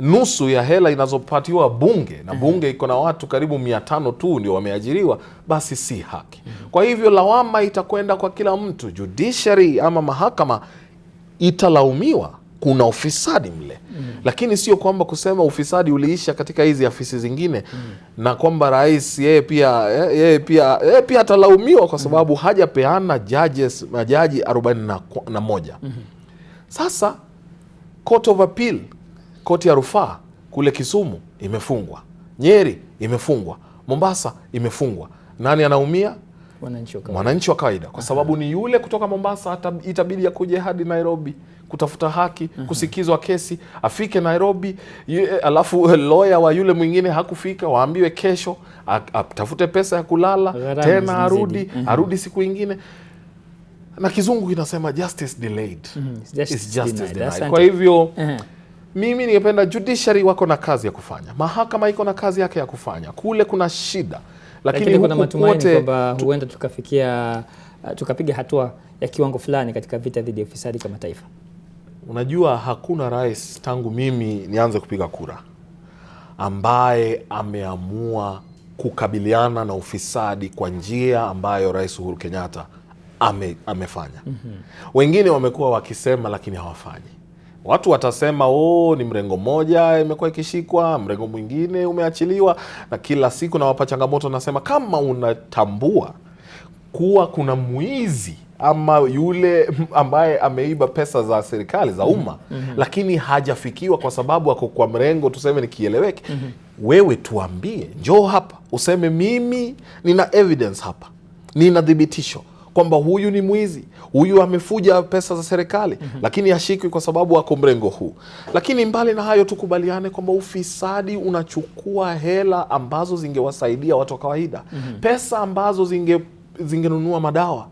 nusu ya hela inazopatiwa bunge, na bunge iko na watu karibu 500 tu ndio wameajiriwa, basi si haki. Kwa hivyo lawama itakwenda kwa kila mtu. Judiciary ama mahakama italaumiwa kuna ufisadi mle. Lakini sio kwamba kusema ufisadi uliisha katika hizi afisi zingine na kwamba rais yeye pia atalaumiwa kwa sababu hajapeana majaji 41. Sasa Court of Appeal, koti ya rufaa kule Kisumu imefungwa, Nyeri imefungwa, Mombasa imefungwa. Nani anaumia? Mwananchi wa kawaida, kwa sababu ni yule kutoka Mombasa itabidi ya kuja hadi Nairobi kutafuta haki, kusikizwa kesi, afike Nairobi, alafu lawyer wa yule mwingine hakufika, waambiwe kesho atafute pesa ya kulala, tena arudi siku nyingine. Na kizungu inasema justice delayed is justice denied. Kwa hivyo mimi ningependa judiciary wako na kazi ya kufanya, mahakama iko na kazi yake ya kufanya. Kule kuna shida, lakini kuna matumaini kwamba huenda tukapiga hatua ya kiwango fulani katika vita dhidi ya ufisadi kama taifa. Unajua hakuna rais tangu mimi nianze kupiga kura ambaye ameamua kukabiliana na ufisadi kwa njia ambayo Rais Uhuru Kenyatta amefanya. Wengine wamekuwa wakisema lakini hawafanyi. Watu watasema ni mrengo moja imekuwa ikishikwa, mrengo mwingine umeachiliwa, na kila siku na wapa changamoto. Nasema kama unatambua kuwa kuna mwizi ama yule ambaye ameiba pesa za serikali za umma lakini hajafikiwa kwa sababu ako kwa mrengo tuseme nikieleweke, wewe tuambie, njoo hapa useme mimi nina evidence hapa, nina dhibitisho kwamba huyu ni mwizi, huyu amefuja pesa za serikali lakini hashikwi kwa sababu ako mrengo huu. Lakini mbali na hayo tukubaliane kwamba ufisadi unachukua hela ambazo zingewasaidia watu wa kawaida, pesa ambazo zingenunua madawa,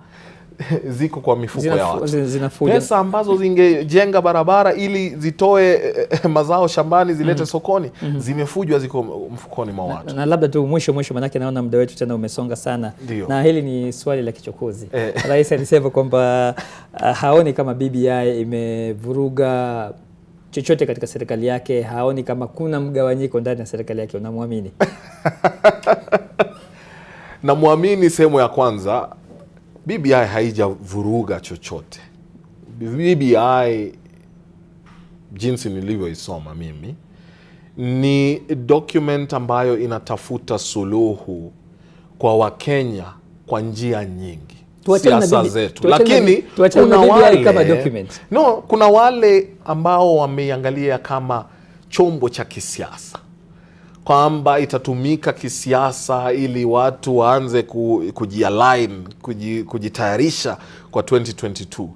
ziko kwa mifuko ya watu. Zinafuja. Pesa ambazo zingejenga barabara ili zitoe mazao shambani zilete sokoni, zimefujwa, ziko mfukoni mwa watu. Na labda tu mwisho manake naona muda wetu tena umesonga sana. Na hili ni swali la kichokozi. Rais alisema kwamba haoni kama BBI imevuruga chochote katika serikali yake, haoni kama kuna mgawanyiko ndani ya serikali yake. Unamwamini? Namwamini sehemu ya kwanza. BBI haijavuruga chochote. BBI jinsi nilivyoisoma mimi ni document ambayo inatafuta suluhu kwa Wakenya kwa njia nyingi. Siasa zetu. Lakini kuna wale ambao wameiangalia kama chombo cha kisiasa, kwamba itatumika kisiasa ili watu waanze kujialign, kujitayarisha kwa 2022.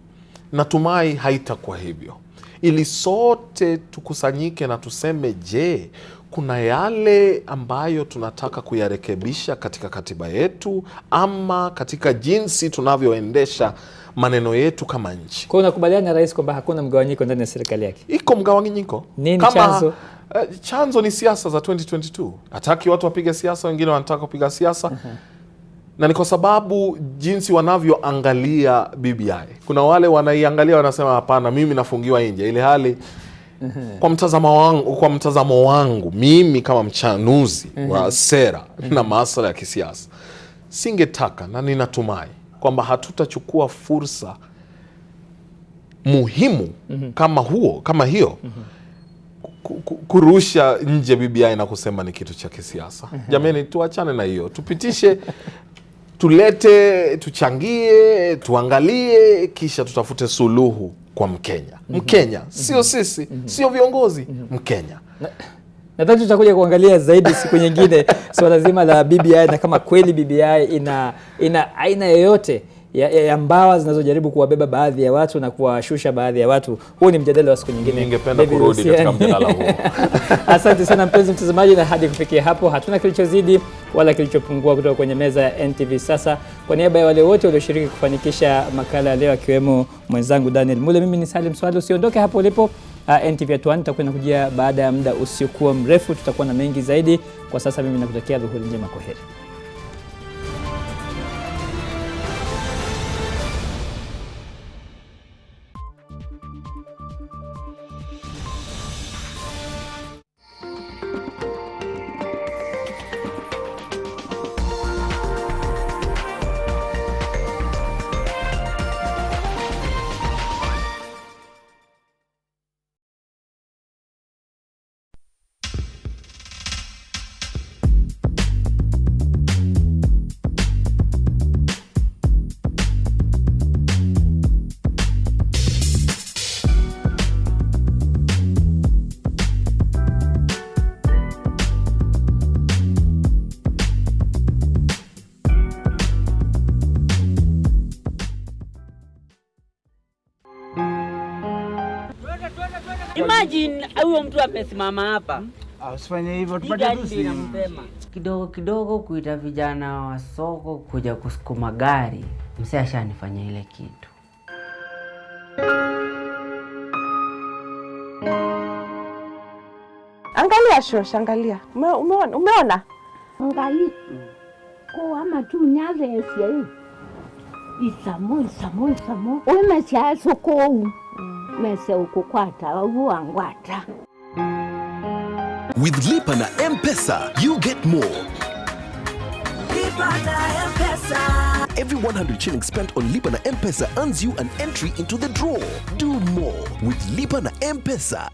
Natumai haitakuwa hivyo. Ili sote tukusanyike na tuseme, je, kuna yale ambayo tunataka kuyarekebisha katika katiba yetu ama katika jinsi tunavyoendesha maneno yetu kama nchi. Kwa unakubaliana na rais kwamba hakuna mgawanyiko ndani ya serikali yake? Iko mgawanyiko. Nini chanzo? Chanzo ni siasa za 2022. Hataki watu wapige siasa, wengine wanataka kupiga siasa. Na ni kwa sababu jinsi wanavyoangalia BBI. Kuna wale wanaiangalia wanasema hapana, mimi nafungiwa nje. Ile hali kwa mtazamo wangu mimi kama mchanuzi wa sera na masuala ya kisiasa, singetaka, na ninatumai kwamba hatutachukua fursa muhimu kama hiyo kurusha nje BBI na kusema ni kitu cha kisiasa. Jamani, tuachane na hiyo. Tupitishe, tulete, tuchangie, tuangalie, kisha tutafute suluhu kwa Mkenya. Mkenya, sio sisi, sio viongozi, Mkenya. Nadhani tutakuja kuangalia zaidi siku nyingine swala zima la BBI, na kama kweli BBI ina aina yoyote ya mbawa zinazojaribu kuwabeba baadhi ya watu na kuwashusha baadhi ya watu. Huu ni mjadala wa siku nyingine. Ningependa kurudi katika mjadala huo. Asante sana mpenzi mtazamaji, na hadi kufikia hapo hatuna kilichozidi wala kilichopungua kutoka kwenye meza ya NTV Sasa. Kwa niaba ya wale wote walioshiriki kufanikisha makala leo, akiwemo mwenzangu Daniel Mule, mimi ni Salim Swali. Usiondoke hapo ulipo. NTV Atuani tutakwenda kujia baada ya muda usiokuwa mrefu. Tutakuwa na mengi zaidi. Kwa sasa mimi nakutakia dhuhuri njema. Kwaheri. Imagine huyo mtu amesimama hapa. Usifanye hivyo, tupate tusi. Kidogo kidogo kuita vijana wa soko kuja kusukuma gari. Msee ashanifanya ile kitu. Angalia Shosh, angalia. Umeona? Angalia. Ko ama tu nyaze esia hii. Isamo. Wewe mesia soko. Mese ukukwata uangwata. With Lipa na M-Pesa, you get more. Lipa na M-Pesa. Every 100 shillings spent on Lipa na M-Pesa earns you an entry into the draw. Do more with Lipa na M-Pesa.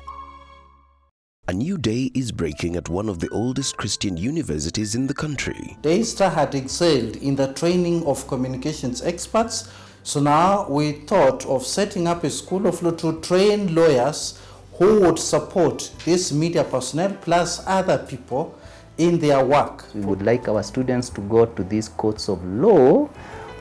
A new day is breaking at one of the oldest Christian universities in the country. Daystar had excelled in the training of communications experts, so now we thought of setting up a school of law to train lawyers who would support this media personnel plus other people in their work. We would like our students to go to these courts of law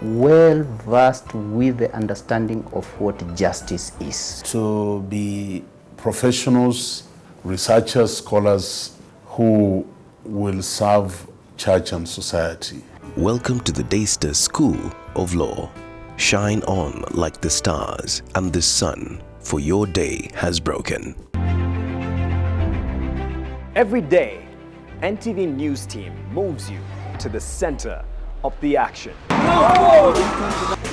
well versed with the understanding of what justice is. To be professionals, researchers, scholars who will serve church and society. Welcome to the Daystar School of Law. Shine on like the stars and the sun, for your day has broken. Every day, NTV News Team moves you to the center of the action.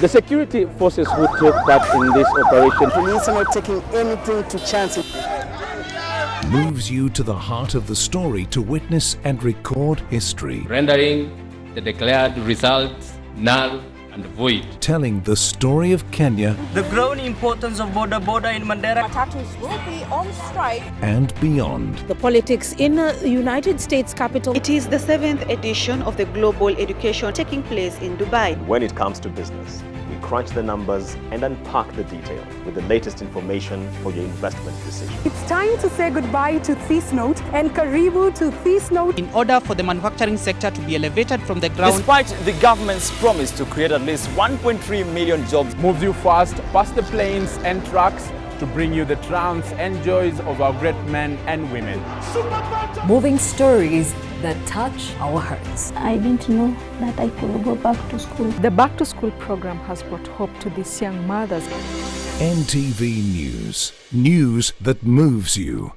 The security forces who took part in this operation, Police are not taking anything to chance. Moves you to the heart of the story to witness and record history. Rendering the declared results null and void. Telling the story of Kenya. The growing importance of border in Mandera. Matatus will be on strike. And beyond. The politics in the United States capital. It is the 7th edition of the Global Education taking place in Dubai. When it comes to business, we crunch the numbers and unpack the detail with the latest information for your investment decision. It's time to say goodbye to this note and karibu to this note. In order for the manufacturing sector to be elevated from the ground. Despite the government's promise to create at least 1.3 million jobs, moves you fast past the planes and trucks to bring you the triumphs and joys of our great men and women. Moving stories that touch our hearts. I didn't know that I could go back to school. The back to school program has brought hope to these young mothers. NTV News. News that moves you.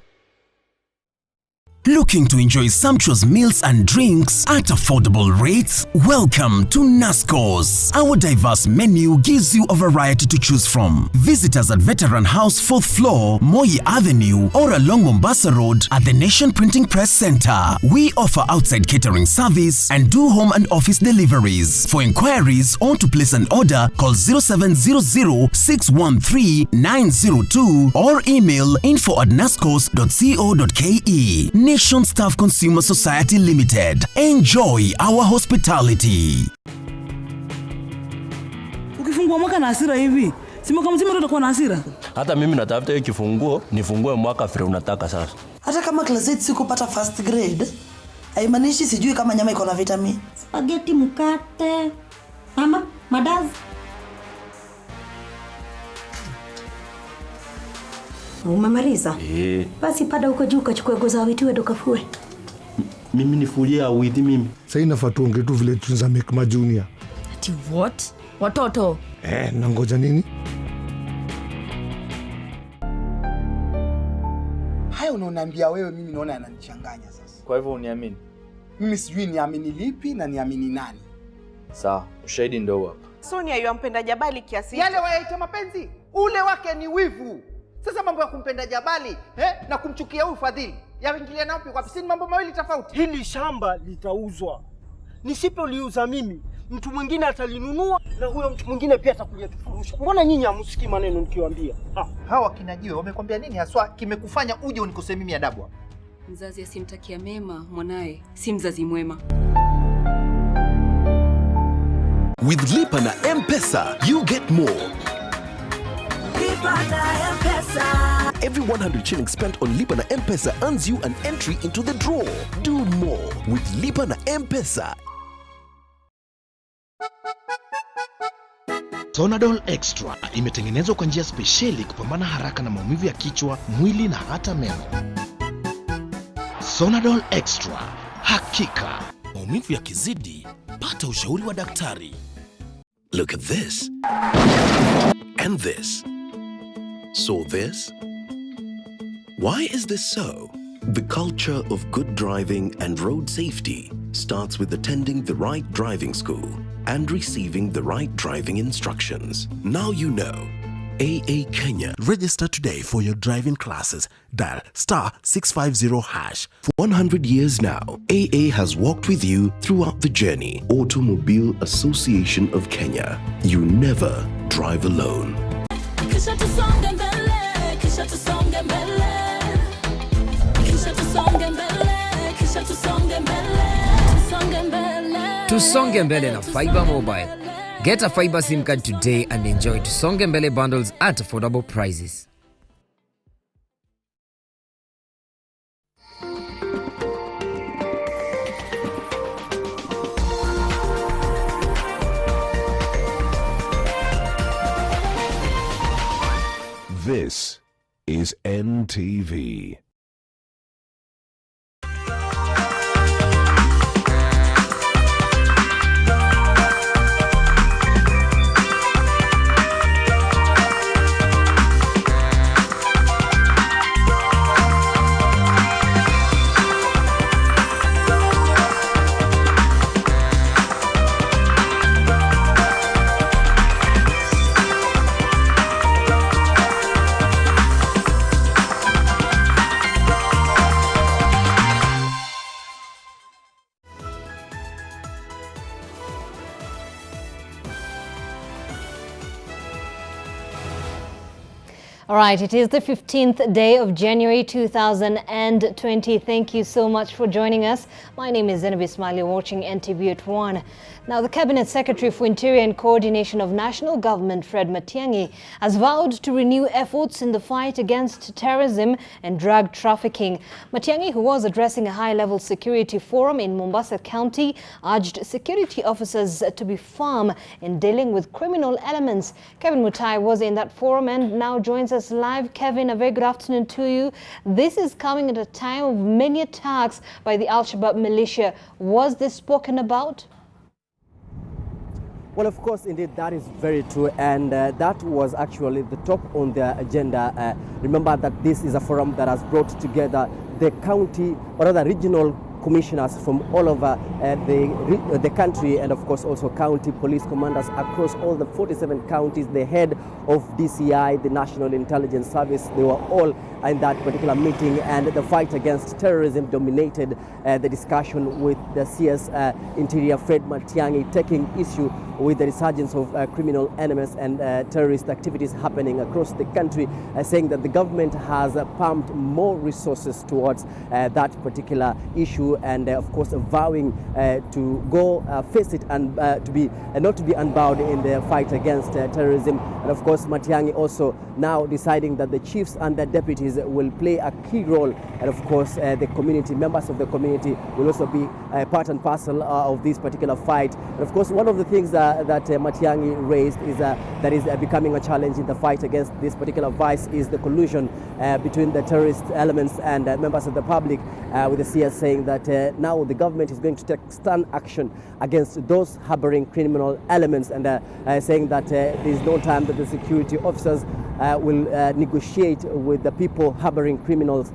Looking to enjoy sumptuous meals and drinks at affordable rates? Welcome to Nasco's. Our diverse menu gives you a variety to choose from. Visit us at Veteran House 4th floor, Moi Avenue, or along Mombasa Road at the Nation Printing Press Center. We offer outside catering service and do home and office deliveries. For inquiries or to place an order, call 0700-613-902 or email info@nascos.co.ke. Nation Staff Consumer Society Limited. Enjoy our hospitality. Ukifungua mwaka na hasira hivi, si mwaka mzima utakuwa na hasira. Hata mimi natafuta hiyo kifunguo, nifungue mwaka vile unataka sasa. Hata kama class 8 sikupata first grade, haimaanishi sijui kama nyama iko na vitamin. Spaghetti, mkate, mama, madazi. Umemaliza? Basi pada huko juu ukachukue goza witiwe dokafue. Mimi nifulie au hivi mimi? Sasa inafaa tuongee tu vile tunza make ma junior. Ati what? Watoto. Na ngoja nini? Hayo unaoniambia wewe mimi naona yananichanganya sasa. Kwa hivyo uniamini? Mimi sijui niamini lipi na niamini nani. Sawa, ushahidi ndio hapa. Sonia yampenda Jabali kiasi. Yale wayaita mapenzi, ule wake ni wivu. Sasa mambo ya kumpenda Jabali na kumchukia huyu Fadhili yaingilia nao kwa pisini, mambo mawili tofauti. Hili shamba litauzwa. Nisipoliuza mimi, mtu mwingine atalinunua na huyo mtu mwingine pia atakuja tufurusha. Mbona nyinyi hamsikii maneno nikiwaambia? Hawa kinajiwe wamekwambia nini haswa kimekufanya uje unikosee mimi adabu hapa? Mzazi asimtakia mema mwanae si mzazi mwema. With Lipa na M-Pesa, you get more. Lipa na M-Pesa. Every 100 shillings spent on Lipa na M-Pesa earns you an entry into the draw. Do more with Lipa na M-Pesa. Sonadol Extra imetengenezwa kwa njia spesheli kupambana haraka na maumivu ya kichwa, mwili na hata meno. Sonadol Extra, hakika maumivu yakizidi, pata ushauri wa daktari. Look at this. And this. So this. Why is this so? The culture of good driving and road safety starts with attending the right driving school and receiving the right driving instructions. Now you know. AA Kenya. Register today for your driving classes. Dial *650#. For 100 years now, AA has walked with you throughout the journey. Automobile Association of Kenya. You never drive alone. Kisha tusonge mbele, kisha tusonge mbele. Kisha tusonge mbele, kisha tusonge mbele. Tusonge mbele. Tusonge mbele na Fiber Mobile. Get a Fiber SIM card today and enjoy Tusonge mbele bundles at affordable prices. This is NTV. All right, it is the 15th day of January 2020. Thank you so much for joining us. My name is Zainab Ismail. You're watching NTV at 1. Now, the Cabinet Secretary for Interior and Coordination of National Government, Fred Matiang'i, has vowed to renew efforts in the fight against terrorism and drug trafficking. Matiang'i, who was addressing a high-level security forum in Mombasa County, urged security officers to be firm in dealing with criminal elements. Kevin Mutai was in that forum and now joins us live. Kevin, a very good afternoon to you. This is coming at a time of many attacks by the Al-Shabaab militia. Was this spoken about? Well, of course, indeed, that is very true. And that was actually the top on the agenda. Remember that this is a forum that has brought together the county, or rather regional commissioners from all over the country, and of course also county police commanders across all the 47 counties, the head of DCI, the National Intelligence Service. They were all in that particular meeting, and the fight against terrorism dominated the discussion, with the CS Interior Fred Matiang'i taking issue with the resurgence of criminal elements and terrorist activities happening across the country, saying that the government has pumped more resources towards that particular issue, and of course vowing to go face it and to be not to be unbowed in the fight against terrorism. And of course Matiang'i also now deciding that the chiefs and the deputies will play a key role, and of course the community, members of the community will also be part and parcel of this particular fight. And of course one of the things that Matiang'i raised is that is becoming a challenge in the fight against this particular vice is the collusion between the terrorist elements and members of the public, with the CS saying that now the government is going to take stern action against those harboring criminal elements, and saying that there is no time that the security officers will negotiate with the people harboring criminals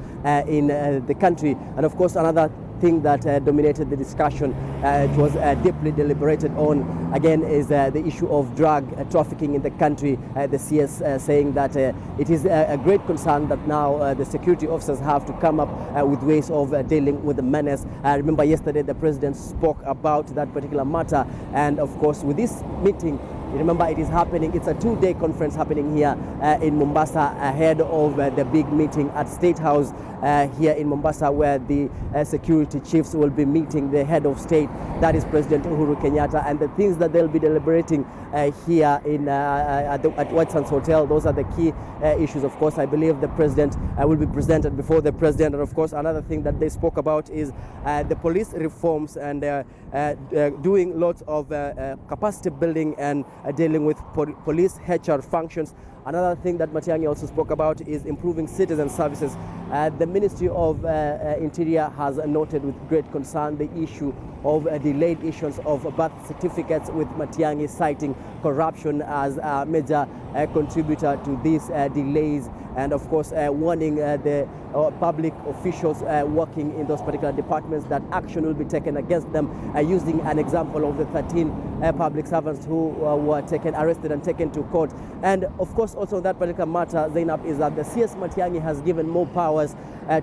in the country. And of course another thing that dominated the discussion, it was deeply deliberated on, again, is the issue of drug trafficking in the country. The CS saying that it is a great concern that now the security officers have to come up with ways of dealing with the menace. Remember yesterday the president spoke about that particular matter, and of course with this meeting, remember it is happening, it's a two-day conference happening here in Mombasa ahead of the big meeting at State House here in Mombasa, where the security chiefs will be meeting the head of state, that is President Uhuru Kenyatta, and the things that they'll be deliberating here in at White Sands Hotel. Those are the key issues. Of course, I believe the president will be presented before the president, and of course another thing that they spoke about is the police reforms and doing lots of capacity building and dealing with police HR functions. Another thing that Matiang'i also spoke about is improving citizen services. The Ministry of Interior has noted with great concern the issue of delayed issuance of birth certificates, with Matiang'i citing corruption as a major contributor to these delays, and of course warning the public officials working in those particular departments that action will be taken against them, using an example of the 13 public servants who were arrested and taken to court. And of course also that particular matter, Zainab, is that the CS Matiang'i has given more powers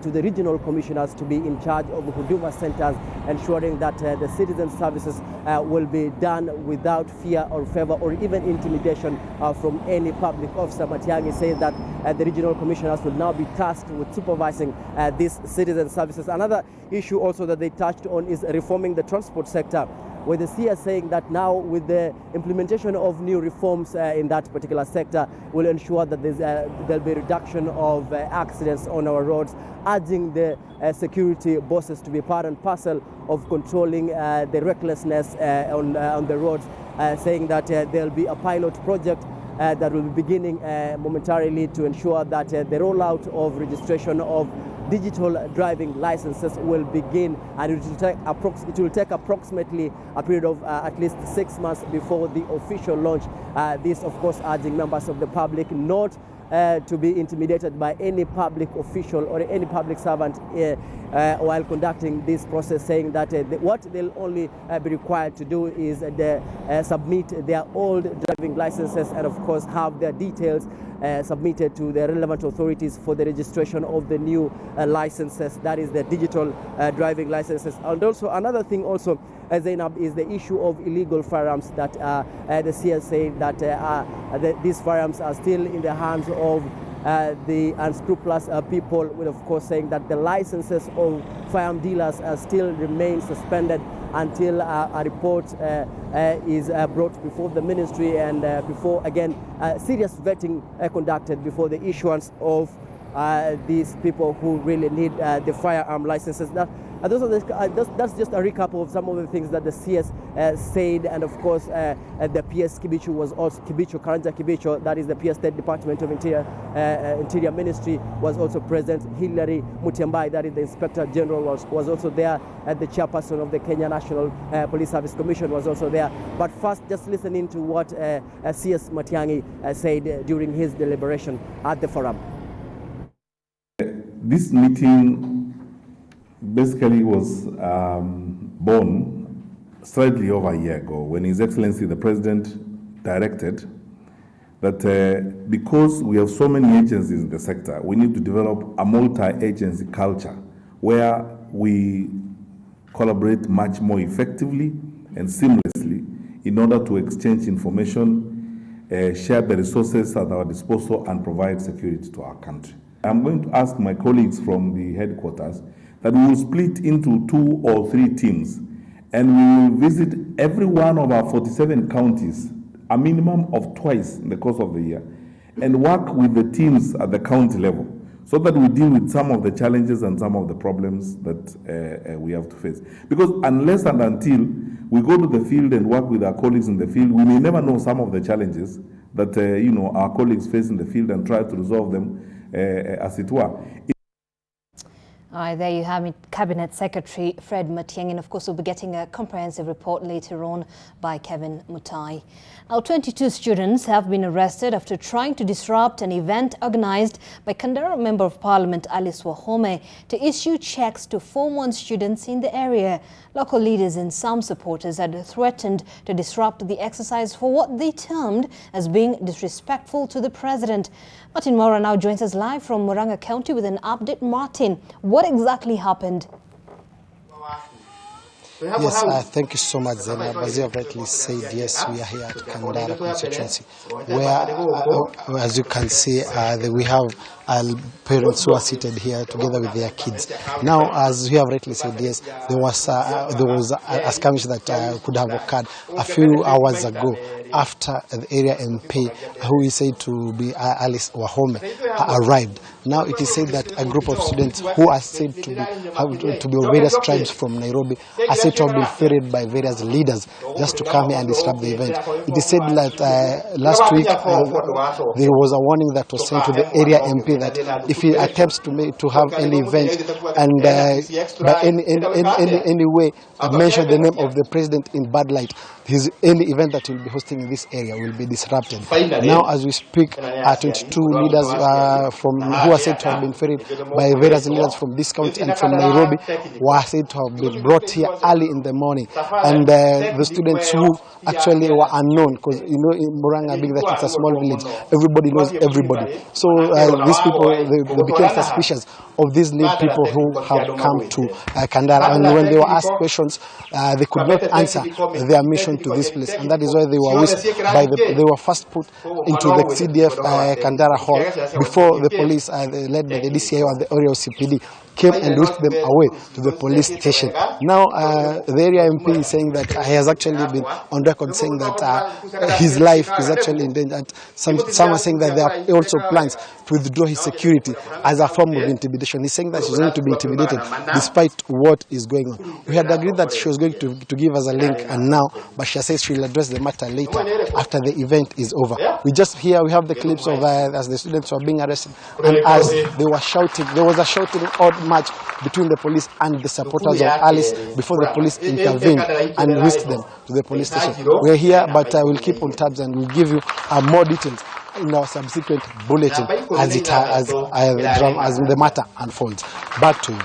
to the regional commissioners to be in charge of the Huduma centers, ensuring that the citizen services will be done without fear or favor or even intimidation from any public officer. Matiang'i says that the regional commissioners will now be tasked with supervising these citizen services. Another issue also that they touched on is reforming the transport sector, with the CS saying that now with the implementation of new reforms in that particular sector will ensure that there'll be a reduction of accidents on our roads, urging the security bosses to be part and parcel of controlling the recklessness on the roads, saying that there'll be a pilot project that will be beginning momentarily to ensure that the rollout of registration of digital driving licenses will begin, and it will take approximately a period of at least 6 months before the official launch. This of course urging members of the public not to be intimidated by any public official or any public servant while conducting this process, saying that what they'll only be required to do is submit their old driving licenses and of course have their details submitted to the relevant authorities for the registration of the new licenses, that is the digital driving licenses. And also another thing also, Zainab, is the issue of illegal firearms that the CS say that these firearms are still in the hands of the unscrupulous people, with of course saying that the licenses of firearm dealers still remain suspended until a report is brought before the ministry and before again serious vetting conducted before the issuance of these people who really need the firearm licenses. Now, that's just a recap of some of the things that the CS said, and of course the PS Kibichu was also Karanja Kibicho, that is the PS State Department of Interior Ministry, was also present. Hilary Mutembai, that is the Inspector General, was also there, and the chairperson of the Kenya National Police Service Commission was also there. But first, just listening to what CS Matiang'i said during his deliberation at the forum. This meeting basically was born slightly over a year ago when His Excellency the President directed that because we have so many agencies in the sector, we need to develop a multi-agency culture where we collaborate much more effectively and seamlessly in order to exchange information, share the resources at our disposal, and provide security to our country. I'm going to ask my colleagues from the headquarters that we will split into 2 or 3 teams, and we will visit every one of our 47 counties a minimum of twice in the course of the year, and work with the teams at the county level so that we deal with some of the challenges and some of the problems that we have to face. Because unless and until we go to the field and work with our colleagues in the field, we may never know some of the challenges that our colleagues face in the field and try to resolve them as it were. All right, there you have it, Cabinet Secretary Fred Matiang'i, and of course we'll be getting a comprehensive report later on by Kevin Mutai. Now, 22 students have been arrested after trying to disrupt an event organized by Kandara Member of Parliament Alice Wahome to issue checks to Form 1 students in the area. Local leaders and some supporters had threatened to disrupt the exercise for what they termed as being disrespectful to the president. Martin Mora now joins us live from Murang'a County with an update. Martin, what exactly happened? Yes, thank you so much, Zainab. As you have rightly said, yes, we are here at Kandara constituency, where, as you can see, we have parents who are seated here together with their kids. Now, as you have rightly said, yes, there was a skirmish that could have occurred a few hours ago after the area MP, who is said to be Alice Wahome, arrived. Now it is said that a group of students who are said to be of various tribes from Nairobi are said to have been ferried by various leaders just to come here and disrupt the event. It is said that last week there was a warning that was sent to the area MP that if he attempts to have any event and by any way mention the name of the president in bad light, any event that will be hosting in this area will be disrupted. Now, as we speak, 22 leaders who are said to have been ferried by various leaders from this county and from Nairobi were said to have been brought here early in the morning. And the students who actually were unknown, because in Murang'a, being that it's a small village, everybody knows everybody. So these people, they became suspicious of these lead people who have come to Kandara. And when they were asked questions, they could not answer their mission to this place, and that is why they were whisked they were first put into the CDF Kandara hall before the police, led by the DCI or the Oreo CPD, came and whisked them away to the police station. Now, the area MP is saying that he has actually been on record saying that his life is actually in danger. Some are saying that there are also plans to withdraw his security as a form of intimidation. He's saying that she's going to be intimidated despite what is going on. We had agreed that she was going to give us a link and now, but she says she'll address the matter later after the event is over. We have the clips of as the students were being arrested, and as they were shouting, there was a shouting odd match between the police and the supporters of Alice before the police intervened and whisked them to the police station. We're here, but we'll keep on tabs and we'll give you more details in our subsequent bulletin as the matter unfolds. Back to you.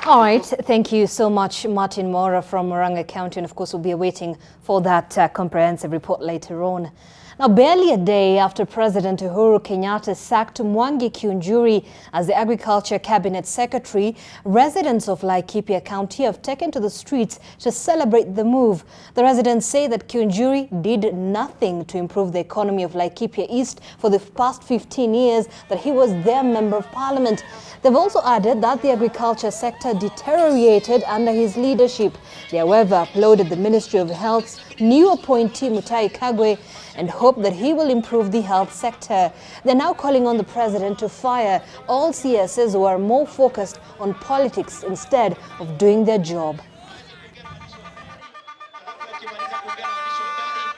All right, thank you so much, Martin Mora from Murang'a County, and of course we'll be awaiting for that comprehensive report later on. Now, barely a day after President Uhuru Kenyatta sacked Mwangi Kiunjuri as the Agriculture Cabinet Secretary, residents of Laikipia County have taken to the streets to celebrate the move. The residents say that Kiunjuri did nothing to improve the economy of Laikipia East for the past 15 years that he was their Member of Parliament. They've also added that the agriculture sector deteriorated under his leadership. They, however, applauded the Ministry of Health's new appointee Mutahi Kagwe and hope that he will improve the health sector. They're now calling on the president to fire all CSs who are more focused on politics instead of doing their job.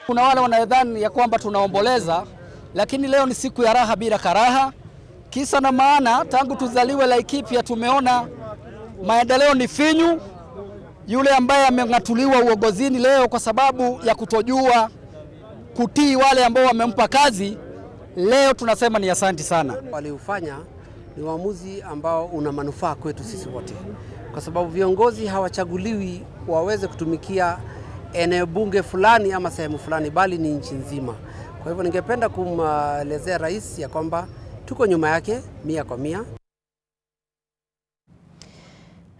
Kuna wale wanadhani ya kwamba tunaomboleza, lakini leo ni siku ya raha bila karaha. Kisa na maana, tangu tuzaliwe Laikipia tumeona maendeleo ni finyu. Yule ambaye ameng'atuliwa uongozini leo kwa sababu ya kutojua kutii wale ambao wamempa kazi, leo tunasema ni asante sana. Waliofanya ni uamuzi ambao una manufaa kwetu sisi wote, kwa sababu viongozi hawachaguliwi waweze kutumikia eneo bunge fulani ama sehemu fulani, bali ni nchi nzima. Kwa hivyo ningependa kumwelezea rais ya kwamba tuko nyuma yake 100%.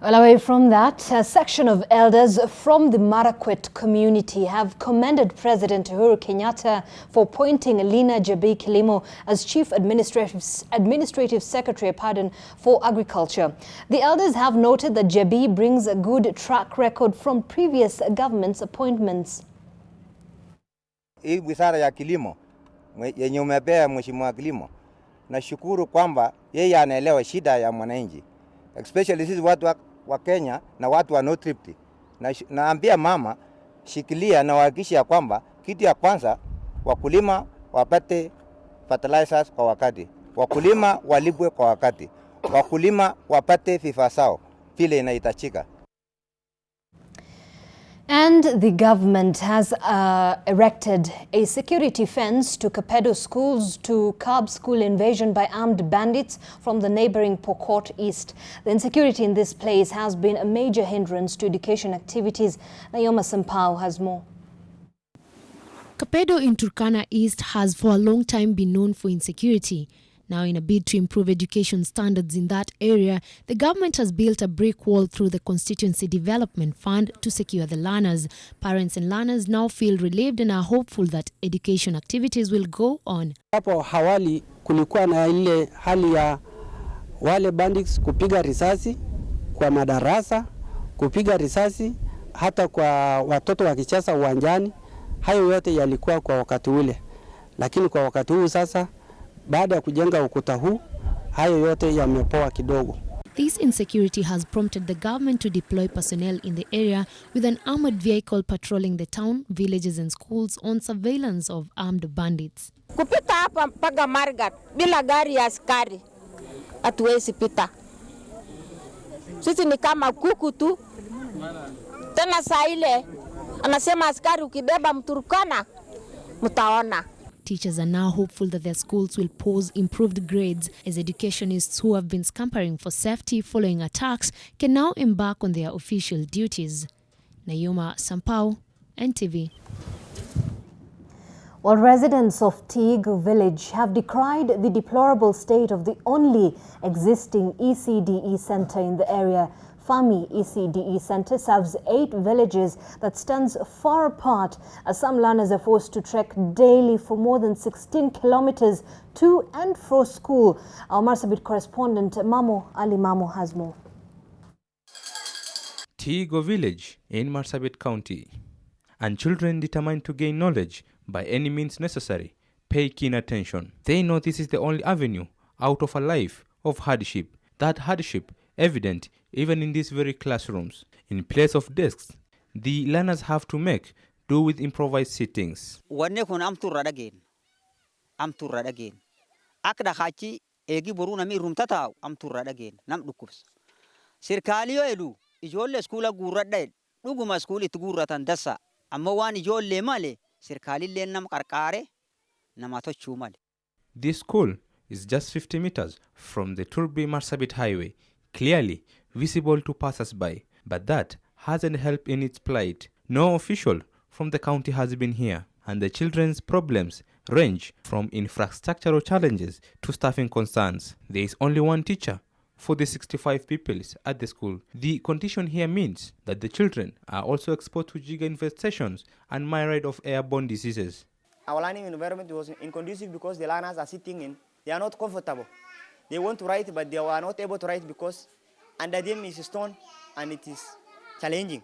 Well, away from that, a section of elders from the Marakwet community have commended President Uhuru Kenyatta for appointing Lina Jabi Kilimo as Chief Administrative Secretary for Agriculture. The elders have noted that Jabi brings a good track record from previous government's appointments. Hii wizara ya kilimo yenye umepea mheshimiwa kilimo, nashukuru kwamba yeye anaelewa shida ya mwananchi, especially sisi watu wa Kenya na watu wa North Rift. Naambia mama shikilia na hakikisha kwamba kitu ya kwanza wakulima wapate fertilizers kwa wakati, wakulima walipwe kwa wakati, wakulima wapate vifaa sawa vile inahitajika. And the government has erected a security fence to Kapedo schools to curb school invasion by armed bandits from the neighboring Pokot East. The insecurity in this place has been a major hindrance to education activities. Nayoma Sampao has more. Kapedo in Turkana East has for a long time been known for insecurity. Now, in a bid to improve education standards in that area, the government has built a brick wall through the Constituency Development Fund to secure the learners. Parents and learners now feel relieved and are hopeful that education activities will go on. Hapo hawali kulikuwa na ile hali ya wale bandits kupiga risasi kwa madarasa, kupiga risasi hata kwa watoto wakicheza uwanjani. Hayo yote yalikuwa kwa wakati ule. Lakini kwa wakati huu sasa, baada ya kujenga ukuta huu, hayo yote yamepoa kidogo. This insecurity has prompted the government to deploy personnel in the area with an armored vehicle patrolling the town, villages and schools on surveillance of armed bandits. Kupita hapa mpaka Margat bila gari ya askari hatuwezi pita. Sisi ni kama kuku tu. Tena saa ile anasema askari ukibeba Mturkana mtaona. Teachers are now hopeful that their schools will pose improved grades as educationists who have been scampering for safety following attacks can now embark on their official duties. Nayoma Sampao, NTV. Well, residents of Tigo village have decried the deplorable state of the only existing ECDE center in the area. Fami ECDE Center serves 8 villages that stands far apart as some learners are forced to trek daily for more than 16 kilometers to and from school. Our Marsabit correspondent Mamo Ali Mamo has more. Tigo village in Marsabit County. And children determined to gain knowledge by any means necessary pay keen attention. They know this is the only avenue out of a life of hardship. That hardship evident even in these very classrooms. In place of desks, the learners have to make do with improvised sittings. Wanne kun amturra again. Akda khachi egi boruna mi rumtata amturra again. Nam dukubs. Sirkaliyo elu ijolle skula gurradde duguma skuli tugurratan dassa amma wan ijolle male sirkali len nam qarqare namatochu male. This school is just 50 meters from the Turbi Marsabit highway. Clearly, visible to passers-by, but that hasn't helped in its plight. No official from the county has been here, and the children's problems range from infrastructural challenges to staffing concerns. There is only one teacher for the 65 pupils at the school. The condition here means that the children are also exposed to giga infestations and myriad of airborne diseases. Our learning environment was inconducive because the learners are sitting in, they are not comfortable. They want to write, but they are not able to write because under them is stone and it is challenging.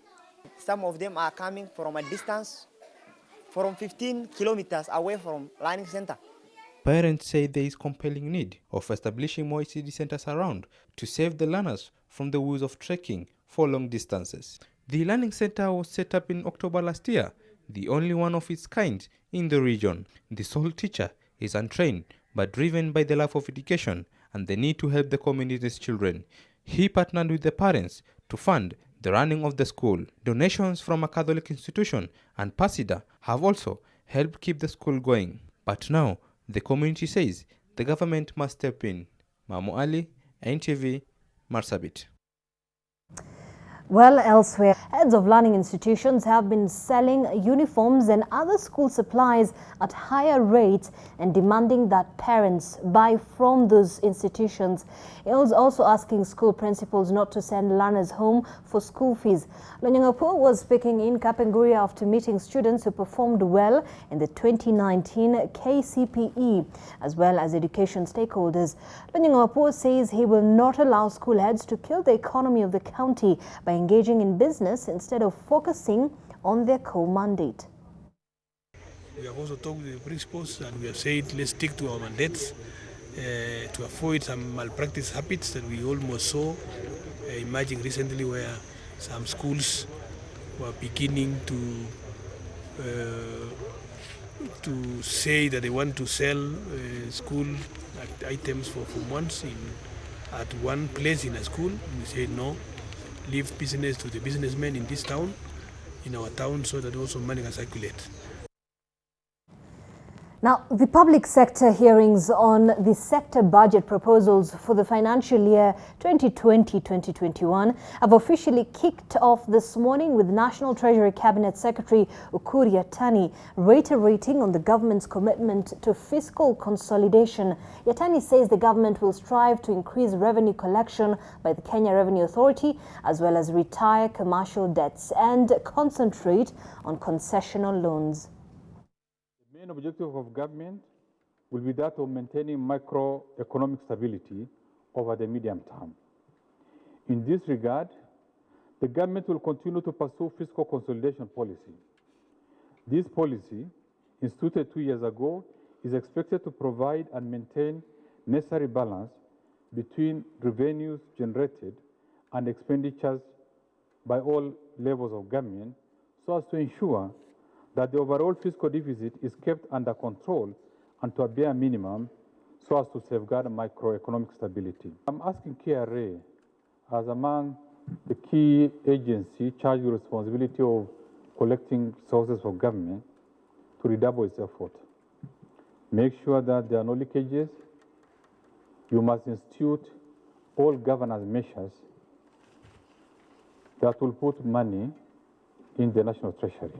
Some of them are coming from a distance from 15 kilometers away from learning center. Parents say there is compelling need of establishing more ECD centers around to save the learners from the woes of trekking for long distances. The learning center was set up in October last year, the only one of its kind in the region. The sole teacher is untrained but driven by the love of education and the need to help the community's children. He partnered with the parents to fund the running of the school. Donations from a Catholic institution and Pasida have also helped keep the school going. But now, the community says the government must step in. Mamu Ali, NTV, Marsabit. Well, elsewhere, heads of learning institutions have been selling uniforms and other school supplies at higher rates and demanding that parents buy from those institutions. It was also asking school principals not to send learners home for school fees. Lonyangapu was speaking in Kapenguri after meeting students who performed well in the 2019 KCPE, as well as education stakeholders. Lonyangapu says he will not allow school heads to kill the economy of the county by engaging in business instead of focusing on their core mandate. We have also talked with the principals and we have said let's stick to our mandates to avoid some malpractice habits that we almost saw emerging recently, where some schools were beginning to say that they want to sell school items for months at one place in a school. We said no. Leave business to the businessmen in this town, in our town, so that also money can circulate. Now, the public sector hearings on the sector budget proposals for the financial year 2020-2021 have officially kicked off this morning, with National Treasury Cabinet Secretary Ukur Yatani reiterating on the government's commitment to fiscal consolidation. Yatani says the government will strive to increase revenue collection by the Kenya Revenue Authority, as well as retire commercial debts and concentrate on concessional loans. The main objective of government will be that of maintaining macroeconomic stability over the medium term. In this regard, the government will continue to pursue fiscal consolidation policy. This policy, instituted 2 years ago, is expected to provide and maintain necessary balance between revenues generated and expenditures by all levels of government, so as to ensure that the overall fiscal deficit is kept under control and to a bare minimum, so as to safeguard macroeconomic stability. I'm asking KRA, as among the key agency charged with responsibility of collecting sources of government, to redouble its effort. Make sure that there are no leakages. You must institute all governance measures that will put money in the National Treasury.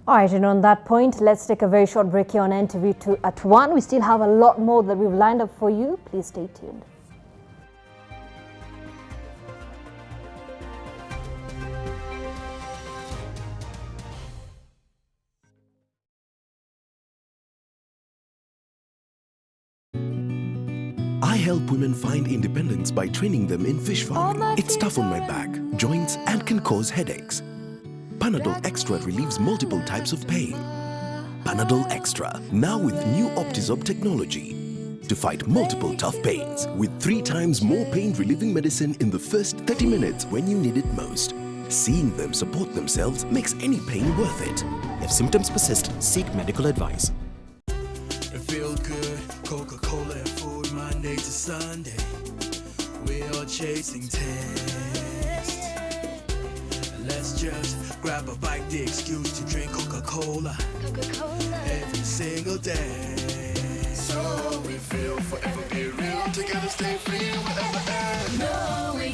All right, and on that point, let's take a very short break here on NTV at 1. We still have a lot more that we've lined up for you. Please stay tuned. I help women find independence by training them in fish farming. It's tough on my back, joints, and can cause headaches. Panadol Extra relieves multiple types of pain. Panadol Extra, now with new Optizorb technology, to fight multiple tough pains, with 3 times more pain-relieving medicine in the first 30 minutes when you need it most. Seeing them support themselves makes any pain worth it. If symptoms persist, seek medical advice. It feels good, Coca-Cola and food, Monday to Sunday. We are chasing taste. Let's just grab a bite, the excuse to drink Coca-Cola every single day. So we feel forever be real, together stay free, whatever ends. No, we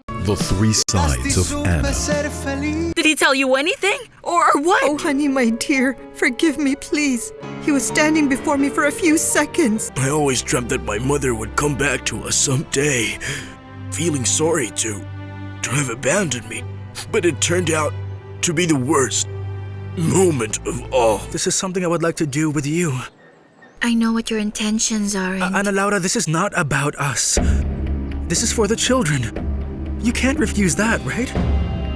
The three sides of Anna. Did he tell you anything? Or what? Oh, honey, my dear, forgive me, please. He was standing before me for a few seconds. I always dreamt that my mother would come back to us someday, feeling sorry to have abandoned me. But it turned out to be the worst moment of all. This is something I would like to do with you. I know what your intentions are. Ana Laura, this is not about us. This is for the children. You can't refuse that, right?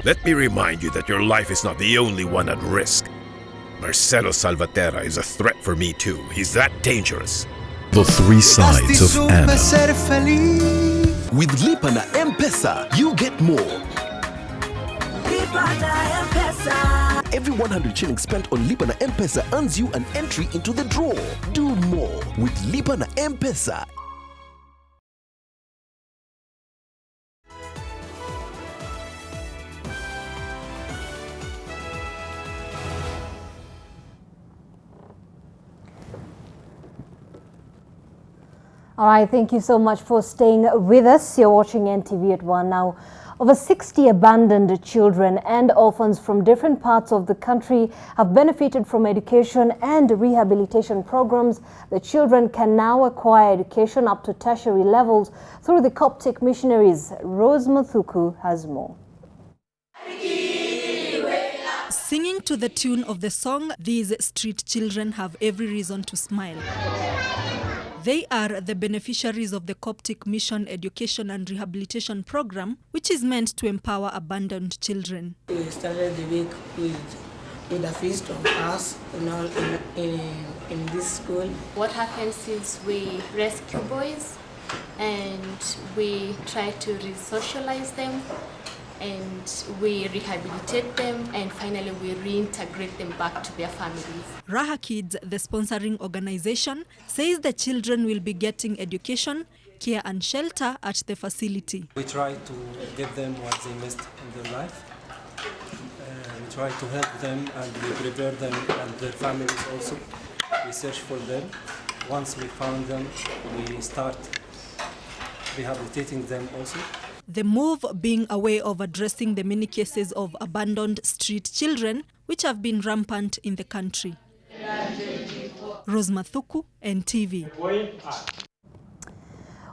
Let me remind you that your life is not the only one at risk. Marcelo Salvatierra is a threat for me too. He's that dangerous. The three sides of Anna. With Lipa na M-Pesa, you get more. Every 100 shillings spent on Lipa na M-Pesa earns you an entry into the draw. Do more with Lipa na M-Pesa. All right, thank you so much for staying with us. You're watching NTV at 1 now. Over 60 abandoned children and orphans from different parts of the country have benefited from education and rehabilitation programs. The children can now acquire education up to tertiary levels through the Coptic missionaries. Rose Mathuku has more. Singing to the tune of the song, these street children have every reason to smile. They are the beneficiaries of the Coptic Mission Education and Rehabilitation Program, which is meant to empower abandoned children. We started the week with a feast of us in this school. What happens is we rescue boys and we try to re-socialize them, and we rehabilitate them, and finally we reintegrate them back to their families. Raha Kids, the sponsoring organization, says the children will be getting education, care and shelter at the facility. We try to give them what they missed in their life. We try to help them and we prepare them and their families also. We search for them. Once we found them, we start rehabilitating them also. The move being a way of addressing the many cases of abandoned street children which have been rampant in the country. Rose Mathuku, NTV.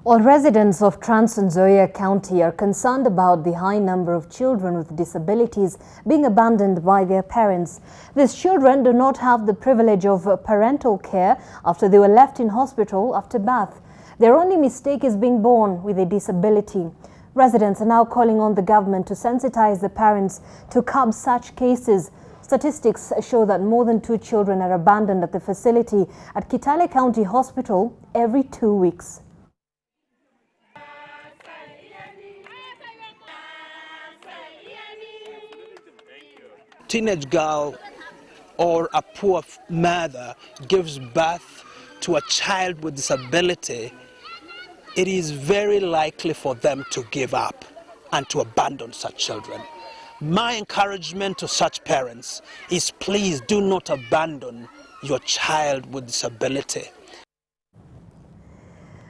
All residents of Trans Nzoia County are concerned about the high number of children with disabilities being abandoned by their parents. These children do not have the privilege of parental care after they were left in hospital after birth. Their only mistake is being born with a disability. Residents are now calling on the government to sensitize the parents to curb such cases. Statistics show that more than 2 children are abandoned at the facility at Kitale County Hospital every 2 weeks. Teenage girl or a poor mother gives birth to a child with disability, it is very likely for them to give up and to abandon such children. My encouragement to such parents is please do not abandon your child with disability.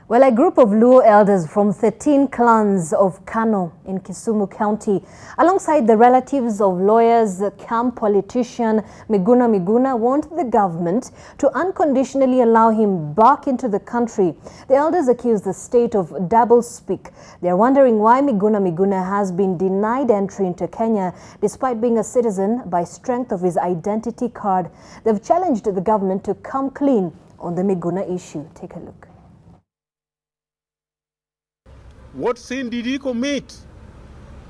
Well, a group of Luo elders from 13 clans of Kano in Kisumu County, alongside the relatives of lawyers, camp politician Miguna want the government to unconditionally allow him back into the country. The elders accuse the state of doublespeak. They are wondering why Miguna has been denied entry into Kenya despite being a citizen by strength of his identity card. They've challenged the government to come clean on the Miguna issue. Take a look. What sin did he commit?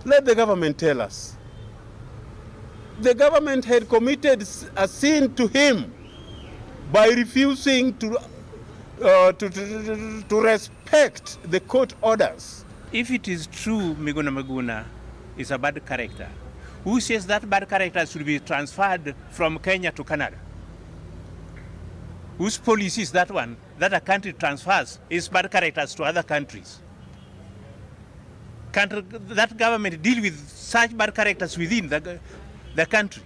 Let the government tell us. The government had committed a sin to him by refusing to respect the court orders. If it is true Miguna is a bad character, who says that bad character should be transferred from Kenya to Canada? Whose policy is that one, that a country transfers its bad characters to other countries? Can't that government deal with such bad characters within the country?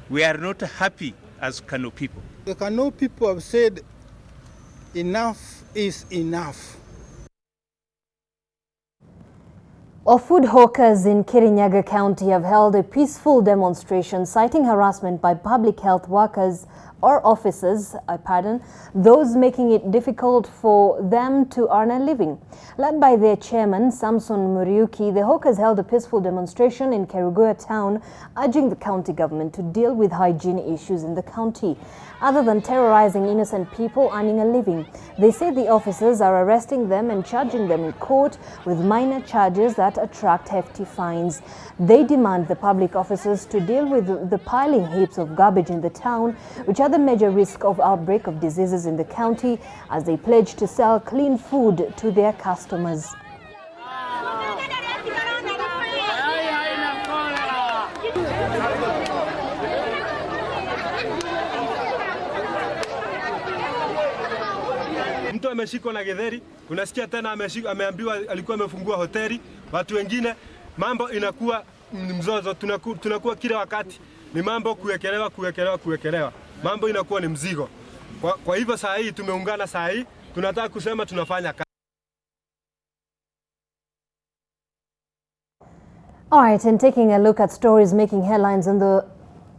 We are not happy as Kano people. The Kano people have said enough is enough. Well, food hawkers in Kirinyaga County have held a peaceful demonstration citing harassment by public health workers or officers, those making it difficult for them to earn a living. Led by their chairman, Samson Muriuki, the hawkers held a peaceful demonstration in Kerugoya town, urging the county government to deal with hygiene issues in the county. Other than terrorizing innocent people earning a living, they say the officers are arresting them and charging them in court with minor charges that attract hefty fines. They demand the public officers to deal with the piling heaps of garbage in the town, which are the major risk of outbreak of diseases in the county, as they pledge to sell clean food to their customers. Mtu ameshikwa na getheri, unasikia tena ameambiwa alikuwa amefungua hoteli, watu wengine mambo inakuwa mzozo, tunakuwa kila wakati ni mambo kuwekelewa. Mambo inakuwa ni mzigo. Kwa hivyo saa hii tumeungana, saa hii tunataka kusema tunafanya kazi. All right, and taking a look at stories making headlines in the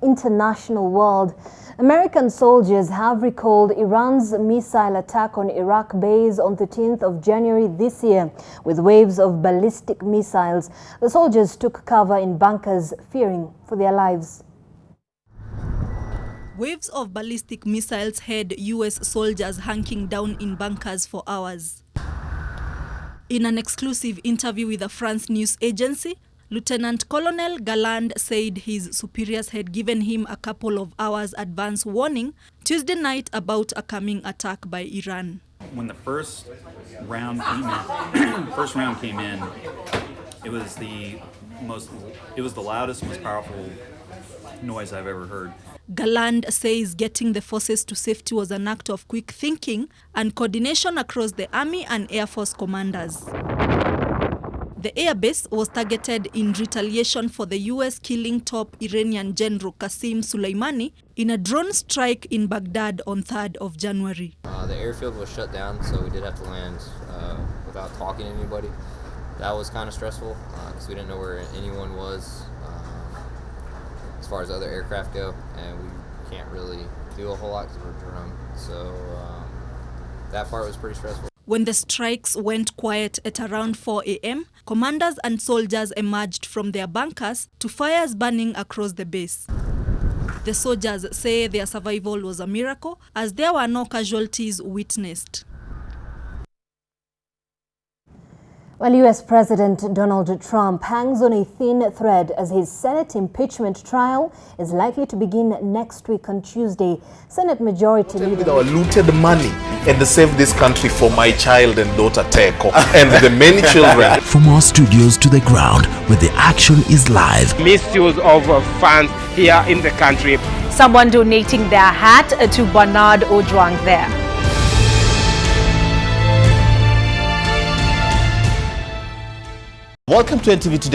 international world, American soldiers have recalled Iran's missile attack on Iraq base on 13th of January this year with waves of ballistic missiles. The soldiers took cover in bunkers, fearing for their lives. Waves of ballistic missiles had US soldiers hunking down in bunkers for hours. In an exclusive interview with a France news agency, Lieutenant Colonel Galland said his superiors had given him a couple of hours advance warning Tuesday night about a coming attack by Iran. When the first round came in, it was the loudest, most powerful noise I've ever heard. Galland says getting the forces to safety was an act of quick thinking and coordination across the Army and Air Force commanders. The airbase was targeted in retaliation for the US killing top Iranian General Qasem Soleimani in a drone strike in Baghdad on 3rd of January. The airfield was shut down, so we did have to land without talking to anybody. That was kind of stressful because we didn't know where anyone was as far as other aircraft go, and we can't really do a whole lot because we're drone. So that part was pretty stressful. When the strikes went quiet at around 4 a.m., commanders and soldiers emerged from their bunkers to fires burning across the base. The soldiers say their survival was a miracle as there were no casualties witnessed. Well, US President Donald Trump hangs on a thin thread as his Senate impeachment trial is likely to begin next week on Tuesday. Senate Majority Leader... With our looted money and save this country for my child and daughter Teko and the many children. From our studios to the ground where the action is live. Misuse of funds here in the country. Someone donating their hat to Bernard Ojwang there. Welcome to NTV Today.